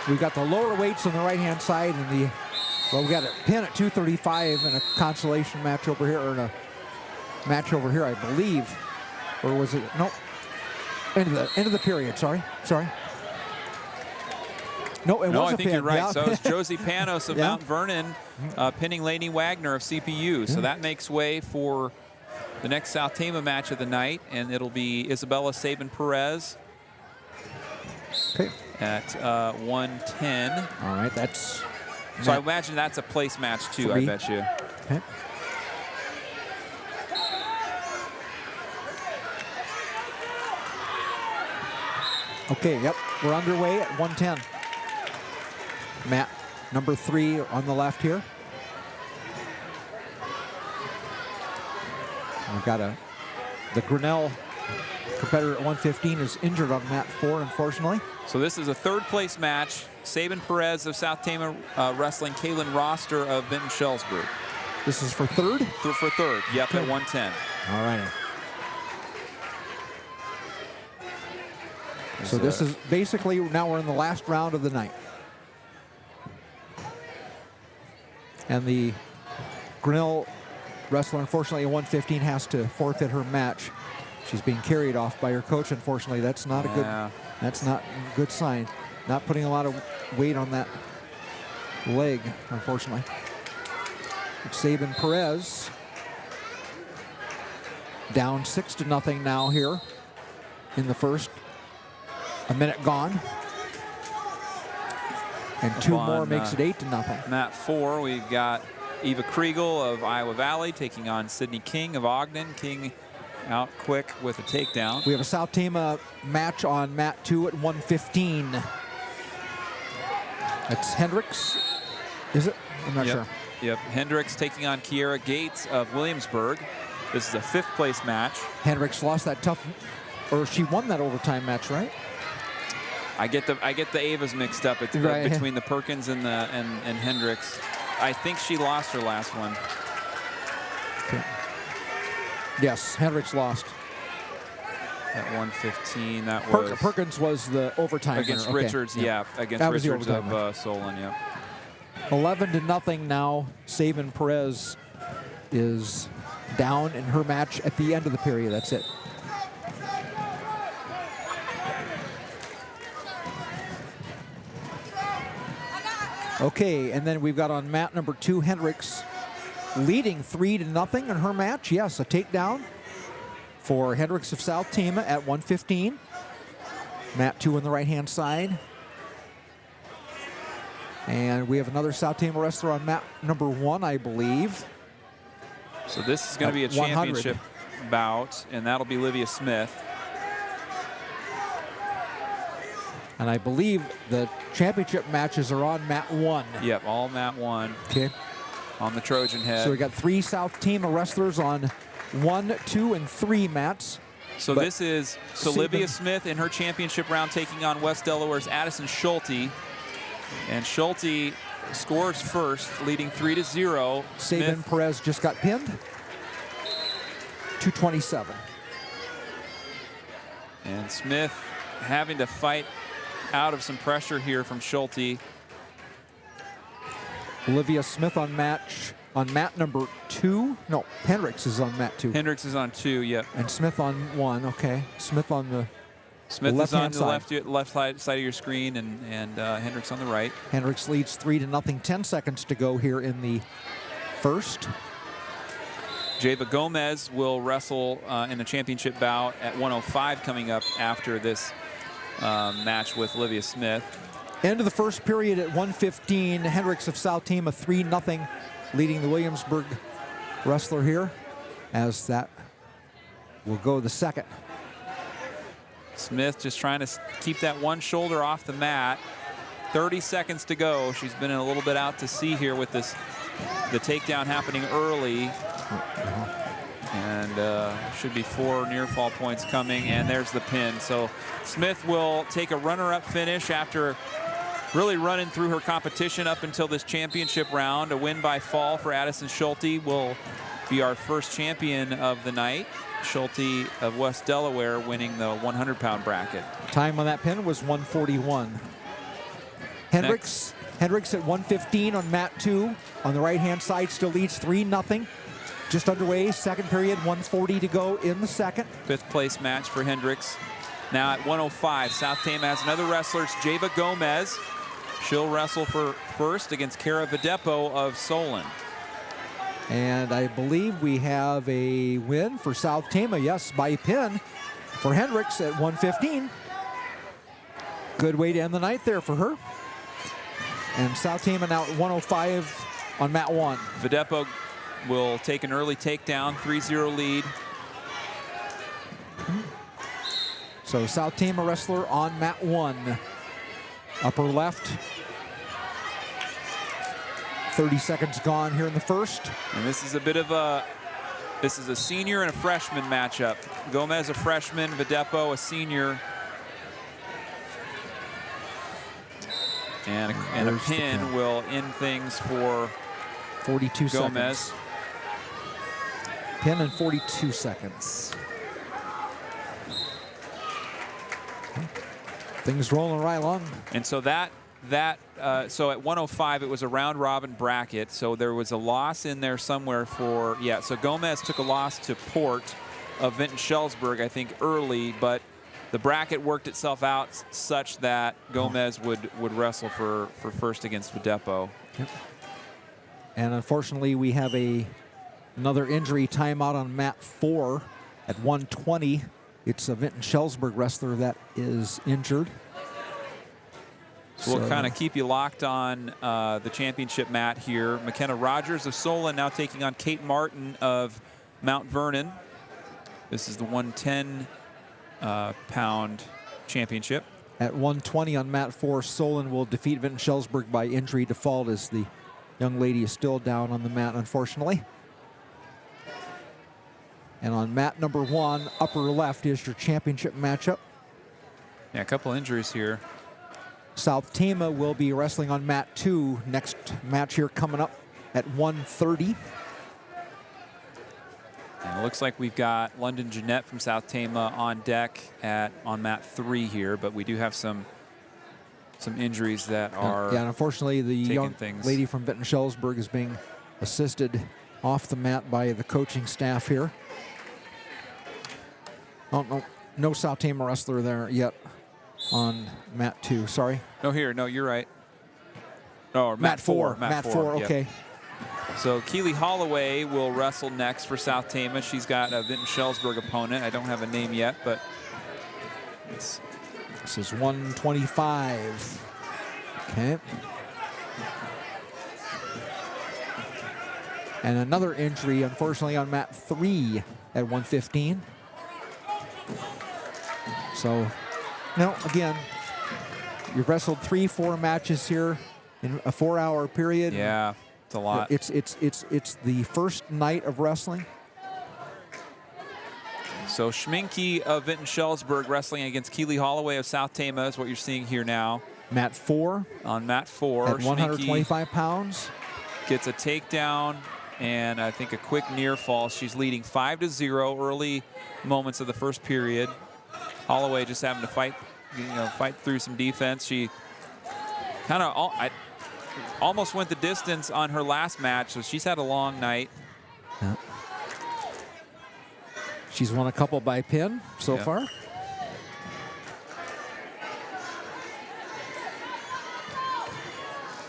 we got the lower weights on the right-hand side, and well, we got a pin at 235 and a consolation match over here, or a match over here, I believe. Or was it? Nope. End of the period. Sorry. No, it was a pin. I think you're right. Yeah. So it's Josie Panos of Yeah. Mount Vernon pinning Lainey Wagner of CPU. So that makes way for the next South Tama match of the night, and it'll be Isabella Sabin-Perez at 110. All right, that's... So I imagine that's a place match too, 3. I bet you. Okay. Okay, yep, we're underway at 110. Mat number 3 on the left here. We've got the Grinnell competitor at 115 is injured on mat 4, unfortunately. So this is a 3rd place match. Sabin-Perez of South Tama wrestling Kaylin Roster of Vinton-Shellsburg. This is for 3rd? For 3rd, yep, at 110. All right. So this is basically, now we're in the last round of the night. And the Grinnell wrestler, unfortunately, at 115 has to forfeit her match. She's being carried off by her coach, unfortunately. That's not that's not a good sign. Not putting a lot of weight on that leg, unfortunately. Sabin-Perez down 6-0 now here in the first. A minute gone. And 2 more makes it 8-0. Mat 4, we've got Eva Kriegel of Iowa Valley taking on Sydney King of Ogden. King out quick with a takedown. We have a South Tama match on mat 2 at 115. That's Hendricks, is it? I'm not sure. Yep, Hendricks taking on Kiera Gates of Williamsburg. This is a 5th place match. Hendricks lost that tough, or she won that overtime match, right? I get the Avas mixed up. It's between the Perkins and Hendricks. I think she lost her last one. Okay. Yes, Hendricks lost. At 115, that was... Perkins was the overtime against winner. Richards, Okay. against That was the Richards of Solon, 11-0 now. Sabin-Perez is down in her match at the end of the period. That's it. Okay, and then we've got on mat number 2, Hendricks leading 3-0 in her match. Yes, a takedown for Hendricks of South Tama at 115. Mat 2 on the right-hand side. And we have another South Tama wrestler on mat number 1, I believe. So this is going to be a championship bout, and that'll be Livia Smith. And I believe the championship matches are on mat 1. Yep, all mat 1. Okay. On the Trojan head. So we got 3 South Tama wrestlers on 1, 2, and 3 mats. So but this is Livia Smith in her championship round taking on West Delaware's Addison Schulte. And Schulte scores first, leading 3-0. Sabin-Perez just got pinned. 227. And Smith having to fight out of some pressure here from Schulte. Olivia Smith on mat number 2. No, Hendricks is on mat 2. Hendricks is on 2, yep. And Smith on 1, okay. Smith on the Smith is on the left side of your screen, and Hendricks on the right. Hendricks leads 3-0. 10 seconds to go here in the first. Java Gomez will wrestle in the championship bout at 105 coming up after this match with Olivia Smith. End of the first period at 115. Hendricks of South Tama 3-0, leading the Williamsburg wrestler here, as that will go the second. Smith just trying to keep that one shoulder off the mat. 30 seconds to go. She's been a little bit out to sea here with the takedown happening early. And should be 4 near fall points coming, and there's the pin. So Smith will take a runner-up finish after really running through her competition up until this championship round. A win by fall for Addison Schulte will be our first champion of the night. Schulte of West Delaware winning the 100-pound bracket. Time on that pin was 1:41. Hendricks at 1:15 on mat 2. On the right-hand side, still leads 3-0. Just underway, second period, 1:40 to go in the second. 5th place match for Hendricks. Now at 1:05, South Tama has another wrestler, it's Java Gomez. She'll wrestle for first against Cara Videpo of Solon. And I believe we have a win for South Tama, yes, by pin for Hendricks at 1:15. Good way to end the night there for her. And South Tama now at 1:05 on mat 1. Videpo will take an early takedown, 3-0 lead. So South Tama wrestler on mat 1. Upper left. 30 seconds gone here in the first. And this is a bit of a, this is a senior and a freshman matchup. Gomez a freshman, Videpo a senior. And a pin will end things for 42 Gomez. Seconds. Pin in 42 seconds. Things rolling right along. And so so at 1:05 it was a round robin bracket. So there was a loss in there somewhere for, yeah, so Gomez took a loss to Port of Vinton-Shellsburg, I think early, but the bracket worked itself out such that Gomez would wrestle for first against Videpo. Yep. And unfortunately we have another injury timeout on mat 4 at 1:20. It's a Vinton-Shellsburg wrestler that is injured. So we'll kind of keep you locked on the championship mat here. McKenna Rogers of Solon now taking on Kate Martin of Mount Vernon. This is the 110-pound championship. At 1:20 on mat 4, Solon will defeat Vinton-Shellsburg by injury default as the young lady is still down on the mat, unfortunately. And on mat number 1, upper left, is your championship matchup. Yeah, a couple injuries here. South Tama will be wrestling on mat 2. Next match here coming up at 1:30. And it looks like we've got London Jeanette from South Tama on deck on mat 3 here, but we do have some injuries that are yeah, and unfortunately the young lady from Vinton-Shellsburg is being assisted off the mat by the coaching staff here. Oh, no South Tama wrestler there yet on mat 2, sorry. No, you're right. Oh, mat 4. Mat 4, okay. Yep. So Keely Holloway will wrestle next for South Tama. She's got a Vinton-Shellsburg opponent. I don't have a name yet, but this is 125. Okay. And another injury, unfortunately, on mat 3 at 115. So, again, you've wrestled 3-4 matches here in a 4-hour period. Yeah, it's a lot. It's the first night of wrestling. So Schminke of Vinton-Shellsburg wrestling against Keely Holloway of South Tama is what you're seeing here now. Mat 4. On mat 4. At 125 pounds. Gets a takedown and I think a quick near fall. She's leading 5-0 early moments of the first period. Holloway just having to fight through some defense. She kind of almost went the distance on her last match, so she's had a long night. Yeah. She's won a couple by pin so far.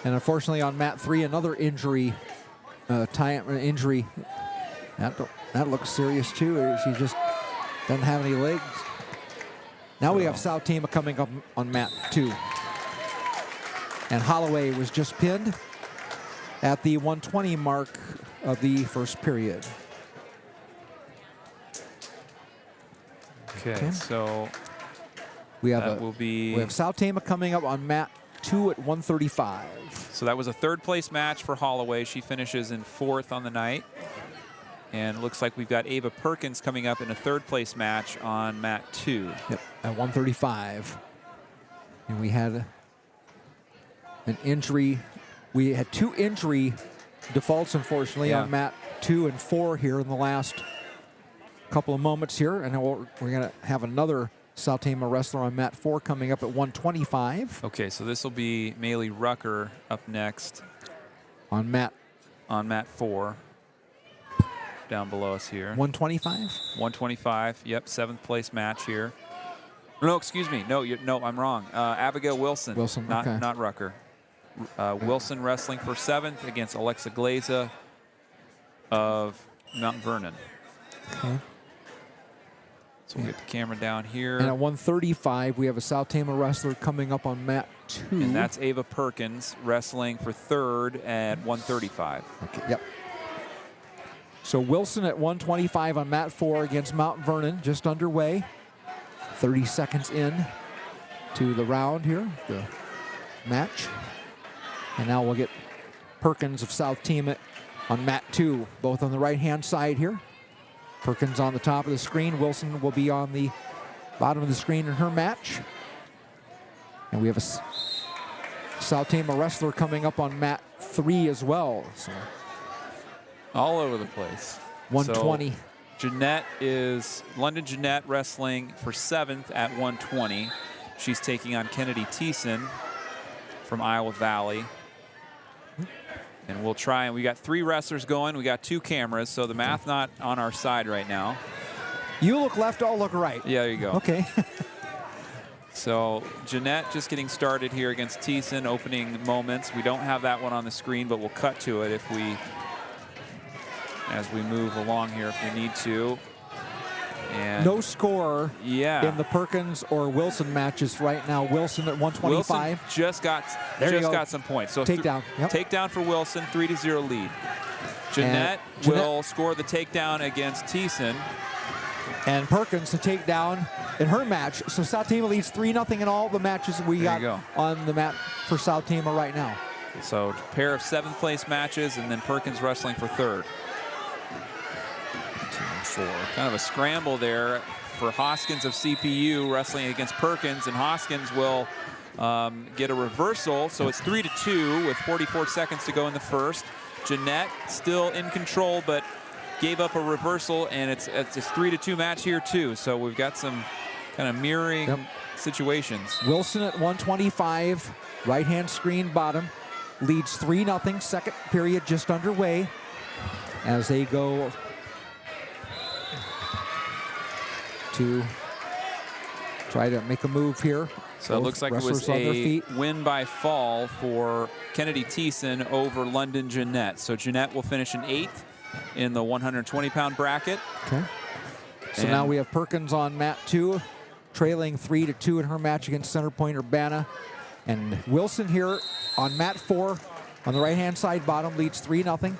And unfortunately on mat 3, another injury. Injury. That looks serious too. She just doesn't have any legs. Now we have South Tama coming up on mat 2. And Holloway was just pinned at the 120 mark of the first period. Okay, so we have South Tama coming up on mat 2 at 135. So that was a third place match for Holloway. She finishes in 4th on the night. And it looks like we've got Ava Perkins coming up in a third place match on mat 2. Yep, at 135. And we had an injury. We had 2 injury defaults, unfortunately, on mat 2 and 4 here in the last couple of moments here. And we're going to have another South Tama wrestler on mat 4 coming up at 125. Okay, so this will be Maylee Rucker up next. On mat 4. Down below us here. 125? 125, yep, 7th place match here. No, excuse me. No, no, I'm wrong. Abigail Wilson. Wilson, okay. Not Rucker. Wilson wrestling for 7th against Alexa Glaza of Mount Vernon. Okay. So we'll get the camera down here. And at 135, we have a South Tama wrestler coming up on mat 2. And that's Ava Perkins wrestling for 3rd at 135. Okay, yep. So Wilson at 125 on mat 4 against Mount Vernon, just underway. 30 seconds in to the round here, the match. And now we'll get Perkins of South Tama on mat 2, both on the right-hand side here. Perkins on the top of the screen. Wilson will be on the bottom of the screen in her match. And we have a South Tama wrestler coming up on mat 3 as well. So all over the place. 120. So London Jeanette wrestling for 7th at 120. She's taking on Kennedy Thiessen from Iowa Valley. And we'll try, and we got 3 wrestlers going. We got 2 cameras, so the math not on our side right now. You look left, I'll look right. Yeah, there you go. Okay. So Jeanette just getting started here against Thiessen, opening moments. We don't have that one on the screen, but we'll cut to it as we move along here if we need to. And no score in the Perkins or Wilson matches right now. Wilson at 125. Wilson just got some points. So takedown. Yep. Takedown for Wilson, 3-0 lead. Jeanette will score the takedown against Thiessen. And Perkins to takedown in her match. So South Tama leads 3-0 in all the matches we got on the mat for South Tama right now. So a pair of 7th place matches, and then Perkins wrestling for 3rd. 4. Kind of a scramble there for Hoskins of CPU wrestling against Perkins, and Hoskins will get a reversal. So it's 3-2 with 44 seconds to go in the first. Jeanette still in control, but gave up a reversal, and it's a 3-2 match here too. So we've got some kind of mirroring situations. Wilson at 125, right-hand screen bottom, leads 3-0. Second period just underway as they go to try to make a move here. So it looks like it was a win by fall for Kennedy Thiessen over London Jeanette. So Jeanette will finish in 8th in the 120-pound bracket. Okay. So now we have Perkins on mat 2, trailing 3-2 in her match against Center Point-Urbana. And Wilson here on mat 4 on the right-hand side bottom leads 3-0.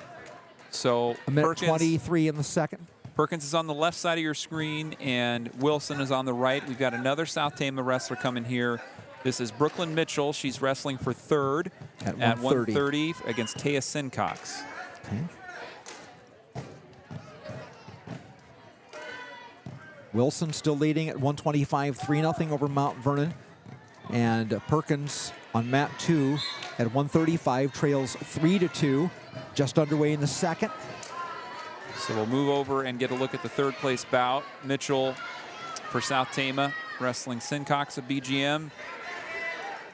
So a minute 23 in the second. Perkins is on the left side of your screen, and Wilson is on the right. We've got another South Tama wrestler coming here. This is Brooklyn Mitchell. She's wrestling for 3rd at 130 against Taya Sincox. Okay. Wilson still leading at 125, 3-0 over Mount Vernon. And Perkins on mat 2 at 135 trails 3-2, just underway in the second. So we'll move over and get a look at the 3rd place bout. Mitchell for South Tama wrestling Sincox of BGM.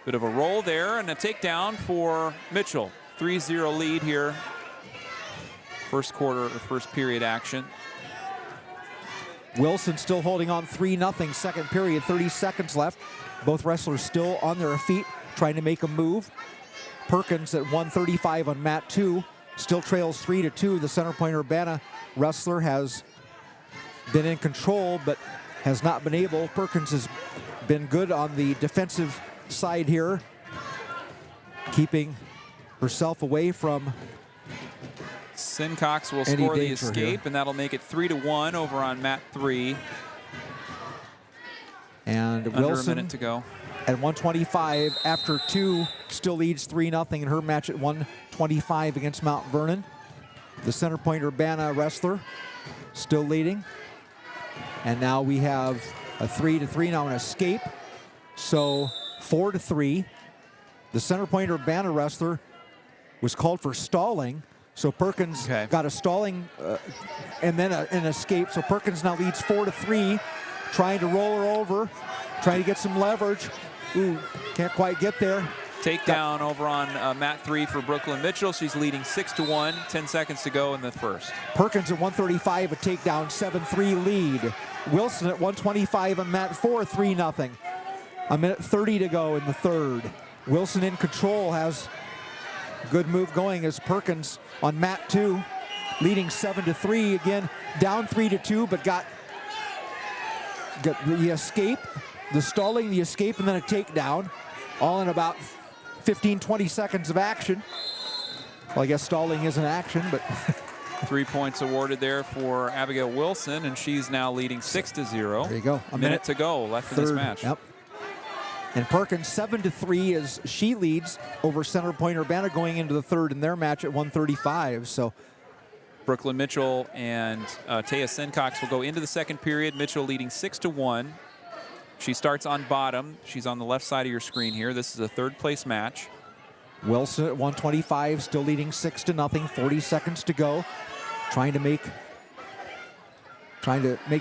Bit of a roll there and a takedown for Mitchell. 3-0 lead here. First quarter or first period action. Wilson still holding on 3-0, second period, 30 seconds left. Both wrestlers still on their feet, trying to make a move. Perkins at 135 on mat 2, still trails 3-2. The Center Point-Urbana wrestler has been in control, but has not been able. Perkins has been good on the defensive side here, keeping herself away from Sincox will score the escape, and that'll make it 3-1 over on mat 3. And Under Wilson a minute to go. At 125 after 2 still leads 3-0 in her match at 125 against Mount Vernon. the center Point-Urbana wrestler, still leading. And now we have a 3-3 now, an escape. So 4-3. The center Point-Urbana wrestler was called for stalling. So Perkins got a stalling and then an escape. So Perkins now leads 4-3, trying to roll her over, trying to get some leverage. Ooh, can't quite get there. Takedown over on mat 3 for Brooklyn Mitchell. She's leading 6-1, 10 seconds to go in the first. Perkins at 135, a takedown, 7-3 lead. Wilson at 125 on mat 4, 3-0. A minute 30 to go in the third. Wilson in control, has a good move going as Perkins on mat 2, leading 7-3. Again, down 3-2, but got the escape, the stalling, the escape, and then a takedown, all in about 15-20 seconds of action. Well, I guess stalling isn't action, but 3 points awarded there for Abigail Wilson, and she's now leading 6-0. There you go. A minute to go left in this match. Yep. And Perkins 7-3 as she leads over center Point-Urbana going into the third in their match at 135. So Brooklyn Mitchell and Taya Sincox will go into the second period. Mitchell leading 6-1. She starts on bottom. She's on the left side of your screen here. This is a third place match. Wilson at 125, still leading 6-0, 40 seconds to go. Trying to make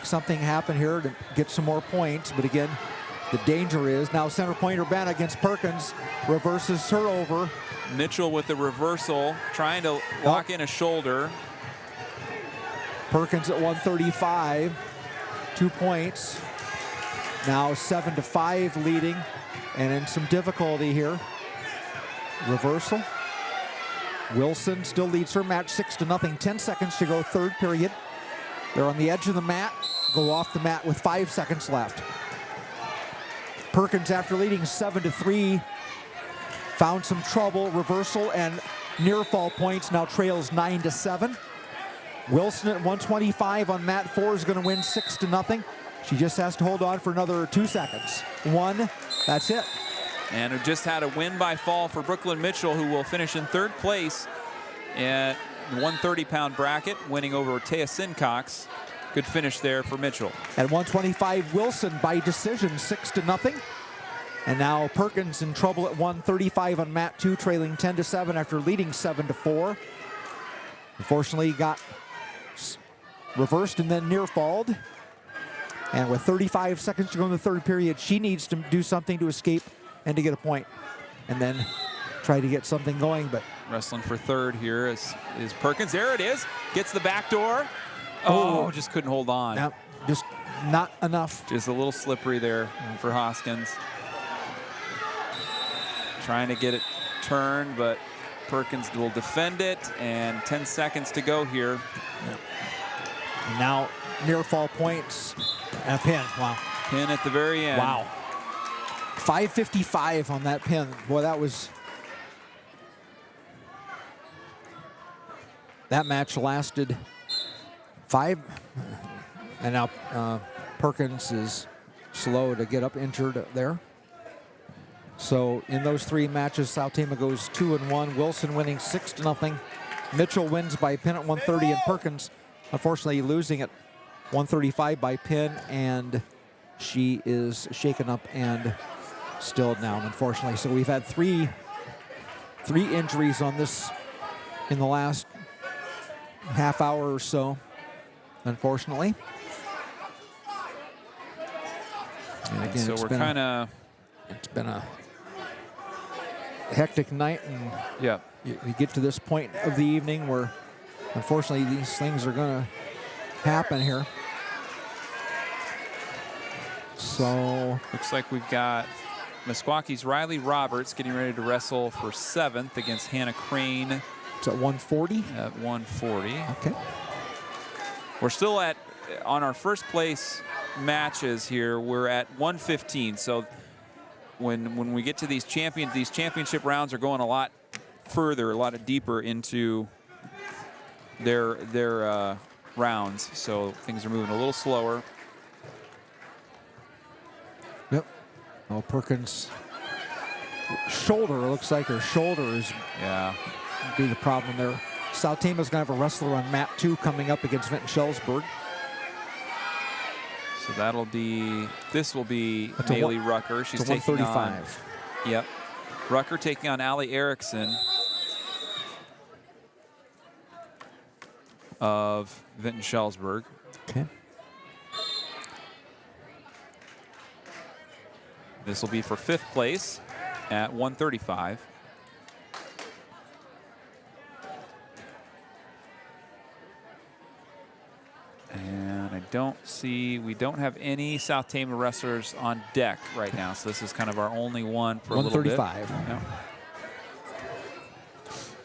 something happen here to get some more points, but again, the danger is now center Point-Urbana against Perkins, reverses her over. Mitchell with the reversal, trying to lock in a shoulder. Perkins at 135, 2 points. Now 7-5 leading, and in some difficulty here. Reversal. Wilson still leads her match 6-0, 10 seconds to go, third period. They're on the edge of the mat, go off the mat with 5 seconds left. Perkins, after leading 7-3, found some trouble, reversal and near fall points, now trails 9-7. Wilson at 125 on mat 4 is going to win 6-0. She just has to hold on for another 2 seconds. 1, that's it. And who just had a win by fall for Brooklyn Mitchell, who will finish in third place at the 130-pound bracket, winning over Taya Sincox. Good finish there for Mitchell. At 125, Wilson by decision, 6-0. And now Perkins in trouble at 135 on mat 2, trailing 10-7 after leading 7-4. Unfortunately, got reversed and then near falled. And with 35 seconds to go in the third period, she needs to do something to escape and to get a point, and then try to get something going. But wrestling for third here is Perkins. There it is. Gets the back door. Oh, just couldn't hold on. Yep, just not enough. Just a little slippery there for Hoskins. Trying to get it turned, but Perkins will defend it, and 10 seconds to go here. Yep. Now near fall points and a pin. Wow. Pin at the very end. Wow. 5:55 on that pin. Boy, that match lasted 5, and now Perkins is slow to get up, injured there. So in those 3 matches, South Tama goes 2-1. Wilson winning 6-0. Mitchell wins by pin at 130, and Perkins unfortunately losing at 135 by pin, and she is shaken up and still down, unfortunately. So we've had three injuries on this in the last half hour or so, unfortunately. And again, so we're kind of, it's been a hectic night, and yeah, you get to this point of the evening where unfortunately these things are going to happen here. So looks like we've got Meskwaki's Riley Roberts getting ready to wrestle for 7th against Hannah Crane. It's at 140? At 140. Okay. We're still on our first place matches here, we're at 115. So when we get to these championship rounds are going a lot further, a lot deeper into their rounds. So things are moving a little slower. Yep. Oh, Perkins' shoulder, looks like her shoulder is be the problem there. South Tama's going to have a wrestler on mat 2 coming up against Vinton-Shellsburg. So this will be Haley Rucker. She's taking 135. on, yep. Rucker taking on Allie Erickson of Vinton-Shellsburg. Okay. This will be for 5th place at 135. And we don't have any South Tama wrestlers on deck right now. So this is kind of our only one for a little bit. 135. Yep.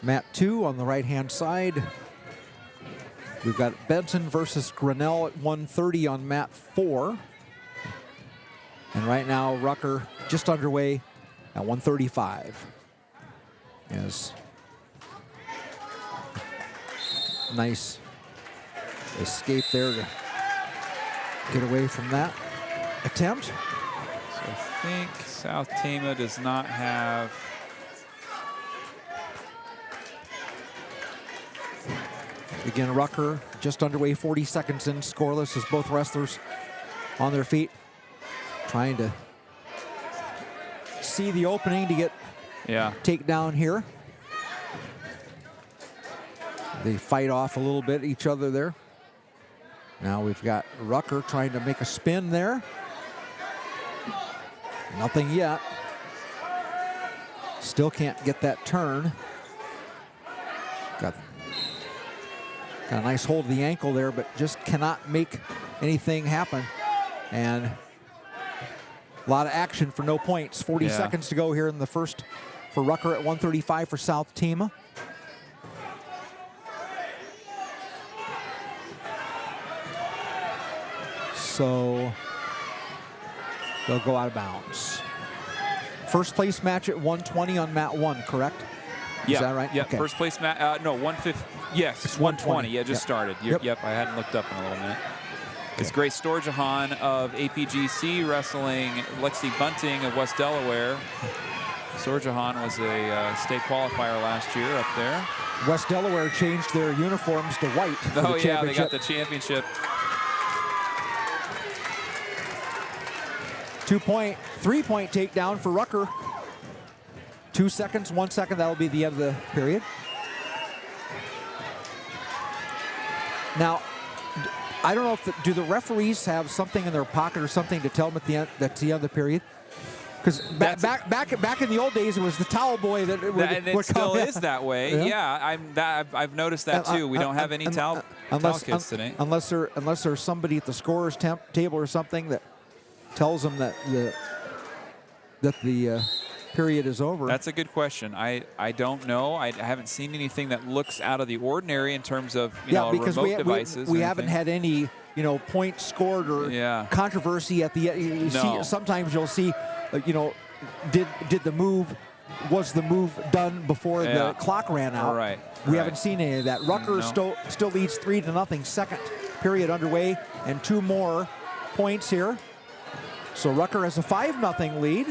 Mat 2 on the right-hand side. We've got Benton versus Grinnell at 130 on mat 4. And right now, Rucker just underway at 135. Yes. Nice escape there to get away from that attempt. So I think South Tama does not have. Again, Rucker just underway, 40 seconds in, scoreless as both wrestlers on their feet, trying to see the opening to get takedown here. They fight off a little bit each other there. Now we've got Rucker trying to make a spin there. Nothing yet. Still can't get that turn. Got a nice hold of the ankle there, but just cannot make anything happen. And a lot of action for no points. 40 seconds to go here in the first for Rucker at 135 for South Tama. So they'll go out of bounds. First place match at 120 on mat 1, correct? Yeah. Is that right? Yeah. Okay. First place match. No, 150. Yes, It's 120. Yeah, just Yep. started. Yep. I hadn't looked up in a little minute. It's Grace Storjahan of APGC Wrestling, Lexi Bunting of West Delaware. Storjahan was a state qualifier last year up there. West Delaware changed their uniforms to white for the Oh yeah, they got championship. the championship. 3-point takedown for Rucker. 2 seconds, 1 second, that'll be the end of the period. Now, I don't know if do the referees have something in their pocket or something to tell them at the end that's the end of the period? Because back in the old days, it was the towel boy that would, And it still is that way. Yeah, I've noticed that too. We don't have any towel kids today. Unless there's somebody at the scorer's table or something that tells them that the period is over. That's a good question. I don't know. I haven't seen anything that looks out of the ordinary in terms of because remote devices. We haven't had any points scored or controversy at the see, sometimes you'll see did the move, was the move done before the clock ran out? Right. We haven't seen any of that. Rucker still leads 3-0. Second period underway and 2 more points here. So Rucker has a 5-0 lead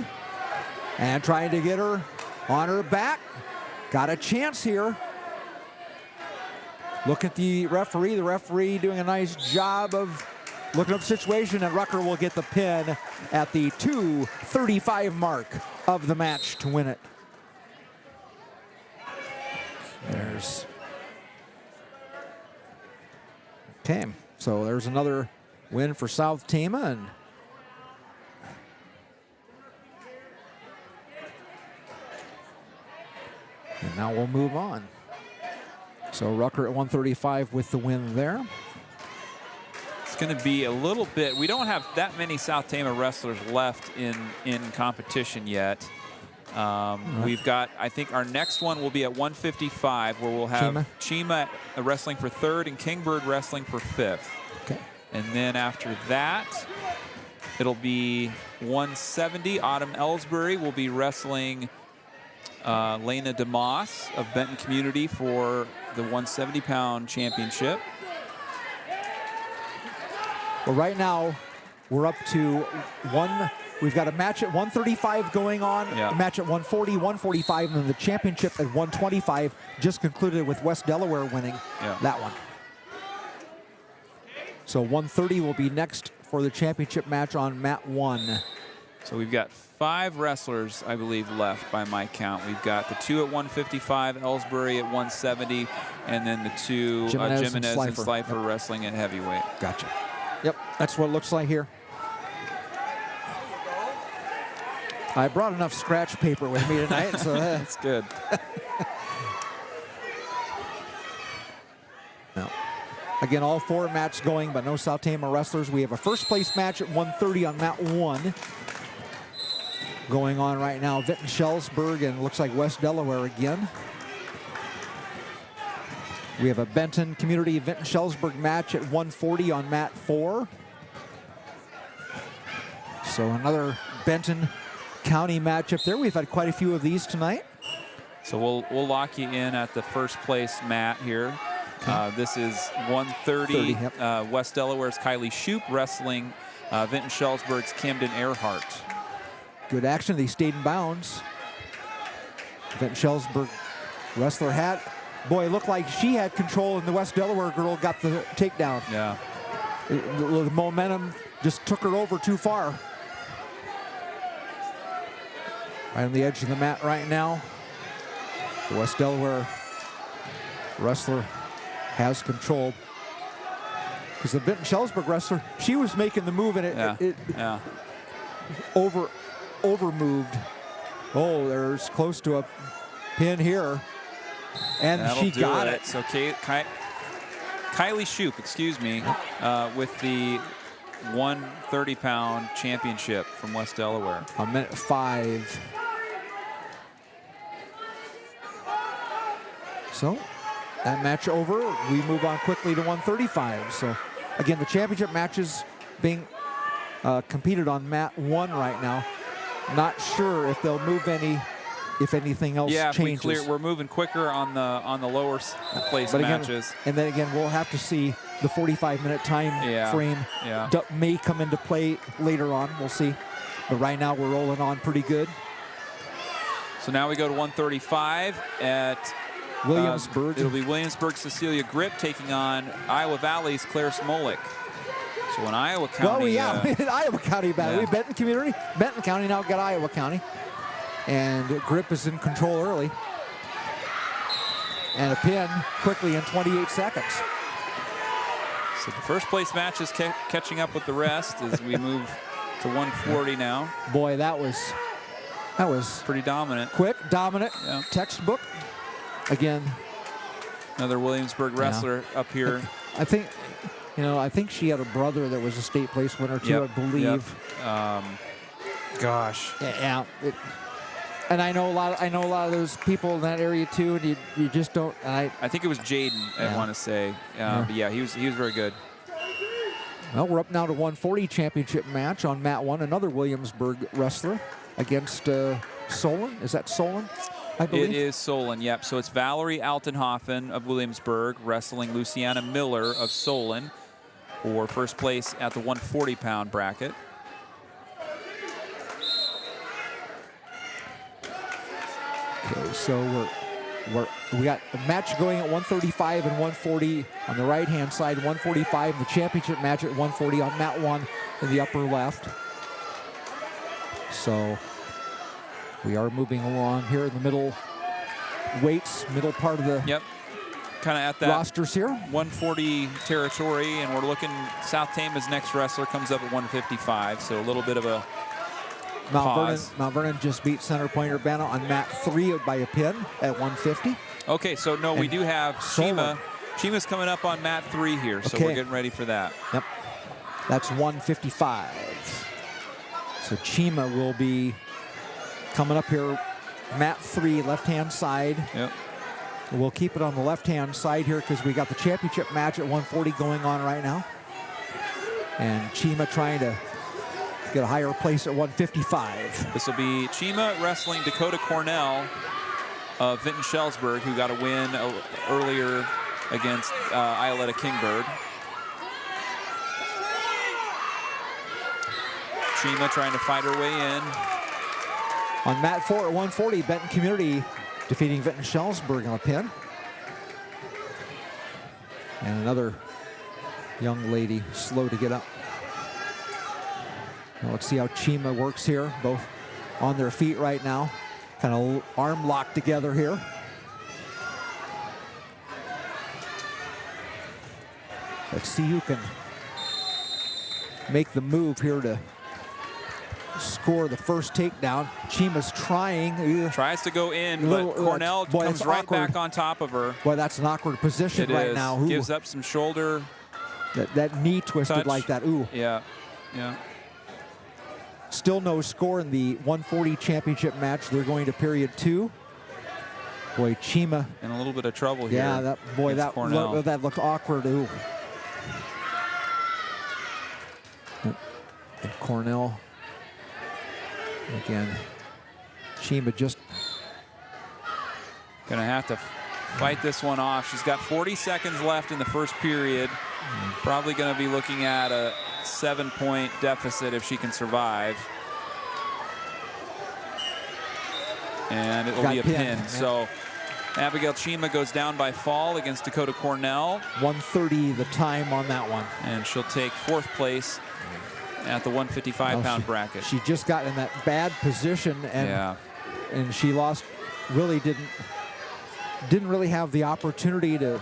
and trying to get her on her back. Got a chance here. Look at the referee. The referee doing a nice job of looking up the situation, and Rucker will get the pin at the 2:35 mark of the match to win it. So there's another win for South Tama, and now we'll move on. So Rucker at 135 with the win there. It's going to be a little bit. We don't have that many South Tama wrestlers left in competition yet. We've got, I think our next one will be at 155, where we'll have Chima wrestling for 3rd and Kingbird wrestling for 5th. Okay. And then after that, it'll be 170. Autumn Ellsbury will be wrestling Lena DeMoss of Benton Community for the 170-pound championship. Well, right now, we're up to one. We've got a match at 135 going on, a match at 140, 145, and then the championship at 125 just concluded with West Delaware winning that one. So 130 will be next for the championship match on mat 1. So we've got 5 wrestlers, I believe, left by my count. We've got the 2 at 155, Ellsbury at 170, and then the 2 Jimenez and Slifer wrestling at heavyweight. Gotcha. Yep, that's what it looks like here. I brought enough scratch paper with me tonight, so that's good. Now, again, all 4 matches going, but no South Tama wrestlers. We have a first place match at 130 on mat 1. Going on right now, Vinton-Shellsburg and looks like West Delaware again. We have a Benton Community Vinton-Shellsburg match at 140 on mat 4. So another Benton County matchup there. We've had quite a few of these tonight. So we'll lock you in at the first place mat here. This is 130. West Delaware's Kylie Shoup wrestling Vinton-Shellsburg's Camden Earhart. Good action. They stayed in bounds. Vinton-Shellsburg wrestler had, boy, it looked like she had control, and the West Delaware girl got the takedown. Yeah. The momentum just took her over too far. Right on the edge of the mat right now. The West Delaware wrestler has control. Because the Vinton-Shellsburg wrestler, she was making the move, and it over moved. Oh, there's close to a pin here. And that'll she got it. So Kylie Shoup, excuse me, with the 130-pound championship from West Delaware. A minute 5. So that match over. We move on quickly to 135. So again, the championship matches being competed on mat 1 right now. Not sure if they'll move if anything else changes. We're moving quicker on the lower place matches. And then again, we'll have to see the 45-minute time frame. May come into play later on. We'll see. But right now, we're rolling on pretty good. So now we go to 135 at Williamsburg. It'll be Williamsburg Cecilia Grip taking on Iowa Valley's Claire Smolik. So in Iowa County. Iowa County battle. Benton Community. Benton County now got Iowa County. And Grip is in control early. And a pin quickly in 28 seconds. So the first place match is catching up with the rest as we move to 140 now. Boy, that was pretty dominant. Quick, dominant, textbook. Again. Another Williamsburg wrestler up here. I think she had a brother that was a state place winner too, I believe. Gosh. Yeah. And I know a lot of those people in that area too, and you just don't. I think it was Jaden. I want to say, but yeah, he was very good. Well, we're up now to 140 championship match on mat 1. Another Williamsburg wrestler against Solon. Is that Solon? I believe it is Solon. Yep. So it's Valerie Altenhofen of Williamsburg wrestling Luciana Miller of Solon for first place at the 140-pound bracket. Okay, so we got a match going at 135 and 140 on the right-hand side, 145, and the championship match at 140 on mat 1 in the upper left. So we are moving along here in the middle weights, middle part of the kind of at that rosters here. 140 territory, and we're looking, South Tama's next wrestler comes up at 155, so a little bit of a pause. Mount Vernon just beat Center Point-Urbana on mat 3 by a pin at 150. Okay, so no, we do have Solon. Chima's coming up on mat 3 here, so we're getting ready for that. Yep, that's 155. So Chima will be coming up here, mat 3, left-hand side. Yep. We'll keep it on the left-hand side here because we got the championship match at 140 going on right now. And Chima trying to get a higher place at 155. This will be Chima wrestling Dakota Cornell of Vinton-Shellsburg, who got a win earlier against Ioletta Kingbird. Chima trying to fight her way in. On mat 4 at 140, Benton Community defeating Vinton-Shellsburg on a pin. And another young lady slow to get up. Now let's see how Chima works here. Both on their feet right now. Kind of arm locked together here. Let's see who can make the move here to score the first takedown. Chima's trying. Tries to go in, but Cornell comes right back on top of her. Boy, that's an awkward position right now. Gives up some shoulder. That knee twisted touch. like that. Ooh. Yeah, yeah. Still no score in the 140 championship match. They're going to period 2. Boy, Chima in a little bit of trouble here. Yeah, that looked awkward. Ooh. And Cornell again. Chima just gonna have to fight this one off. She's got 40 seconds left in the first period. Probably gonna be looking at a 7-point deficit if she can survive. And it will be a pin. Yeah. So Abigail Chima goes down by fall against Dakota Cornell. 1:30 the time on that one. And she'll take 4th place at the 155-pound bracket. She just got in that bad position, and she lost. Really didn't really have the opportunity to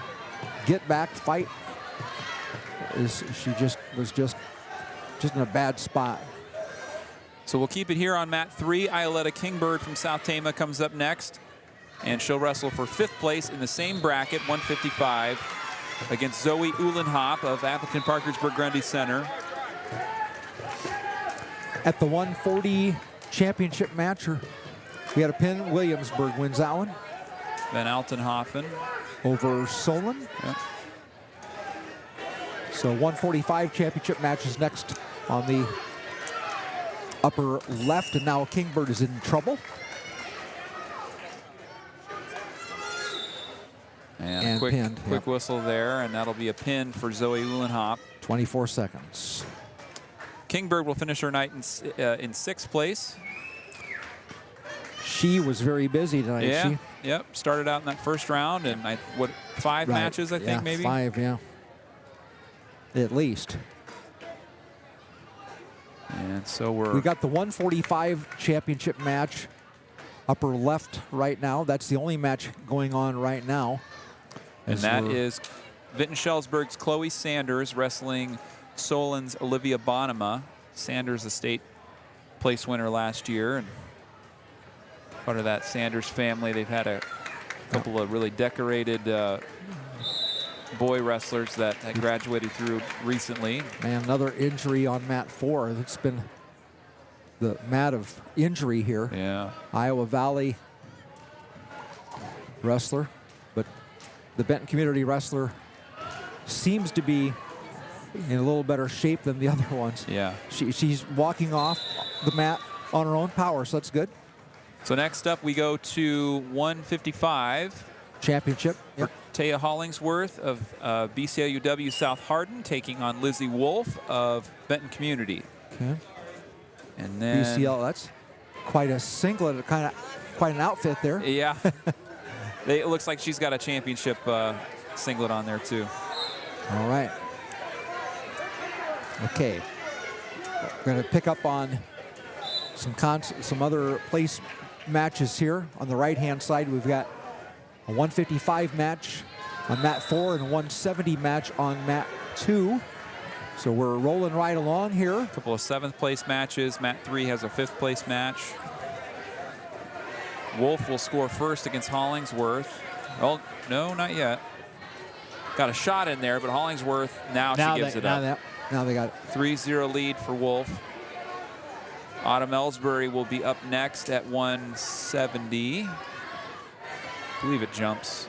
get back, fight. She was just in a bad spot. So we'll keep it here on mat 3. Ioletta Kingbird from South Tama comes up next, and she'll wrestle for 5th place in the same bracket, 155, against Zoe Uhlenhop of Aplington-Parkersburg Grundy Center. At the 140 championship match, we had a pin. Williamsburg wins that one. Van Altenhofen over Solon. Yep. So 145 championship match is next on the upper left, and now Kingbird is in trouble. And quick whistle there, and that'll be a pin for Zoe Uhlenhop. 24 seconds. Kingbird will finish her night in 6th place. She was very busy tonight. Yeah, yep. Started out in that first round, and 5 matches, I think, maybe? 5, yeah. At least. And so we got the 145 championship match upper left right now. That's the only match going on right now. And that is Vinton-Shellsburg's Chloe Sanders wrestling Solon's Olivia Bonema. Sanders, a state place winner last year, and part of that Sanders family. They've had a couple of really decorated boy wrestlers that graduated through recently. Man, another injury on mat 4. It's been the mat of injury here. Yeah. Iowa Valley wrestler, but the Benton Community wrestler seems to be in a little better shape than the other ones. Yeah. She's walking off the mat on her own power, so that's good. So next up we go to 155. Championship. Yep. Taya Hollingsworth of BCLUW South Hardon taking on Lizzie Wolf of Benton Community. Okay. And then BCL, that's quite a singlet, quite an outfit there. Yeah. It looks like she's got a championship singlet on there too. All right. Okay. We're going to pick up on some other place matches here. On the right-hand side, we've got a 155 match on mat 4 and a 170 match on mat 2. So we're rolling right along here. A couple of 7th place matches. Mat 3 has a 5th place match. Wolf will score first against Hollingsworth. Oh, no, not yet. Got a shot in there, but Hollingsworth, she gives it up. Now they got it. 3-0 lead for Wolf. Autumn Ellsbury will be up next at 170. I believe it jumps.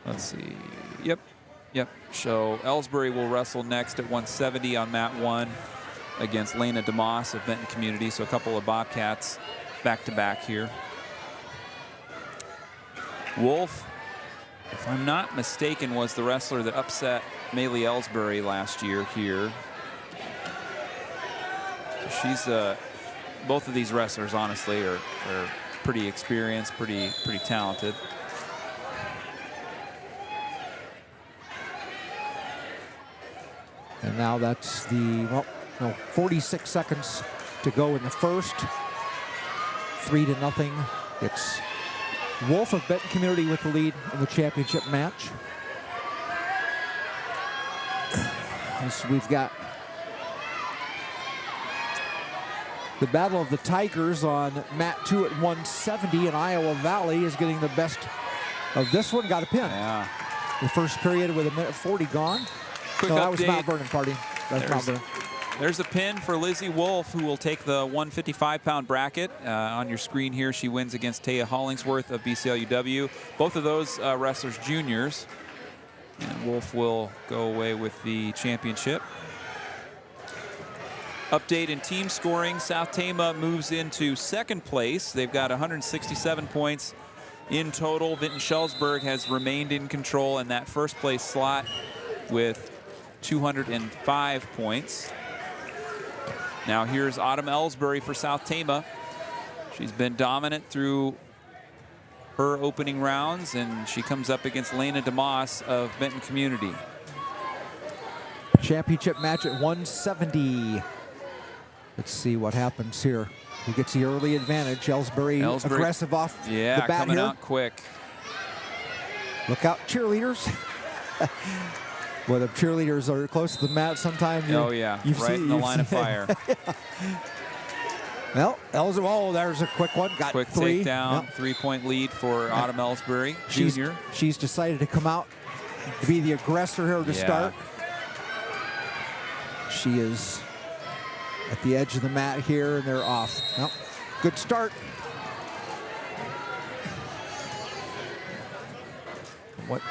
Let's see. Yep. So Ellsbury will wrestle next at 170 on mat 1 against Lena DeMoss of Benton Community. So a couple of Bobcats back-to-back here. Wolf, if I'm not mistaken, was the wrestler that upset Maylee Ellsbury last year here. She's both of these wrestlers, honestly, are pretty experienced, pretty talented. And now that's the, well, no, 46 seconds to go in the first. 3-0. It's Wolf of Benton Community with the lead in the championship match. So we've got the Battle of the Tigers on mat 2 at 170, and Iowa Valley is getting the best of this one. Got a pin. Yeah. The first period with 1:40 gone. Quick no, update. that was Mount Vernon, party. That's Mount Vernon. There's a pin for Lizzie Wolf, who will take the 155-pound bracket. On your screen here, she wins against Taya Hollingsworth of BCLUW. Both of those wrestlers juniors. And Wolf will go away with the championship. Update in team scoring. South Tama moves into second place. They've got 167 points in total. Vinton-Shellsburg has remained in control in that first place slot with 205 points. Now here's Autumn Ellsbury for South Tama. She's been dominant through her opening rounds, and she comes up against Lena DeMoss of Benton Community. Championship match at 170. Let's see what happens here. Who gets the early advantage? Ellsbury aggressive off the bat coming here. out quick. Look out, cheerleaders. Well, the cheerleaders are close to the mat sometimes. Oh, yeah, right in the line of fire. Well, oh, there's a quick one. Got quick 3. takedown, 3-point lead for Autumn Ellsbury, junior. She's decided to come out to be the aggressor here to start. She is at the edge of the mat here, and they're off. Well, good start. What?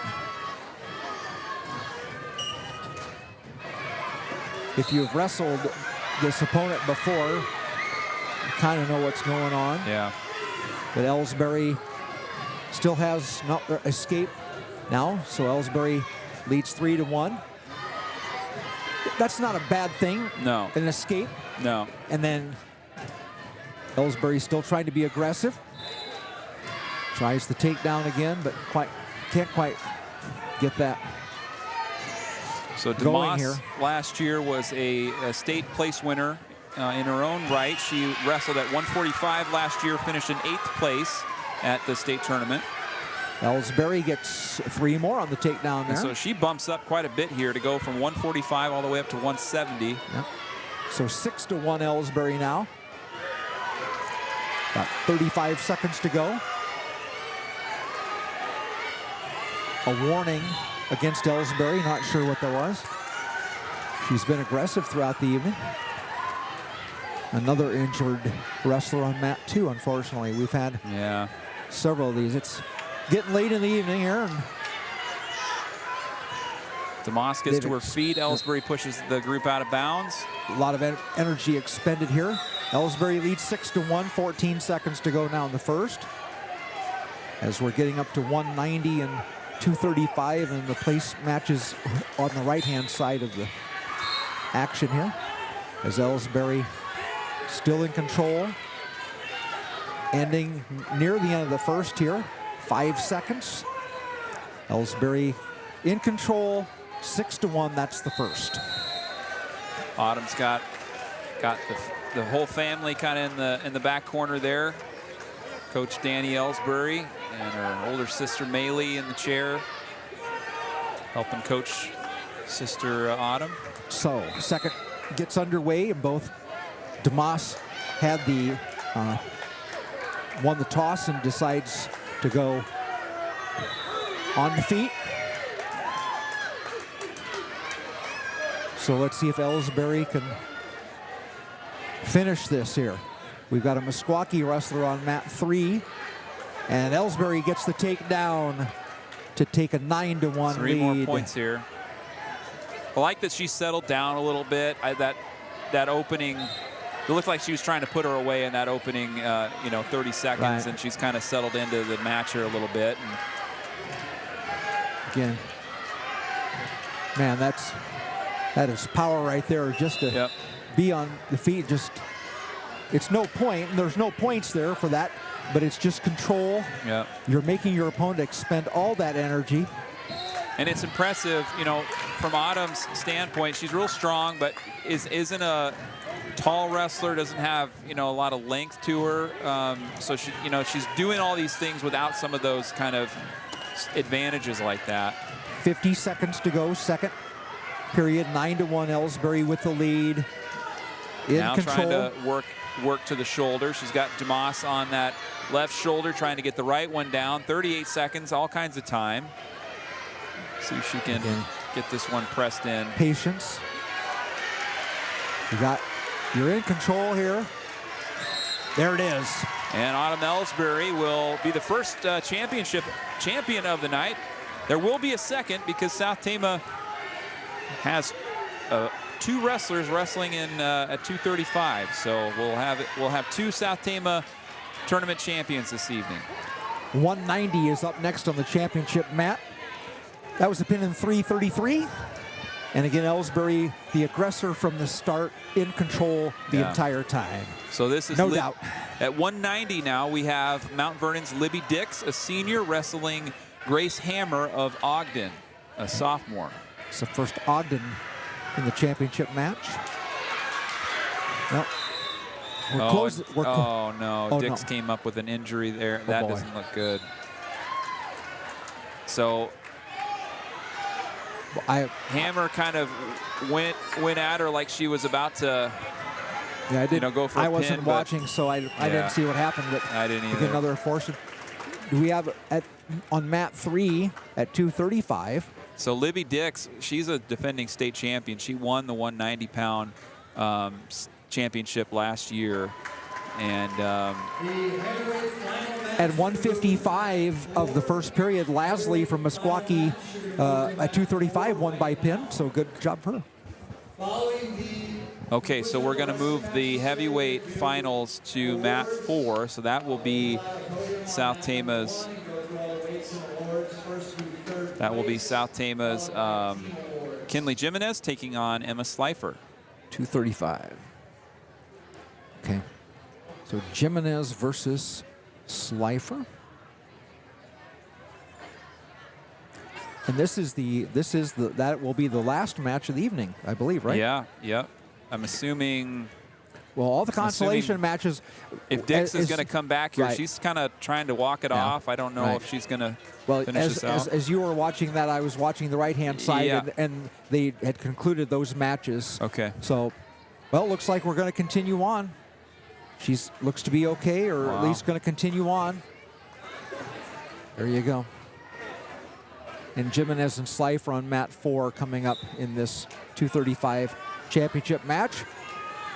If you've wrestled this opponent before, you kind of know what's going on. Yeah. But Ellsbury still has not escape now, so Ellsbury leads 3-1. That's not a bad thing. No. An escape. No. And then Ellsbury still trying to be aggressive. Tries the takedown again, but can't quite get that. So DeMoss last year was a state place winner in her own right. She wrestled at 145 last year, finished in 8th place at the state tournament. Ellsbury gets 3 more on the takedown there. And so she bumps up quite a bit here to go from 145 all the way up to 170. Yep. So 6-1 Ellsbury now. Got 35 seconds to go. A warning against Ellsbury, not sure what that was. She's been aggressive throughout the evening. Another injured wrestler on mat 2, unfortunately. We've had several of these. It's getting late in the evening here. And DeMoss gets to her feet. Ellsbury pushes the group out of bounds. A lot of energy expended here. Ellsbury leads 6-1, 14 seconds to go now in the first. As we're getting up to 190 and 235, and the place matches on the right-hand side of the action here. As Ellsbury still in control. Ending near the end of the first here. 5 seconds. Ellsbury in control. 6-1, that's the first. Autumn's got the whole family kind of in the back corner there. Coach Danny Ellsbury and her older sister Maylee in the chair, helping coach sister Autumn. So second gets underway, and both DeMoss had won the toss and decides to go on the feet. So let's see if Ellsbury can finish this here. We've got a Meskwaki wrestler on mat 3, and Ellsbury gets the takedown to take a 9-1 lead. 3 more points here. I like that she settled down a little bit. That opening, it looked like she was trying to put her away in that opening, 30 seconds, right. And she's kind of settled into the match here a little bit. Again, Man, that is power right there, just to be on the feet. Just, it's no point. There's no points there for that, but it's just control. Yeah. You're making your opponent expend all that energy. And it's impressive, you know, from Autumn's standpoint. She's real strong, but isn't a tall wrestler. Doesn't have, you know, a lot of length to her. So she, you know, she's doing all these things without some of those kind of advantages like that. 50 seconds to go, second period. 9-1 Ellsbury with the lead. Now control. Trying to work to the shoulder. She's got DeMoss on that left shoulder, trying to get the right one down. 38 seconds, all kinds of time. See if she can get this one pressed in. Patience. You're in control here. There it is. And Autumn Ellsbury will be the first champion of the night. There will be a second because South Tama has 2 wrestlers wrestling in at 235. So we'll have 2 South Tama tournament champions this evening. 190 is up next on the championship mat. That was a pin in 333. And again, Ellsbury, the aggressor from the start, in control the entire time. So this is no doubt. At 190 now, we have Mount Vernon's Libby Dix, a senior, wrestling Grace Hammer of Ogden, a sophomore. It's the first Ogden in the championship match. Nope. We're close. Oh, no. Dix came up with an injury there. That doesn't look good. So Hammer kind of went at her like she was about to go for a pin. I wasn't watching, so I didn't see what happened. But I didn't either. Another force. We have on mat 3 at 235. So Libby Dix, she's a defending state champion. She won the 190-pound championship last year. And at 155 of the first period, Lasley from Meskwaki at 235 won by pin. So good job for her. Okay, so we're going to move the heavyweight finals to mat 4. So that will be South Tama's. Kinley Jimenez taking on Emma Slifer. 235. Okay. So Jimenez versus Slifer. And that will be the last match of the evening, I believe, right? Yeah, yep. I'm assuming. Well, all the consolation matches. If Dix is going to come back here, she's kind of trying to walk it off. I don't know if she's going to finish this out. As you were watching that, I was watching the right-hand side, and they had concluded those matches. Okay. So, well, it looks like we're going to continue on. She looks to be okay, or at least going to continue on. There you go. And Jimenez and Slifer on mat 4 coming up in this 235 championship match.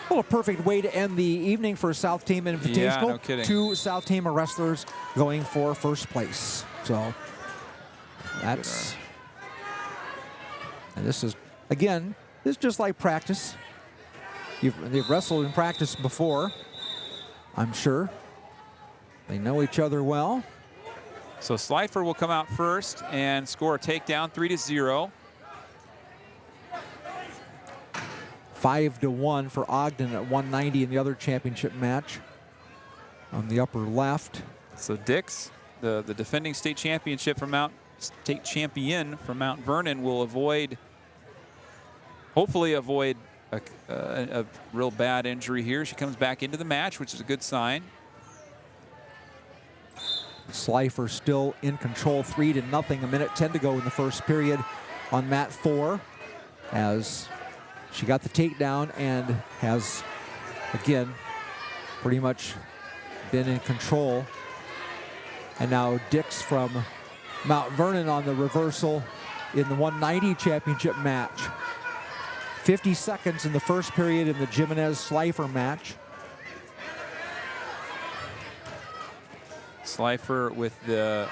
Well, a perfect way to end the evening for South Tama Invitational. Yeah, no kidding. 2 South Tama wrestlers going for first place. So that's, and this is, again, this is just like practice. They've wrestled in practice before, I'm sure. They know each other well. So Slifer will come out first and score a takedown, 3-0. 5-1 for Ogden at 190 in the other championship match on the upper left. So Dix, the defending state champion from Mount Vernon, will hopefully avoid a real bad injury here. She comes back into the match, which is a good sign. Slifer still in control, 3-0, a minute 10 to go in the first period on mat 4, as she got the takedown and has, again, pretty much been in control. And now Dix from Mount Vernon on the reversal in the 190 championship match. 50 seconds in the first period in the Jimenez-Slifer match. Slifer with the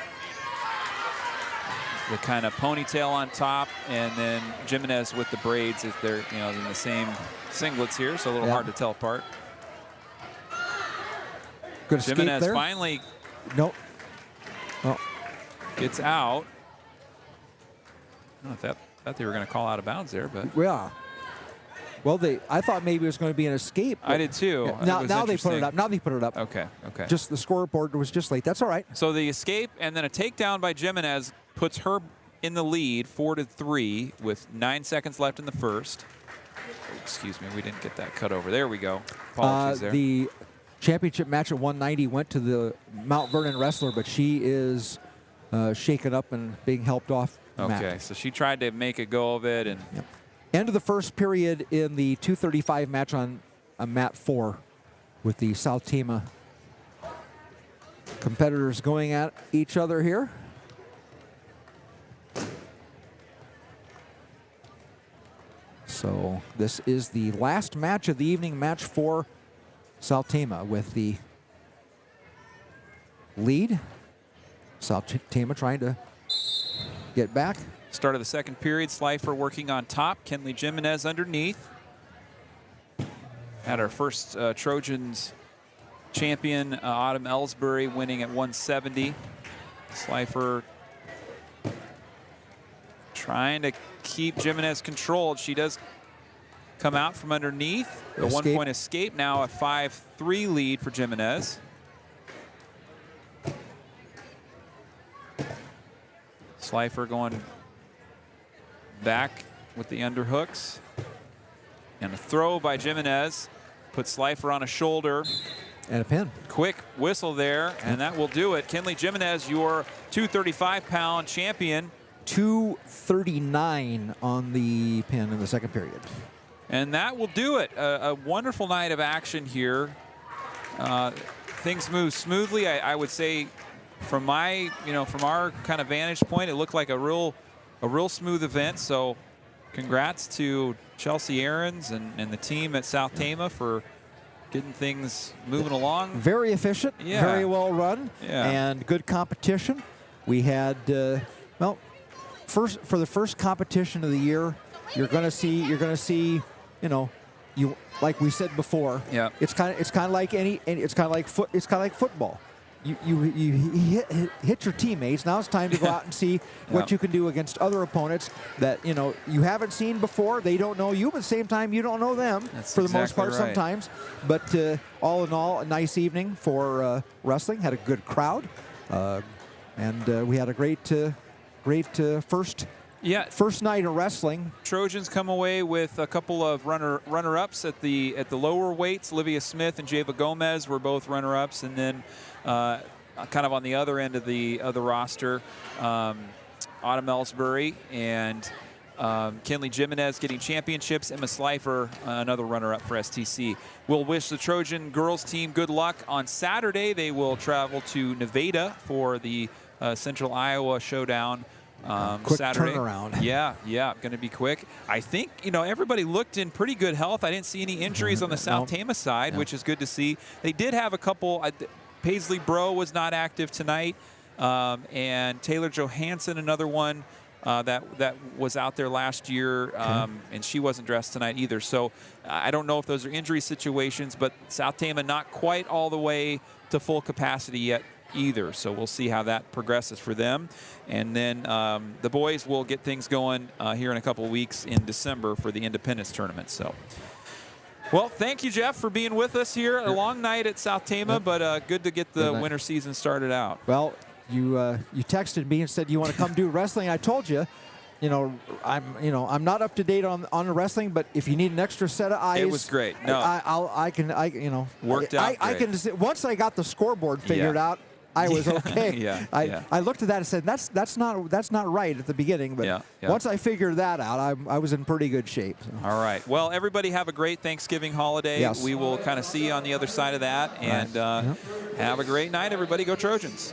kind of ponytail on top, and then Jimenez with the braids if they're in the same singlets here, so a little hard to tell apart. Good escape Jimenez there. Finally gets out. I don't know if that Thought they were going to call out of bounds there, but Yeah. Well, I thought maybe it was going to be an escape. I did too. Yeah. Now they put it up. Now they put it up. Okay. Okay. Just the scoreboard was just late. That's all right. So the escape and then a takedown by Jimenez puts her in the lead, 4-3, with 9 seconds left in the first. Excuse me, we didn't get that cut over. There we go. Apologies there. The championship match at 190 went to the Mount Vernon wrestler, but she is shaken up and being helped off. Okay, so she tried to make a go of it. And yep. End of the first period in the 235 match on mat 4 with the South Tama competitors going at each other here. So this is the last match of the evening, match 4, South Tama with the lead. South Tama trying to get back. Start of the second period, Slifer working on top, Kenley Jimenez underneath. Had our first Trojans champion, Autumn Ellsbury, winning at 170. Slifer trying to keep Jimenez controlled. She does come out from underneath. A 1-point escape, now a 5-3 lead for Jimenez. Slifer going back with the underhooks. And a throw by Jimenez puts Slifer on a shoulder. And a pin. Quick whistle there, and that will do it. Kenley Jimenez, your 235-pound champion. 239 on the pin in the second period. And that will do it. A wonderful night of action here. Things move smoothly. I would say from from our kind of vantage point, it looked like a real smooth event. So congrats to Chelsea Aarons and the team at South Tama for getting things moving along. Very efficient, very well run, and good competition. We had, well, for the first competition of the year, you're going to see, like we said before. Yeah. It's kind of like football. You hit your teammates. Now it's time to go out and see what you can do against other opponents that you haven't seen before. They don't know you, but at the same time you don't know them. That's for the exactly most part right. sometimes. But all in all, a nice evening for wrestling. Had a good crowd, and we had a great first night of wrestling. Trojans come away with a couple of runner-ups at the lower weights. Olivia Smith and Java Gomez were both runner-ups, and then kind of on the other end of the roster, Autumn Ellsbury and Kenley Jimenez getting championships. Emma Slifer, another runner-up for STC. We'll wish the Trojan girls team good luck on Saturday. They will travel to Nevada for the Central Iowa Showdown. Quick Saturday. turnaround. Yeah, going to be quick. I think, everybody looked in pretty good health. I didn't see any injuries on the South Tama side, which is good to see. They did have a couple. Paisley Bro was not active tonight, and Taylor Johansson, another one that was out there last year, and she wasn't dressed tonight either. So I don't know if those are injury situations, but South Tama not quite all the way to full capacity yet either. So we'll see how that progresses for them. And then the boys will get things going here in a couple of weeks in December for the Independence Tournament. So, well, thank you, Jeff, for being with us here. A long night at South Tama, but good to get the winter season started out. Well, you texted me and said you want to come do wrestling. I told you, I'm not up to date on the wrestling, but if you need an extra set of eyes, it was great. No, I can worked out. I can once I got the scoreboard figured out, I was okay. I looked at that and said that's not right at the beginning, but once I figured that out, I was in pretty good shape. So. All right. Well, everybody have a great Thanksgiving holiday. Yes. We will kind of see you on the other side of that, and have a great night, everybody. Go Trojans.